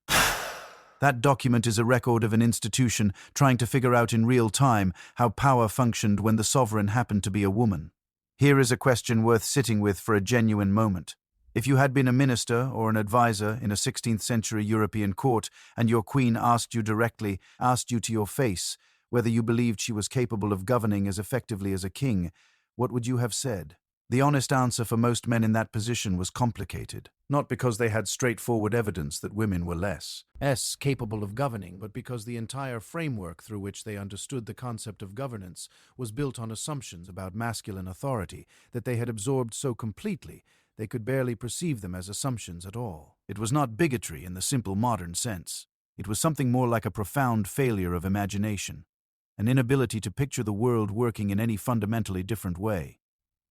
That document is a record of an institution trying to figure out in real time how power functioned when the sovereign happened to be a woman. Here is a question worth sitting with for a genuine moment. If you had been a minister or an advisor in a 16th century European court and your queen asked you to your face, whether you believed she was capable of governing as effectively as a king, what would you have said? The honest answer for most men in that position was complicated, not because they had straightforward evidence that women were less capable of governing, but because the entire framework through which they understood the concept of governance was built on assumptions about masculine authority that they had absorbed so completely they could barely perceive them as assumptions at all. It was not bigotry in the simple modern sense. It was something more like a profound failure of imagination, an inability to picture the world working in any fundamentally different way.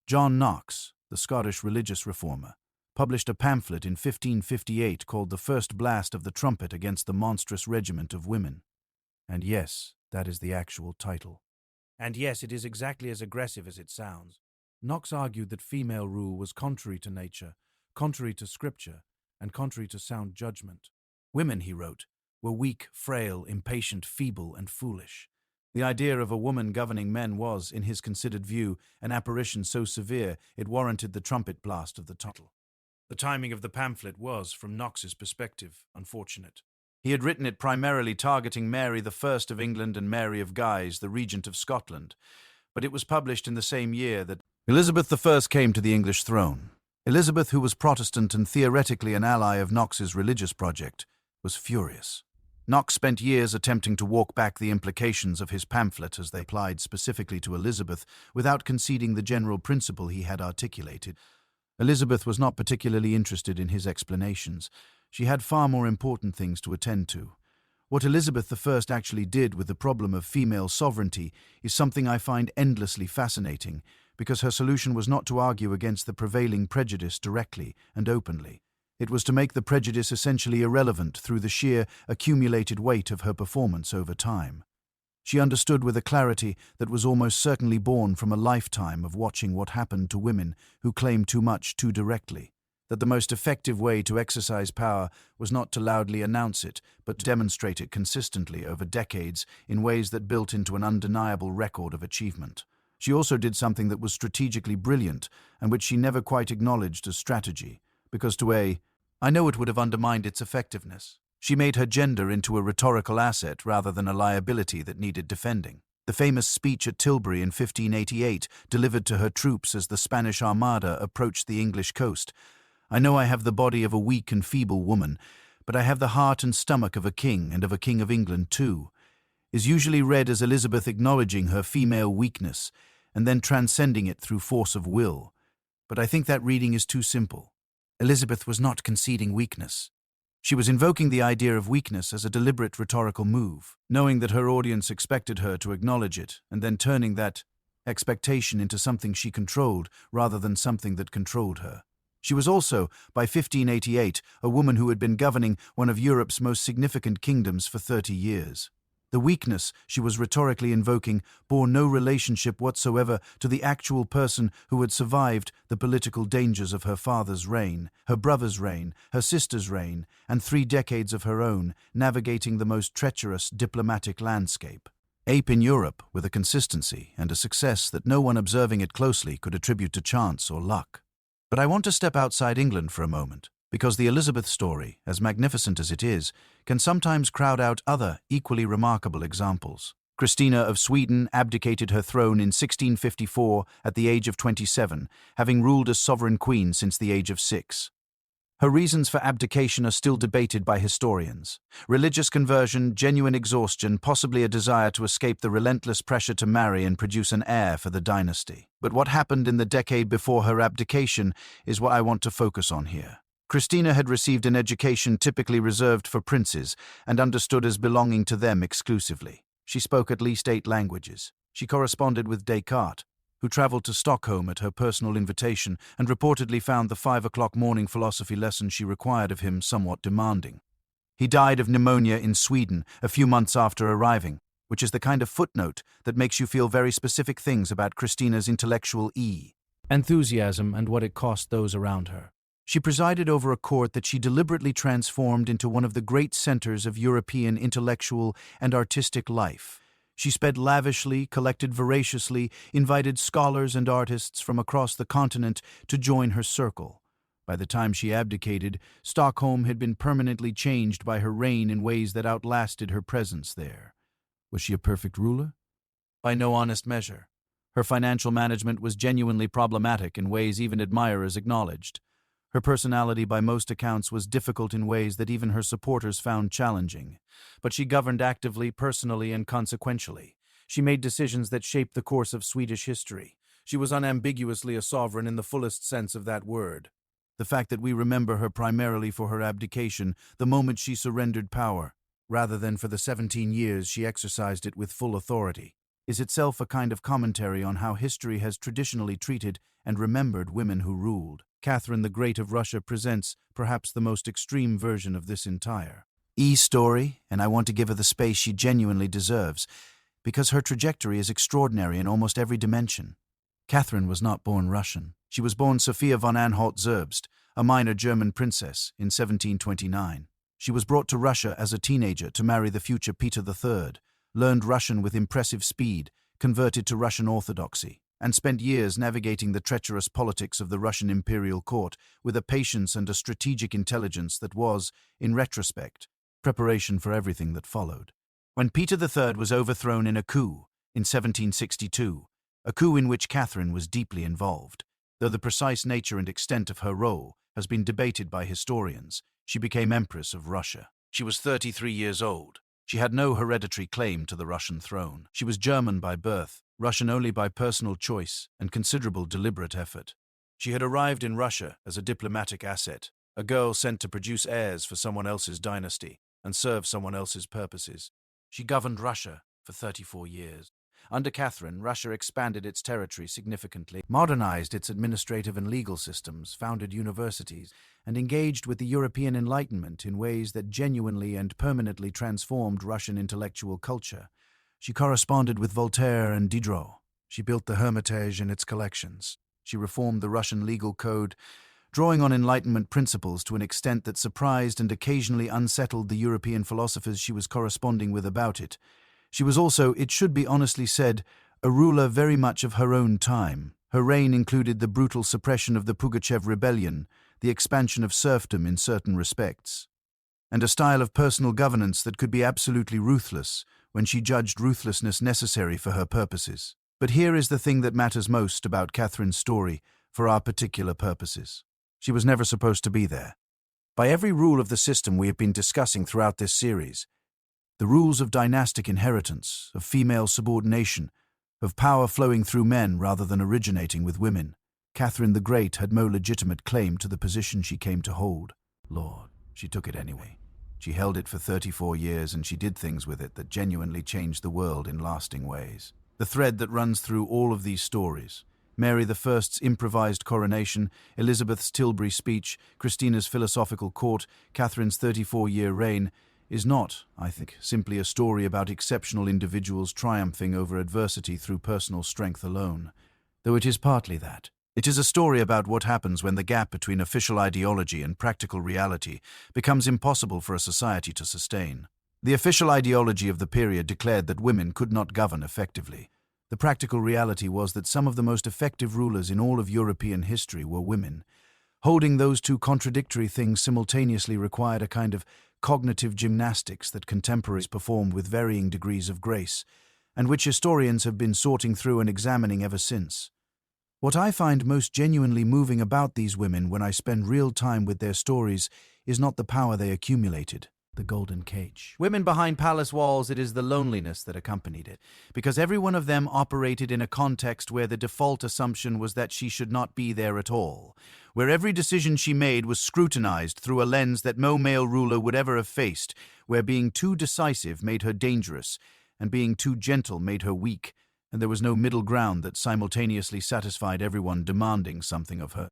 John Knox, the Scottish religious reformer, published a pamphlet in 1558 called The First Blast of the Trumpet Against the Monstrous Regiment of Women. And yes, that is the actual title. And yes, it is exactly as aggressive as it sounds. Knox argued that female rule was contrary to nature, contrary to scripture, and contrary to sound judgment. Women, he wrote, were weak, frail, impatient, feeble, and foolish. The idea of a woman governing men was, in his considered view, an apparition so severe it warranted the trumpet blast of the title. The timing of the pamphlet was, from Knox's perspective, unfortunate. He had written it primarily targeting Mary I of England and Mary of Guise, the Regent of Scotland, but it was published in the same year that Elizabeth I came to the English throne. Elizabeth, who was Protestant and theoretically an ally of Knox's religious project, was furious. Knox spent years attempting to walk back the implications of his pamphlet as they applied specifically to Elizabeth without conceding the general principle he had articulated. Elizabeth was not particularly interested in his explanations. She had far more important things to attend to. What Elizabeth I actually did with the problem of female sovereignty is something I find endlessly fascinating, because her solution was not to argue against the prevailing prejudice directly and openly. It was to make the prejudice essentially irrelevant through the sheer accumulated weight of her performance over time. She understood with a clarity that was almost certainly born from a lifetime of watching what happened to women who claimed too much too directly, that the most effective way to exercise power was not to loudly announce it, but to demonstrate it consistently over decades in ways that built into an undeniable record of achievement. She also did something that was strategically brilliant and which she never quite acknowledged as strategy, because I know it would have undermined its effectiveness. She made her gender into a rhetorical asset rather than a liability that needed defending. The famous speech at Tilbury in 1588, delivered to her troops as the Spanish Armada approached the English coast. I know I have the body of a weak and feeble woman, but I have the heart and stomach of a king and of a king of England too, is usually read as Elizabeth acknowledging her female weakness and then transcending it through force of will. But I think that reading is too simple. Elizabeth was not conceding weakness. She was invoking the idea of weakness as a deliberate rhetorical move, knowing that her audience expected her to acknowledge it, and then turning that expectation into something she controlled rather than something that controlled her. She was also, by 1588, a woman who had been governing one of Europe's most significant kingdoms for 30 years. The weakness she was rhetorically invoking bore no relationship whatsoever to the actual person who had survived the political dangers of her father's reign, her brother's reign, her sister's reign, and 3 decades of her own, navigating the most treacherous diplomatic landscape. Ape in Europe with a consistency and a success that no one observing it closely could attribute to chance or luck. But I want to step outside England for a moment, because the Elizabeth story, as magnificent as it is, can sometimes crowd out other, equally remarkable examples. Christina of Sweden abdicated her throne in 1654 at the age of 27, having ruled as sovereign queen since the age of 6. Her reasons for abdication are still debated by historians. Religious conversion, genuine exhaustion, possibly a desire to escape the relentless pressure to marry and produce an heir for the dynasty. But what happened in the decade before her abdication is what I want to focus on here. Christina had received an education typically reserved for princes and understood as belonging to them exclusively. She spoke at least 8 languages. She corresponded with Descartes, who traveled to Stockholm at her personal invitation and reportedly found the 5 o'clock morning philosophy lesson she required of him somewhat demanding. He died of pneumonia in Sweden a few months after arriving, which is the kind of footnote that makes you feel very specific things about Christina's intellectual enthusiasm and what it cost those around her. She presided over a court that she deliberately transformed into one of the great centers of European intellectual and artistic life. She sped lavishly, collected voraciously, invited scholars and artists from across the continent to join her circle. By the time she abdicated, Stockholm had been permanently changed by her reign in ways that outlasted her presence there. Was she a perfect ruler? By no honest measure. Her financial management was genuinely problematic in ways even admirers acknowledged. Her personality, by most accounts, was difficult in ways that even her supporters found challenging. But she governed actively, personally, and consequentially. She made decisions that shaped the course of Swedish history. She was unambiguously a sovereign in the fullest sense of that word. The fact that we remember her primarily for her abdication, the moment she surrendered power, rather than for the 17 years she exercised it with full authority, is itself a kind of commentary on how history has traditionally treated and remembered women who ruled. Catherine the Great of Russia presents perhaps the most extreme version of this entire story, and I want to give her the space she genuinely deserves, because her trajectory is extraordinary in almost every dimension. Catherine was not born Russian. She was born Sophia von Anhalt-Zerbst, a minor German princess, in 1729. She was brought to Russia as a teenager to marry the future Peter III, learned Russian with impressive speed, converted to Russian Orthodoxy, and spent years navigating the treacherous politics of the Russian imperial court with a patience and a strategic intelligence that was, in retrospect, preparation for everything that followed. When Peter III was overthrown in a coup in 1762, a coup in which Catherine was deeply involved, though the precise nature and extent of her role has been debated by historians, she became Empress of Russia. She was 33 years old. She had no hereditary claim to the Russian throne. She was German by birth, Russian only by personal choice and considerable deliberate effort. She had arrived in Russia as a diplomatic asset, a girl sent to produce heirs for someone else's dynasty and serve someone else's purposes. She governed Russia for 34 years. Under Catherine, Russia expanded its territory significantly, modernized its administrative and legal systems, founded universities, and engaged with the European Enlightenment in ways that genuinely and permanently transformed Russian intellectual culture. She corresponded with Voltaire and Diderot. She built the Hermitage and its collections. She reformed the Russian legal code, drawing on Enlightenment principles to an extent that surprised and occasionally unsettled the European philosophers she was corresponding with about it. She was also, it should be honestly said, a ruler very much of her own time. Her reign included the brutal suppression of the Pugachev rebellion, the expansion of serfdom in certain respects, and a style of personal governance that could be absolutely ruthless when she judged ruthlessness necessary for her purposes. But here is the thing that matters most about Catherine's story for our particular purposes. She was never supposed to be there. By every rule of the system we have been discussing throughout this series, the rules of dynastic inheritance, of female subordination, of power flowing through men rather than originating with women, Catherine the Great had no legitimate claim to the position she came to hold. Lord, she took it anyway. She held it for 34 years, and she did things with it that genuinely changed the world in lasting ways. The thread that runs through all of these stories, Mary I's improvised coronation, Elizabeth's Tilbury speech, Christina's philosophical court, Catherine's 34-year reign, is not, I think, simply a story about exceptional individuals triumphing over adversity through personal strength alone, though it is partly that. It is a story about what happens when the gap between official ideology and practical reality becomes impossible for a society to sustain. The official ideology of the period declared that women could not govern effectively. The practical reality was that some of the most effective rulers in all of European history were women. Holding those two contradictory things simultaneously required a kind of cognitive gymnastics that contemporaries performed with varying degrees of grace, and which historians have been sorting through and examining ever since. What I find most genuinely moving about these women when I spend real time with their stories is not the power they accumulated, the golden cage. Women behind palace walls, it is the loneliness that accompanied it, because every one of them operated in a context where the default assumption was that she should not be there at all, where every decision she made was scrutinized through a lens that no male ruler would ever have faced, where being too decisive made her dangerous, and being too gentle made her weak, and there was no middle ground that simultaneously satisfied everyone demanding something of her.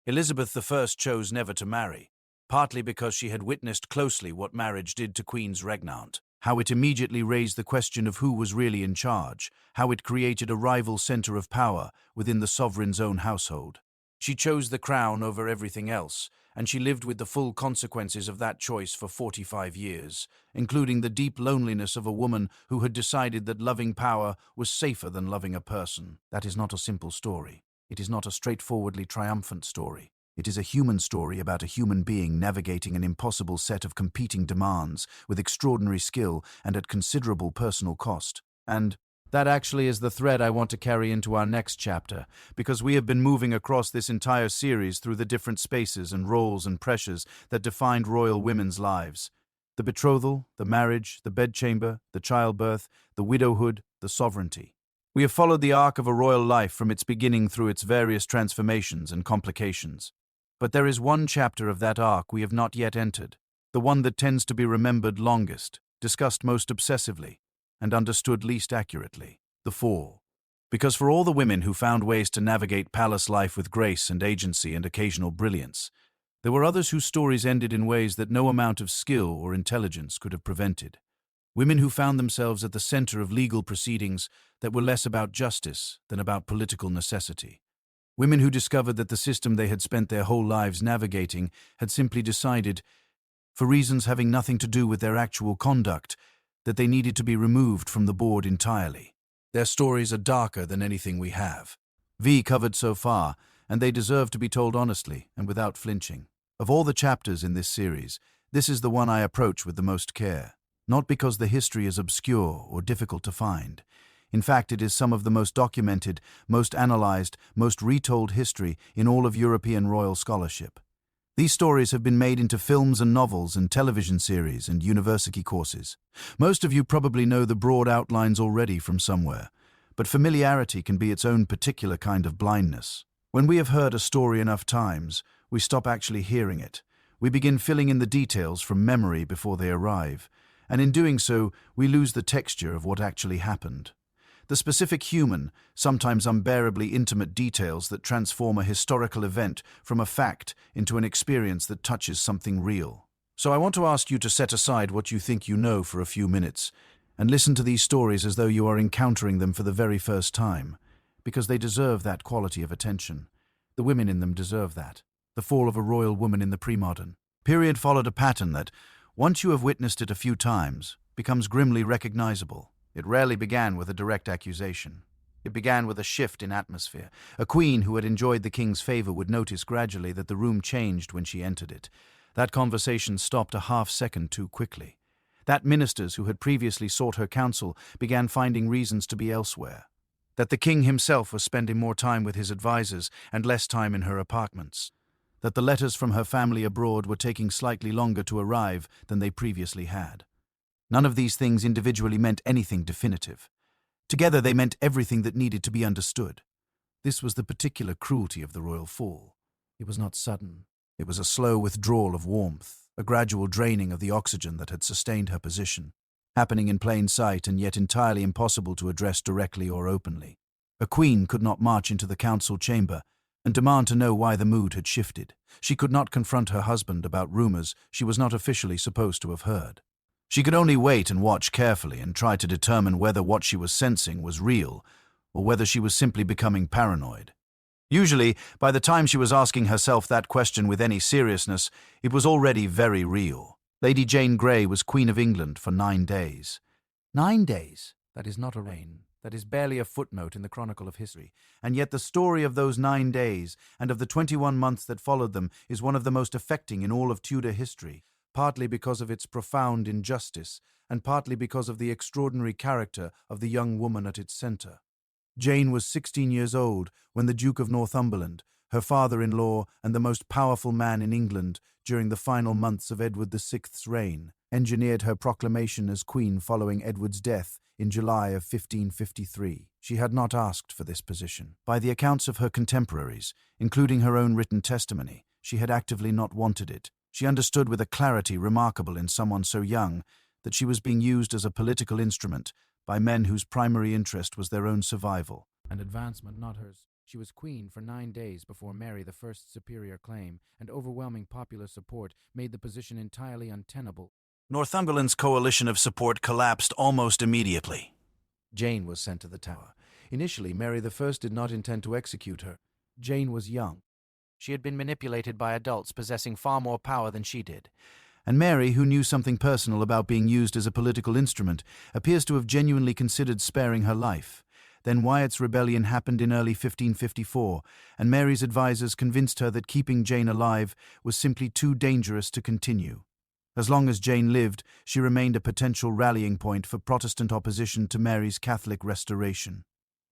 Elizabeth I chose never to marry, partly because she had witnessed closely what marriage did to queens regnant, how it immediately raised the question of who was really in charge, how it created a rival center of power within the sovereign's own household. She chose the crown over everything else, and she lived with the full consequences of that choice for 45 years, including the deep loneliness of a woman who had decided that loving power was safer than loving a person. That is not a simple story. It is not a straightforwardly triumphant story. It is a human story about a human being navigating an impossible set of competing demands with extraordinary skill and at considerable personal cost. And that actually is the thread I want to carry into our next chapter, because we have been moving across this entire series through the different spaces and roles and pressures that defined royal women's lives. The betrothal, the marriage, the bedchamber, the childbirth, the widowhood, the sovereignty. We have followed the arc of a royal life from its beginning through its various transformations and complications. But there is one chapter of that arc we have not yet entered, the one that tends to be remembered longest, discussed most obsessively, and understood least accurately. The Fall. Because for all the women who found ways to navigate palace life with grace and agency and occasional brilliance, there were others whose stories ended in ways that no amount of skill or intelligence could have prevented. Women who found themselves at the center of legal proceedings that were less about justice than about political necessity. Women who discovered that the system they had spent their whole lives navigating had simply decided, for reasons having nothing to do with their actual conduct, that they needed to be removed from the board entirely. Their stories are darker than anything we have covered so far, and they deserve to be told honestly and without flinching. Of all the chapters in this series, this is the one I approach with the most care. Not because the history is obscure or difficult to find. In fact, it is some of the most documented, most analyzed, most retold history in all of European royal scholarship. These stories have been made into films and novels and television series and university courses. Most of you probably know the broad outlines already from somewhere, but familiarity can be its own particular kind of blindness. When we have heard a story enough times, we stop actually hearing it. We begin filling in the details from memory before they arrive, and in doing so, we lose the texture of what actually happened. The specific human, sometimes unbearably intimate details that transform a historical event from a fact into an experience that touches something real. So I want to ask you to set aside what you think you know for a few minutes and listen to these stories as though you are encountering them for the very first time, because they deserve that quality of attention. The women in them deserve that. The fall of a royal woman in the pre-modern period followed a pattern that, once you have witnessed it a few times, becomes grimly recognizable. It rarely began with a direct accusation. It began with a shift in atmosphere. A queen who had enjoyed the king's favor would notice gradually that the room changed when she entered it. That conversation stopped a half-second too quickly. That ministers who had previously sought her counsel began finding reasons to be elsewhere. That the king himself was spending more time with his advisors and less time in her apartments. That the letters from her family abroad were taking slightly longer to arrive than they previously had. None of these things individually meant anything definitive. Together they meant everything that needed to be understood. This was the particular cruelty of the royal fall. It was not sudden. It was a slow withdrawal of warmth, a gradual draining of the oxygen that had sustained her position, happening in plain sight and yet entirely impossible to address directly or openly. A queen could not march into the council chamber and demand to know why the mood had shifted. She could not confront her husband about rumors she was not officially supposed to have heard. She could only wait and watch carefully and try to determine whether what she was sensing was real or whether she was simply becoming paranoid. Usually, by the time she was asking herself that question with any seriousness, it was already very real. Lady Jane Grey was Queen of England for 9 days. 9 days? That is not a reign. That is barely a footnote in the chronicle of history. And yet the story of those 9 days and of the 21 months that followed them is one of the most affecting in all of Tudor history, partly because of its profound injustice and partly because of the extraordinary character of the young woman at its center. Jane was 16 years old when the Duke of Northumberland, her father-in-law and the most powerful man in England during the final months of Edward VI's reign, engineered her proclamation as queen following Edward's death in July of 1553. She had not asked for this position. By the accounts of her contemporaries, including her own written testimony, she had actively not wanted it. She understood with a clarity remarkable in someone so young that she was being used as a political instrument by men whose primary interest was their own survival. And advancement, not hers. She was queen for 9 days before Mary I's superior claim, and overwhelming popular support made the position entirely untenable. Northumberland's coalition of support collapsed almost immediately. Jane was sent to the Tower. Initially, Mary I did not intend to execute her. Jane was young. She had been manipulated by adults possessing far more power than she did. And Mary, who knew something personal about being used as a political instrument, appears to have genuinely considered sparing her life. Then Wyatt's rebellion happened in early 1554, and Mary's advisors convinced her that keeping Jane alive was simply too dangerous to continue. As long as Jane lived, she remained a potential rallying point for Protestant opposition to Mary's Catholic restoration.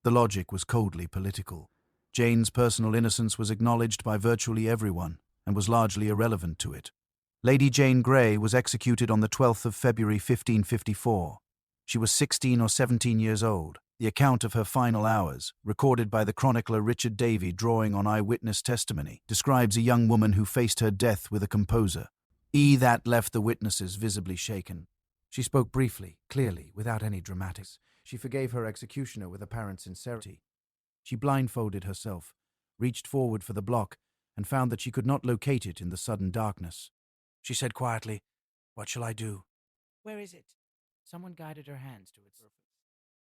The logic was coldly political. Jane's personal innocence was acknowledged by virtually everyone and was largely irrelevant to it. Lady Jane Grey was executed on the 12th of February 1554. She was 16 or 17 years old. The account of her final hours, recorded by the chronicler Richard Davey drawing on eyewitness testimony, describes a young woman who faced her death with a composure. That left the witnesses visibly shaken. She spoke briefly, clearly, without any dramatics. She forgave her executioner with apparent sincerity. She blindfolded herself, reached forward for the block, and found that she could not locate it in the sudden darkness. She said quietly, "What shall I do?" Where is it? Someone guided her hands to its surface.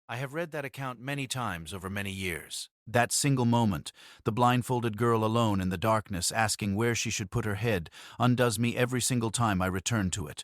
I have read that account many times over many years. That single moment, the blindfolded girl alone in the darkness asking where she should put her head, undoes me every single time I return to it.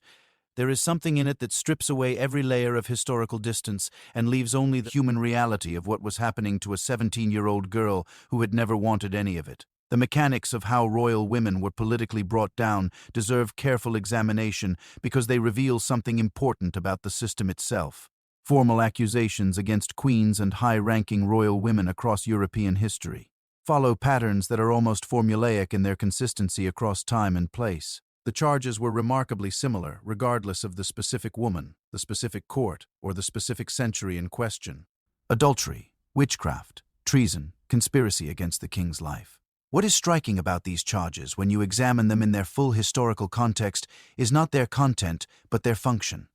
There is something in it that strips away every layer of historical distance and leaves only the human reality of what was happening to a 17-year-old girl who had never wanted any of it. The mechanics of how royal women were politically brought down deserve careful examination because they reveal something important about the system itself. Formal accusations against queens and high-ranking royal women across European history follow patterns that are almost formulaic in their consistency across time and place. The charges were remarkably similar, regardless of the specific woman, the specific court, or the specific century in question. Adultery, witchcraft, treason, conspiracy against the king's life. What is striking about these charges when you examine them in their full historical context is not their content, but their function.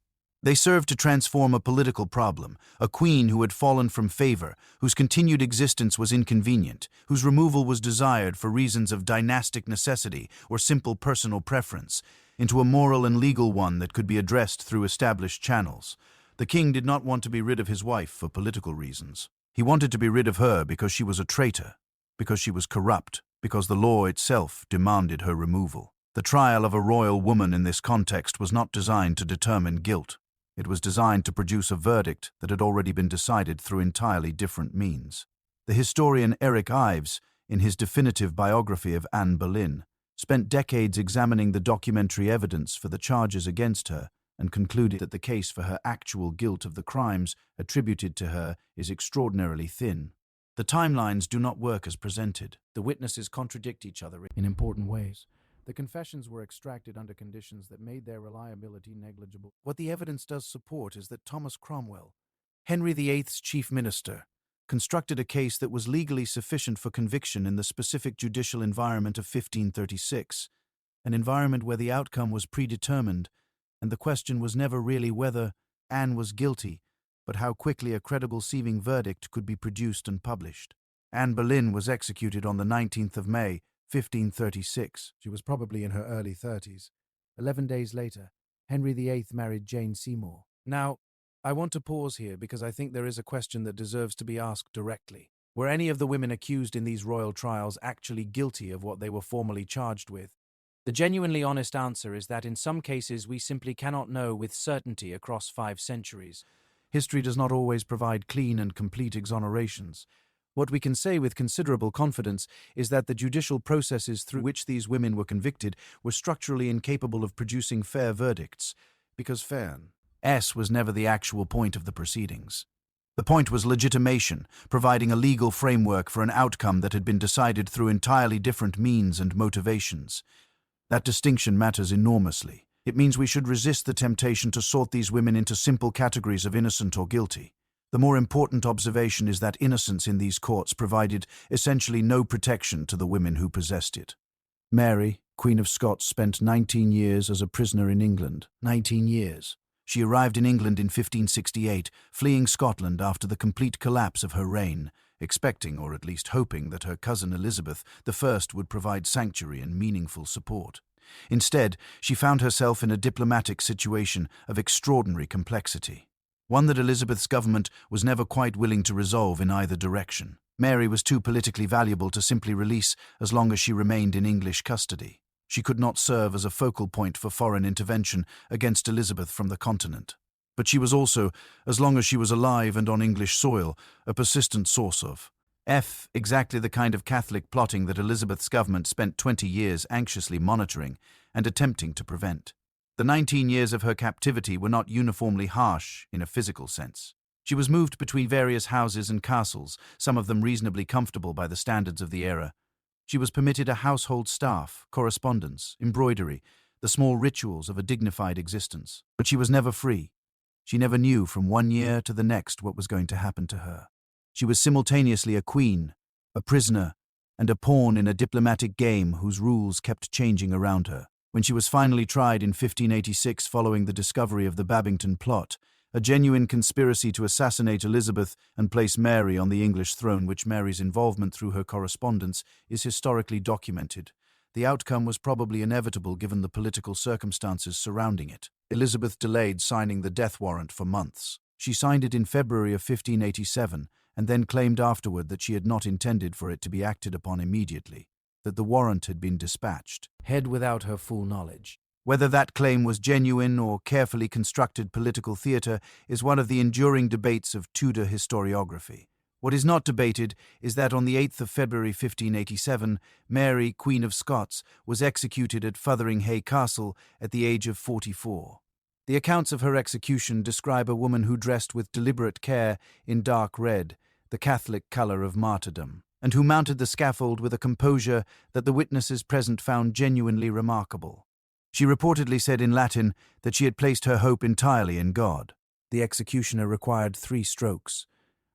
They serve to transform a political problem, a queen who had fallen from favor, whose continued existence was inconvenient, whose removal was desired for reasons of dynastic necessity or simple personal preference, into a moral and legal one that could be addressed through established channels. The king did not want to be rid of his wife for political reasons. He wanted to be rid of her because she was a traitor, because she was corrupt, because the law itself demanded her removal. The trial of a royal woman in this context was not designed to determine guilt. It was designed to produce a verdict that had already been decided through entirely different means. The historian Eric Ives, in his definitive biography of Anne Boleyn, spent decades examining the documentary evidence for the charges against her and concluded that the case for her actual guilt of the crimes attributed to her is extraordinarily thin. The timelines do not work as presented. The witnesses contradict each other In important ways, the confessions were extracted under conditions that made their reliability negligible. What the evidence does support is that Thomas Cromwell, Henry VIII's chief minister, constructed a case that was legally sufficient for conviction in the specific judicial environment of 1536, an environment where the outcome was predetermined, and the question was never really whether Anne was guilty, but how quickly a credible-seeming verdict could be produced and published. Anne Boleyn was executed on the 19th of May, 1536. She was probably in her early 30s. 11 days later, Henry VIII married Jane Seymour. Now, I want to pause here because I think there is a question that deserves to be asked directly. Were any of the women accused in these royal trials actually guilty of what they were formally charged with? The genuinely honest answer is that in some cases we simply cannot know with certainty across 5 centuries. History does not always provide clean and complete exonerations. What we can say with considerable confidence is that the judicial processes through which these women were convicted were structurally incapable of producing fair verdicts, because fairness was never the actual point of the proceedings. The point was legitimation, providing a legal framework for an outcome that had been decided through entirely different means and motivations. That distinction matters enormously. It means we should resist the temptation to sort these women into simple categories of innocent or guilty. The more important observation is that innocence in these courts provided essentially no protection to the women who possessed it. Mary, Queen of Scots, spent 19 years as a prisoner in England. 19 years. She arrived in England in 1568, fleeing Scotland after the complete collapse of her reign, expecting, or at least hoping, that her cousin Elizabeth I would provide sanctuary and meaningful support. Instead, she found herself in a diplomatic situation of extraordinary complexity, one that Elizabeth's government was never quite willing to resolve in either direction. Mary was too politically valuable to simply release as long as she remained in English custody. She could not serve as a focal point for foreign intervention against Elizabeth from the continent. But she was also, as long as she was alive and on English soil, a persistent source of exactly the kind of Catholic plotting that Elizabeth's government spent 20 years anxiously monitoring and attempting to prevent. The 19 years of her captivity were not uniformly harsh in a physical sense. She was moved between various houses and castles, some of them reasonably comfortable by the standards of the era. She was permitted a household staff, correspondence, embroidery, the small rituals of a dignified existence. But she was never free. She never knew from one year to the next what was going to happen to her. She was simultaneously a queen, a prisoner, and a pawn in a diplomatic game whose rules kept changing around her. When she was finally tried in 1586 following the discovery of the Babington plot, a genuine conspiracy to assassinate Elizabeth and place Mary on the English throne, which Mary's involvement through her correspondence is historically documented. The outcome was probably inevitable given the political circumstances surrounding it. Elizabeth delayed signing the death warrant for months. She signed it in February of 1587 and then claimed afterward that she had not intended for it to be acted upon immediately, that the warrant had been dispatched. Head without her full knowledge. Whether that claim was genuine or carefully constructed political theatre is one of the enduring debates of Tudor historiography. What is not debated is that on the 8th of February 1587, Mary, Queen of Scots, was executed at Fotheringhay Castle at the age of 44. The accounts of her execution describe a woman who dressed with deliberate care in dark red, the Catholic colour of martyrdom, and who mounted the scaffold with a composure that the witnesses present found genuinely remarkable. She reportedly said in Latin that she had placed her hope entirely in God. The executioner required 3 strokes.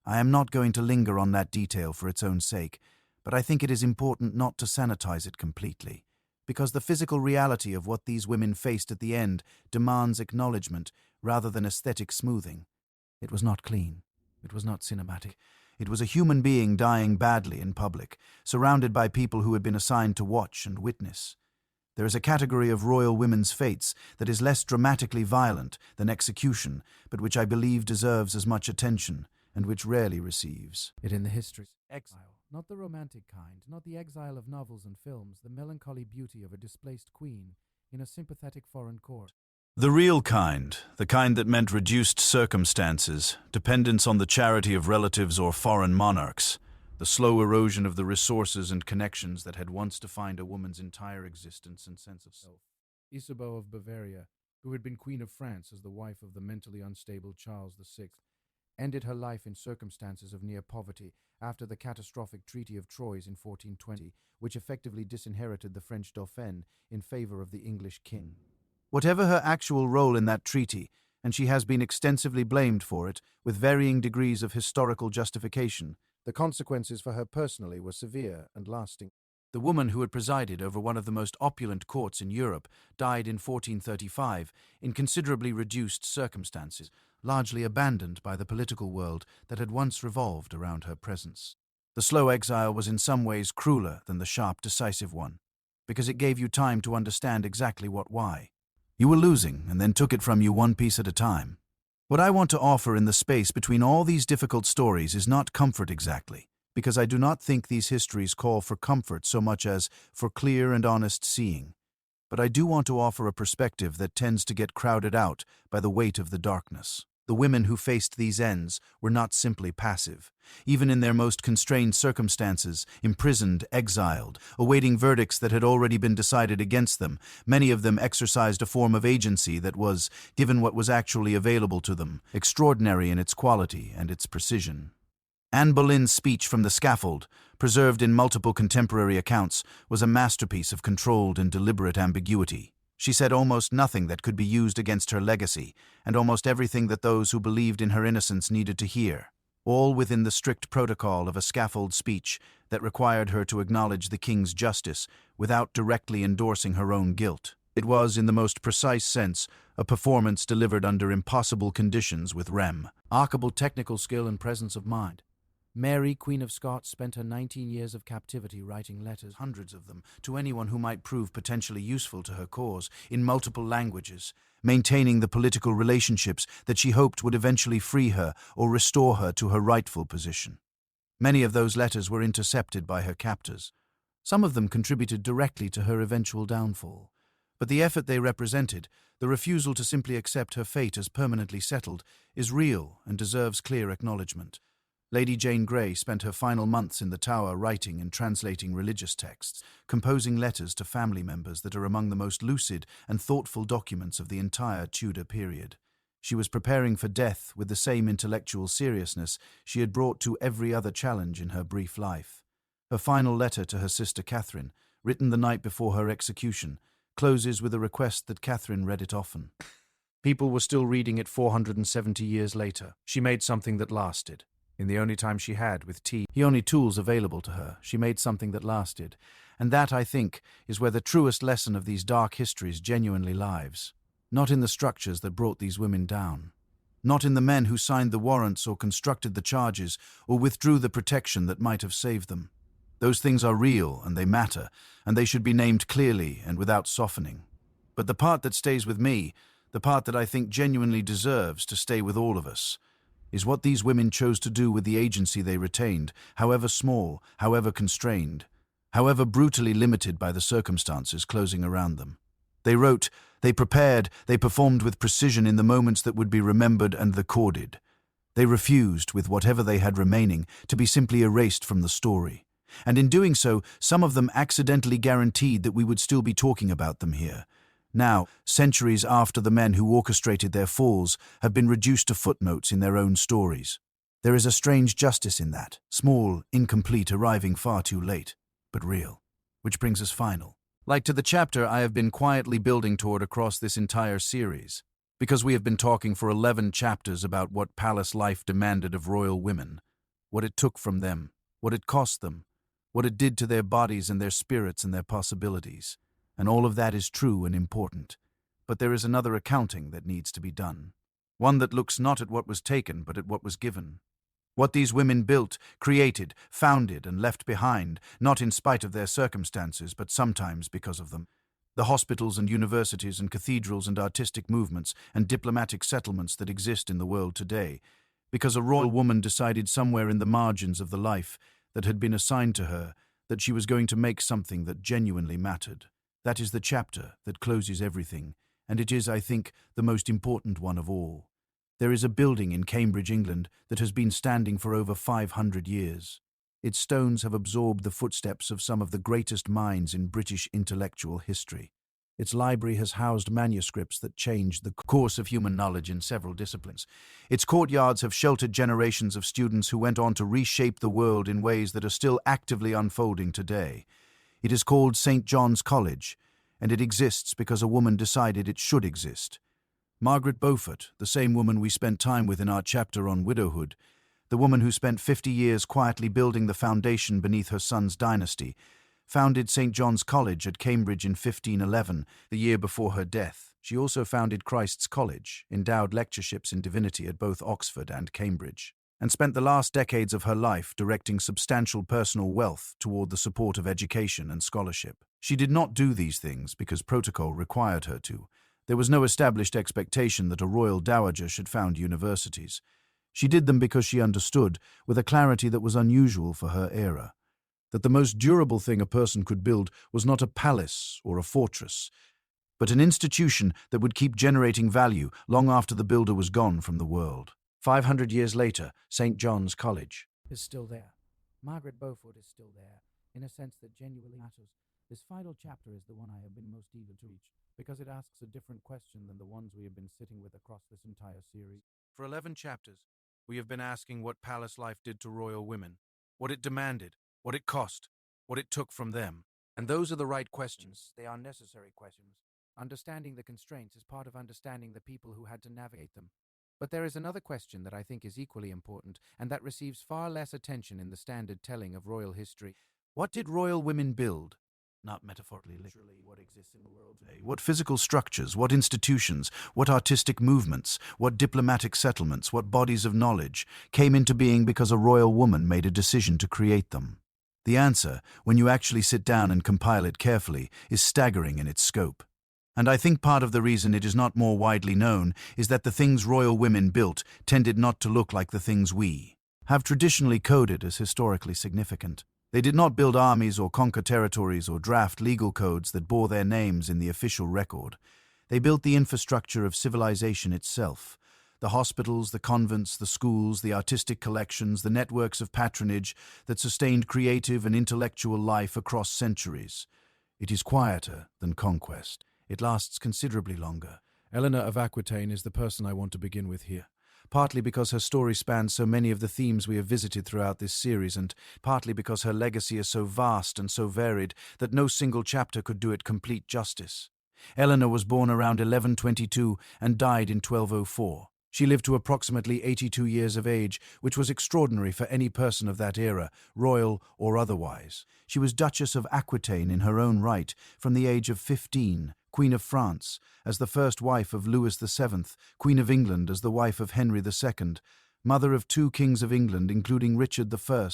I am not going to linger on that detail for its own sake, but I think it is important not to sanitize it completely, because the physical reality of what these women faced at the end demands acknowledgement rather than aesthetic smoothing. It was not clean. It was not cinematic. It was a human being dying badly in public, surrounded by people who had been assigned to watch and witness. There is a category of royal women's fates that is less dramatically violent than execution, but which I believe deserves as much attention, and which rarely receives it in the histories. Exile. Not the romantic kind, not the exile of novels and films, the melancholy beauty of a displaced queen in a sympathetic foreign court. The real kind, the kind that meant reduced circumstances, dependence on the charity of relatives or foreign monarchs, the slow erosion of the resources and connections that had once defined a woman's entire existence and sense of self. Isabeau of Bavaria, who had been Queen of France as the wife of the mentally unstable Charles VI, ended her life in circumstances of near poverty after the catastrophic Treaty of Troyes in 1420, which effectively disinherited the French Dauphin in favor of the English king. Whatever her actual role in that treaty, and she has been extensively blamed for it, with varying degrees of historical justification, the consequences for her personally were severe and lasting. The woman who had presided over one of the most opulent courts in Europe died in 1435 in considerably reduced circumstances, largely abandoned by the political world that had once revolved around her presence. The slow exile was in some ways crueler than the sharp, decisive one, because it gave you time to understand exactly why. You were losing and then took it from you one piece at a time. What I want to offer in the space between all these difficult stories is not comfort exactly, because I do not think these histories call for comfort so much as for clear and honest seeing. But I do want to offer a perspective that tends to get crowded out by the weight of the darkness. The women who faced these ends were not simply passive. Even in their most constrained circumstances, imprisoned, exiled, awaiting verdicts that had already been decided against them, many of them exercised a form of agency that was, given what was actually available to them, extraordinary in its quality and its precision. Anne Boleyn's speech from the scaffold, preserved in multiple contemporary accounts, was a masterpiece of controlled and deliberate ambiguity. She said almost nothing that could be used against her legacy, and almost everything that those who believed in her innocence needed to hear, all within the strict protocol of a scaffold speech that required her to acknowledge the king's justice without directly endorsing her own guilt. It was, in the most precise sense, a performance delivered under impossible conditions with remarkable technical skill and presence of mind. Mary, Queen of Scots, spent her 19 years of captivity writing letters, hundreds of them, to anyone who might prove potentially useful to her cause, in multiple languages, maintaining the political relationships that she hoped would eventually free her or restore her to her rightful position. Many of those letters were intercepted by her captors. Some of them contributed directly to her eventual downfall. But the effort they represented, the refusal to simply accept her fate as permanently settled, is real and deserves clear acknowledgement. Lady Jane Grey spent her final months in the Tower writing and translating religious texts, composing letters to family members that are among the most lucid and thoughtful documents of the entire Tudor period. She was preparing for death with the same intellectual seriousness she had brought to every other challenge in her brief life. Her final letter to her sister Catherine, written the night before her execution, closes with a request that Catherine read it often. People were still reading it 470 years later. She made something that lasted. In the only time she had, with tea, the only tools available to her, she made something that lasted. And that, I think, is where the truest lesson of these dark histories genuinely lies. Not in the structures that brought these women down. not in the men who signed the warrants or constructed the charges or withdrew the protection that might have saved them. Those things are real and they matter, and they should be named clearly and without softening. But the part that stays with me, the part that I think genuinely deserves to stay with all of us, is what these women chose to do with the agency they retained, however small, however constrained, however brutally limited by the circumstances closing around them. They wrote, they prepared, they performed with precision in the moments that would be remembered and recorded. They refused, with whatever they had remaining, to be simply erased from the story. And in doing so, some of them accidentally guaranteed that we would still be talking about them here. Now, centuries after the men who orchestrated their falls have been reduced to footnotes in their own stories. There is a strange justice in that, small, incomplete, arriving far too late, but real. Which brings us final. Like to the chapter I have been quietly building toward across this entire series, because we have been talking for 11 chapters about what palace life demanded of royal women, what it took from them, what it cost them, what it did to their bodies and their spirits and their possibilities. And all of that is true and important. But there is another accounting that needs to be done. One that looks not at what was taken, but at what was given. What these women built, created, founded, and left behind, not in spite of their circumstances, but sometimes because of them. The hospitals and universities and cathedrals and artistic movements and diplomatic settlements that exist in the world today, because a royal woman decided somewhere in the margins of the life that had been assigned to her that she was going to make something that genuinely mattered. That is the chapter that closes everything, and it is, I think, the most important one of all. There is a building in Cambridge, England, that has been standing for over 500 years. Its stones have absorbed the footsteps of some of the greatest minds in British intellectual history. Its library has housed manuscripts that changed the course of human knowledge in several disciplines. Its courtyards have sheltered generations of students who went on to reshape the world in ways that are still actively unfolding today. It is called St. John's College, and it exists because a woman decided it should exist. Margaret Beaufort, the same woman we spent time with in our chapter on widowhood, the woman who spent 50 years quietly building the foundation beneath her son's dynasty, founded St. John's College at Cambridge in 1511, the year before her death. She also founded Christ's College, endowed lectureships in divinity at both Oxford and Cambridge, and spent the last decades of her life directing substantial personal wealth toward the support of education and scholarship. She did not do these things because protocol required her to. There was no established expectation that a royal dowager should found universities. She did them because she understood, with a clarity that was unusual for her era, that the most durable thing a person could build was not a palace or a fortress, but an institution that would keep generating value long after the builder was gone from the world. 500 years later, St. John's College is still there. Margaret Beaufort is still there, in a sense that genuinely matters. This final chapter is the one I have been most eager to reach, because it asks a different question than the ones we have been sitting with across this entire series. For 11 chapters, we have been asking what palace life did to royal women, what it demanded, what it cost, what it took from them. And those are the right questions. They are necessary questions. Understanding the constraints is part of understanding the people who had to navigate them. But there is another question that I think is equally important, and that receives far less attention in the standard telling of royal history. What did royal women build? Not metaphorically, literally, what exists in the world today. What physical structures, what institutions, what artistic movements, what diplomatic settlements, what bodies of knowledge came into being because a royal woman made a decision to create them? The answer, when you actually sit down and compile it carefully, is staggering in its scope. And I think part of the reason it is not more widely known is that the things royal women built tended not to look like the things we have traditionally coded as historically significant. They did not build armies or conquer territories or draft legal codes that bore their names in the official record. They built the infrastructure of civilization itself. The hospitals, the convents, the schools, the artistic collections, the networks of patronage that sustained creative and intellectual life across centuries. It is quieter than conquest. It lasts considerably longer. Eleanor of Aquitaine is the person I want to begin with here. Partly because her story spans so many of the themes we have visited throughout this series, and partly because her legacy is so vast and so varied that no single chapter could do it complete justice. Eleanor was born around 1122 and died in 1204. She lived to approximately 82 years of age, which was extraordinary for any person of that era, royal or otherwise. She was Duchess of Aquitaine in her own right from the age of 15, Queen of France, as the first wife of Louis VII, Queen of England as the wife of Henry II, mother of two kings of England including Richard I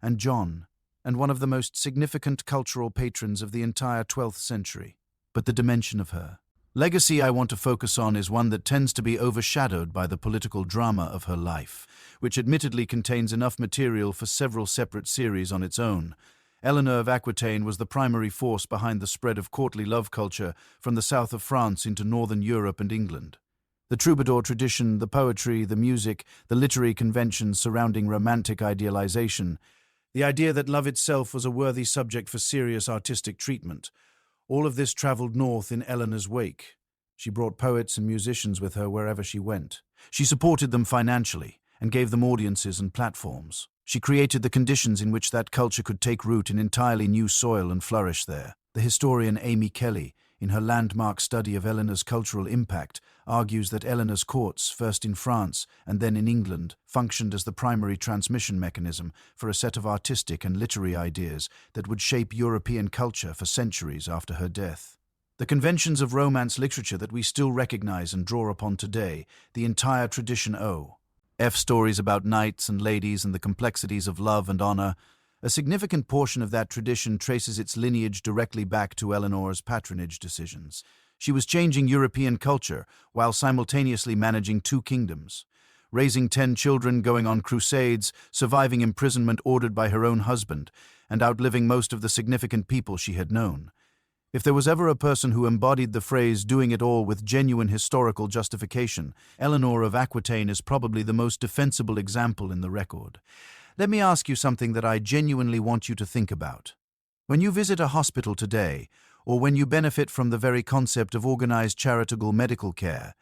and John, and one of the most significant cultural patrons of the entire 12th century. But the dimension of her legacy I want to focus on is one that tends to be overshadowed by the political drama of her life, which admittedly contains enough material for several separate series on its own. Eleanor of Aquitaine was the primary force behind the spread of courtly love culture from the south of France into northern Europe and England. The troubadour tradition, the poetry, the music, the literary conventions surrounding romantic idealization, the idea that love itself was a worthy subject for serious artistic treatment, all of this traveled north in Eleanor's wake. She brought poets and musicians with her wherever she went. She supported them financially and gave them audiences and platforms. She created the conditions in which that culture could take root in entirely new soil and flourish there. The historian Amy Kelly, in her landmark study of Eleanor's cultural impact, argues that Eleanor's courts, first in France and then in England, functioned as the primary transmission mechanism for a set of artistic and literary ideas that would shape European culture for centuries after her death. The conventions of Romance literature that we still recognize and draw upon today, the entire tradition F stories about knights and ladies and the complexities of love and honor, a significant portion of that tradition traces its lineage directly back to Eleanor's patronage decisions. She was changing European culture while simultaneously managing two kingdoms, raising 10 children, going on crusades, surviving imprisonment ordered by her own husband, and outliving most of the significant people she had known. If there was ever a person who embodied the phrase doing it all with genuine historical justification, Eleanor of Aquitaine is probably the most defensible example in the record. Let me ask you something that I genuinely want you to think about. When you visit a hospital today, or when you benefit from the very concept of organized charitable medical care,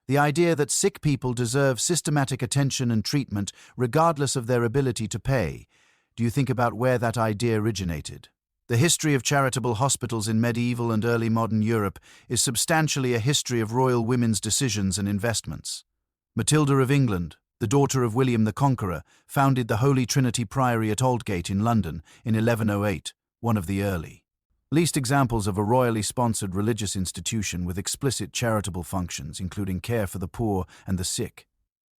the idea that sick people deserve systematic attention and treatment regardless of their ability to pay, do you think about where that idea originated? The history of charitable hospitals in medieval and early modern Europe is substantially a history of royal women's decisions and investments. Matilda of England, the daughter of William the Conqueror, founded the Holy Trinity Priory at Aldgate in London in 1108, one of the earliest examples of a royally sponsored religious institution with explicit charitable functions, including care for the poor and the sick.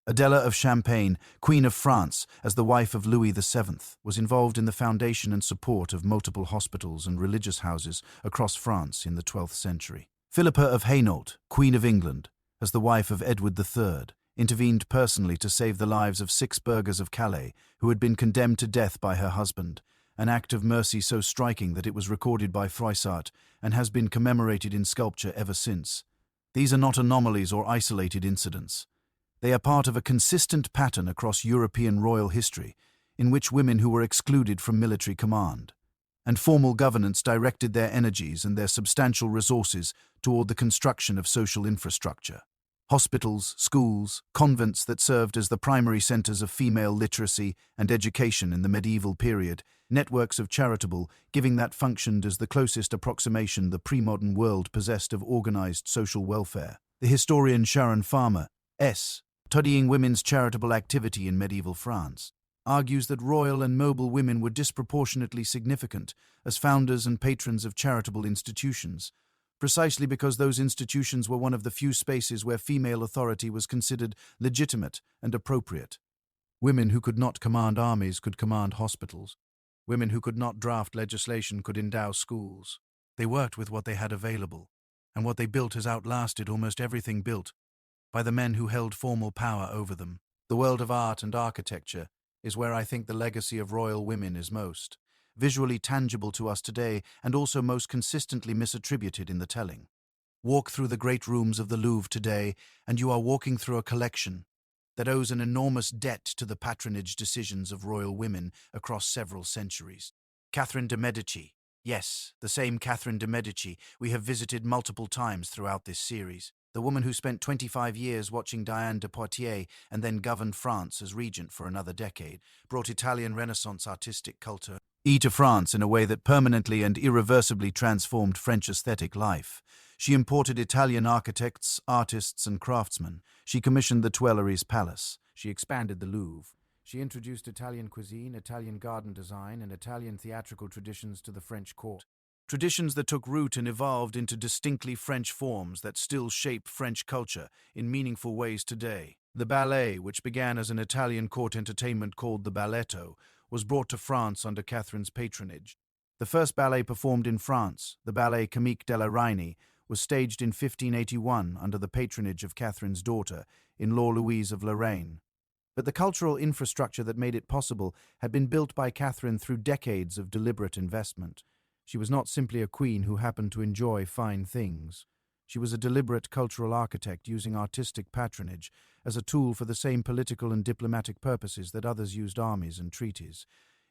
Adela of Champagne, Queen of France, as the wife of Louis VII, was involved in the foundation and support of multiple hospitals and religious houses across France in the 12th century. Philippa of Hainault, Queen of England, as the wife of Edward III, intervened personally to save the lives of 6 burghers of Calais who had been condemned to death by her husband, an act of mercy so striking that it was recorded by Froissart and has been commemorated in sculpture ever since. These are not anomalies or isolated incidents. They are part of a consistent pattern across European royal history, in which women who were excluded from military command and formal governance directed their energies and their substantial resources toward the construction of social infrastructure. Hospitals, schools, convents that served as the primary centers of female literacy and education in the medieval period, networks of charitable giving that functioned as the closest approximation the pre-modern world possessed of organized social welfare. The historian Sharon Farmer, studying women's charitable activity in medieval France, argues that royal and noble women were disproportionately significant as founders and patrons of charitable institutions, precisely because those institutions were one of the few spaces where female authority was considered legitimate and appropriate. Women who could not command armies could command hospitals. Women who could not draft legislation could endow schools. They worked with what they had available, and what they built has outlasted almost everything built by the men who held formal power over them. The world of art and architecture is where I think the legacy of royal women is most visually tangible to us today and also most consistently misattributed in the telling. Walk through the great rooms of the Louvre today, and you are walking through a collection that owes an enormous debt to the patronage decisions of royal women across several centuries. Catherine de' Medici. Yes, the same Catherine de' Medici we have visited multiple times throughout this series. The woman who spent 25 years watching Diane de Poitiers and then governed France as regent for another decade, brought Italian Renaissance artistic culture to France in a way that permanently and irreversibly transformed French aesthetic life. She imported Italian architects, artists, and craftsmen. She commissioned the Tuileries Palace. She expanded the Louvre. She introduced Italian cuisine, Italian garden design, and Italian theatrical traditions to the French court. traditions that took root and evolved into distinctly French forms that still shape French culture in meaningful ways today. The ballet, which began as an Italian court entertainment called the balletto, was brought to France under Catherine's patronage. The first ballet performed in France, the Ballet Comique de la Reine, was staged in 1581 under the patronage of Catherine's daughter, in-law Louise of Lorraine. But the cultural infrastructure that made it possible had been built by Catherine through decades of deliberate investment. She was not simply a queen who happened to enjoy fine things. She was a deliberate cultural architect using artistic patronage as a tool for the same political and diplomatic purposes that others used armies and treaties.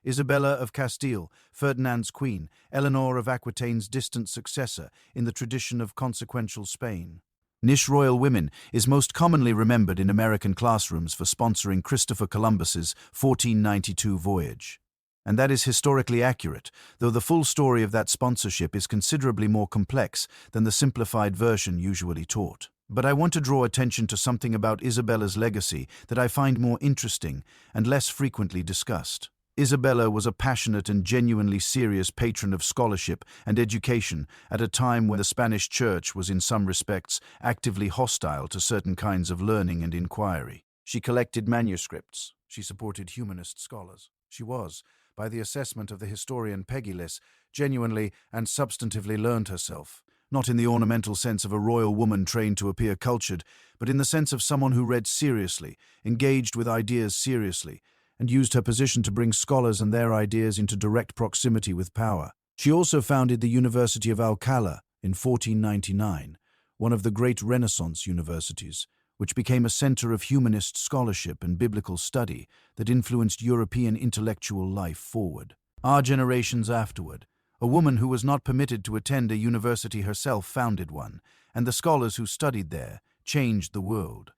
Isabella of Castile, Ferdinand's queen, Eleanor of Aquitaine's distant successor in the tradition of consequential Spain. Niche royal women is most commonly remembered in American classrooms for sponsoring Christopher Columbus's 1492 voyage. And that is historically accurate, though the full story of that sponsorship is considerably more complex than the simplified version usually taught. But I want to draw attention to something about Isabella's legacy that I find more interesting and less frequently discussed. Isabella was a passionate and genuinely serious patron of scholarship and education at a time when the Spanish Church was in some respects actively hostile to certain kinds of learning and inquiry. She collected manuscripts. She supported humanist scholars. She was, by the assessment of the historian Peggy Liss, genuinely and substantively learned herself, not in the ornamental sense of a royal woman trained to appear cultured, but in the sense of someone who read seriously, engaged with ideas seriously, and used her position to bring scholars and their ideas into direct proximity with power. She also founded the University of Alcala in 1499, one of the great Renaissance universities, which became a center of humanist scholarship and biblical study that influenced European intellectual life forward. Our generations afterward, a woman who was not permitted to attend a university herself founded one, and the scholars who studied there changed the world.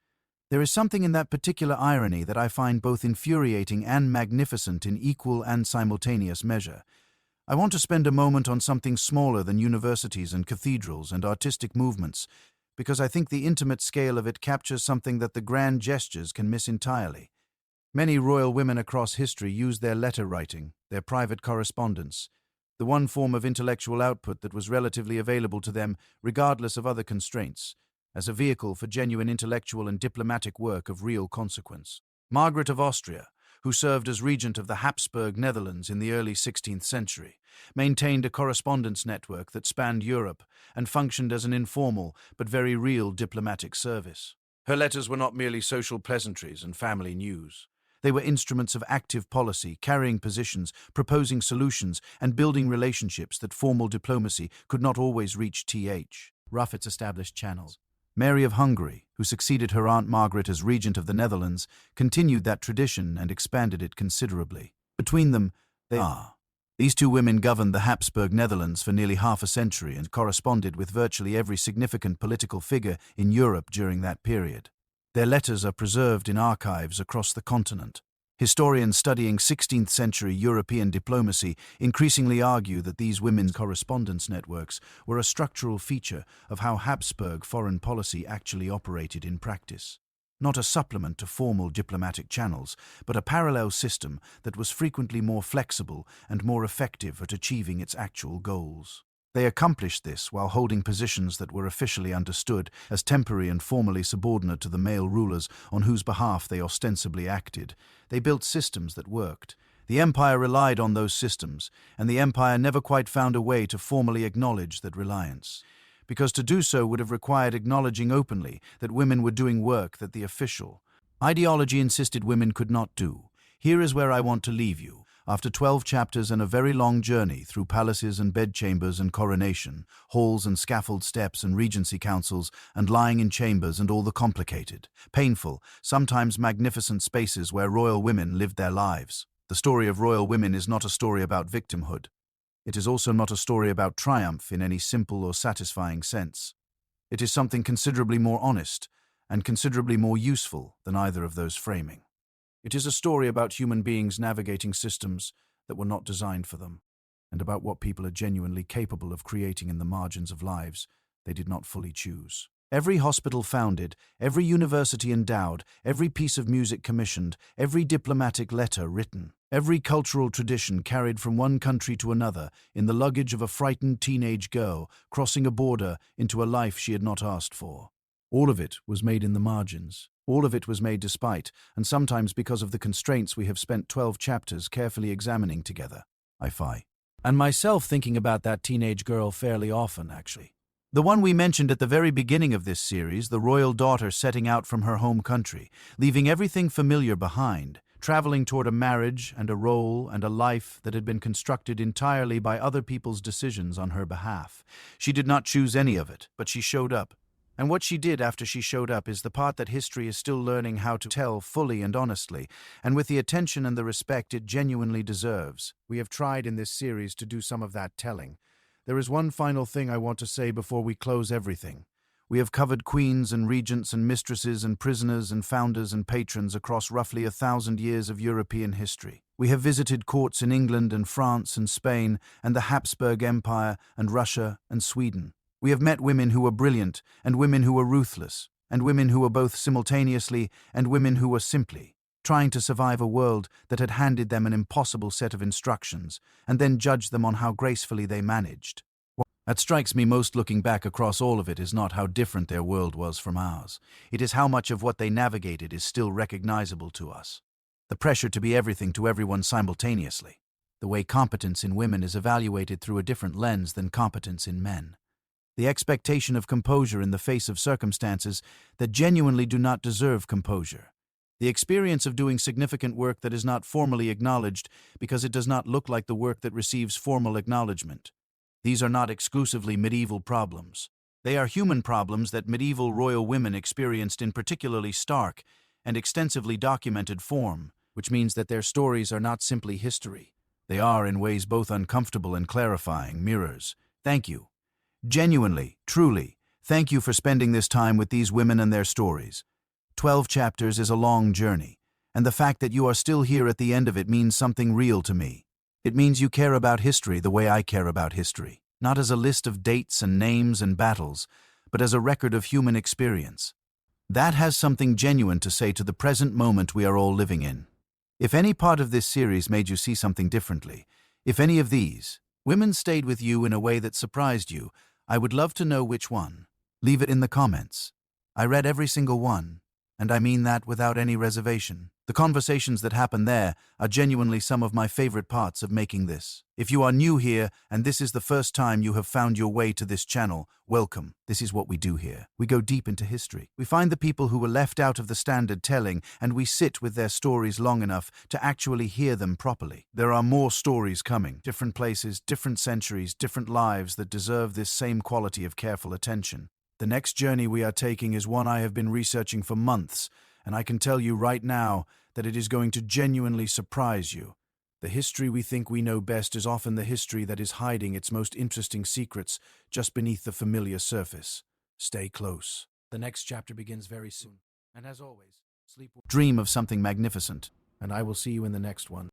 There is something in that particular irony that I find both infuriating and magnificent in equal and simultaneous measure. I want to spend a moment on something smaller than universities and cathedrals and artistic movements, because I think the intimate scale of it captures something that the grand gestures can miss entirely. Many royal women across history used their letter writing, their private correspondence, the one form of intellectual output that was relatively available to them regardless of other constraints, as a vehicle for genuine intellectual and diplomatic work of real consequence. Margaret of Austria, who served as regent of the Habsburg Netherlands in the early 16th century, maintained a correspondence network that spanned Europe and functioned as an informal but very real diplomatic service. Her letters were not merely social pleasantries and family news. They were instruments of active policy, carrying positions, proposing solutions, and building relationships that formal diplomacy could not always reach. Rough its established channels. Mary of Hungary, who succeeded her Aunt Margaret as regent of the Netherlands, continued that tradition and expanded it considerably. Between them, these two women governed the Habsburg Netherlands for nearly half a century and corresponded with virtually every significant political figure in Europe during that period. Their letters are preserved in archives across the continent. Historians studying 16th century European diplomacy increasingly argue that these women's correspondence networks were a structural feature of how Habsburg foreign policy actually operated in practice. Not a supplement to formal diplomatic channels, but a parallel system that was frequently more flexible and more effective at achieving its actual goals. They accomplished this while holding positions that were officially understood as temporary and formally subordinate to the male rulers on whose behalf they ostensibly acted. They built systems that worked. The empire relied on those systems, and the empire never quite found a way to formally acknowledge that reliance. Because to do so would have required acknowledging openly that women were doing work that the official ideology insisted women could not do. Here is where I want to leave you. After 12 chapters and a very long journey through palaces and bedchambers and coronation, halls and scaffold steps and regency councils, and lying in chambers and all the complicated, painful, sometimes magnificent spaces where royal women lived their lives. The story of royal women is not a story about victimhood. It is also not a story about triumph in any simple or satisfying sense. It is something considerably more honest and considerably more useful than either of those framing. It is a story about human beings navigating systems that were not designed for them, and about what people are genuinely capable of creating in the margins of lives they did not fully choose. Every hospital founded, every university endowed, every piece of music commissioned, every diplomatic letter written, Every cultural tradition carried from one country to another in the luggage of a frightened teenage girl crossing a border into a life she had not asked for. All of it was made in the margins. All of it was made despite, and sometimes because of the constraints we have spent 12 chapters carefully examining together. I and myself thinking about that teenage girl fairly often, actually. The one we mentioned at the very beginning of this series, the royal daughter setting out from her home country, leaving everything familiar behind, traveling toward a marriage and a role and a life that had been constructed entirely by other people's decisions on her behalf. She did not choose any of it, but she showed up. And what she did after she showed up is the part that history is still learning how to tell fully and honestly, and with the attention and the respect it genuinely deserves. We have tried in this series to do some of that telling. There is one final thing I want to say before we close everything. We have covered queens and regents and mistresses and prisoners and founders and patrons across roughly 1,000 years of European history. We have visited courts in England and France and Spain and the Habsburg Empire and Russia and Sweden. We have met women who were brilliant and women who were ruthless, and women who were both simultaneously and women who were simply trying to survive a world that had handed them an impossible set of instructions and then judged them on how gracefully they managed. What strikes me most looking back across all of it is not how different their world was from ours. It is how much of what they navigated is still recognizable to us. The pressure to be everything to everyone simultaneously. The way competence in women is evaluated through a different lens than competence in men. The expectation of composure in the face of circumstances that genuinely do not deserve composure. The experience of doing significant work that is not formally acknowledged because it does not look like the work that receives formal acknowledgement. These are not exclusively medieval problems. They are human problems that medieval royal women experienced in particularly stark and extensively documented form, which means that their stories are not simply history. They are, in ways both uncomfortable and clarifying, mirrors. Thank you. Genuinely, truly, thank you for spending this time with these women and their stories. 12 chapters is a long journey, and the fact that you are still here at the end of it means something real to me. It means you care about history the way I care about history, not as a list of dates and names and battles, but as a record of human experience. That has something genuine to say to the present moment we are all living in. If any part of this series made you see something differently, if any of these women stayed with you in a way that surprised you, I would love to know which one. Leave it in the comments. I read every single one, and I mean that without any reservation. The conversations that happen there are genuinely some of my favorite parts of making this. If you are new here and this is the first time you have found your way to this channel, welcome. This is what we do here. We go deep into history. We find the people who were left out of the standard telling, and we sit with their stories long enough to actually hear them properly. There are more stories coming. Different places, different centuries, different lives that deserve this same quality of careful attention. The next journey we are taking is one I have been researching for months, and I can tell you right now that it is going to genuinely surprise you. The history we think we know best is often the history that is hiding its most interesting secrets just beneath the familiar surface. Stay close. The next chapter begins very soon. And as always, sleep well. Dream of something magnificent. And I will see you in the next one.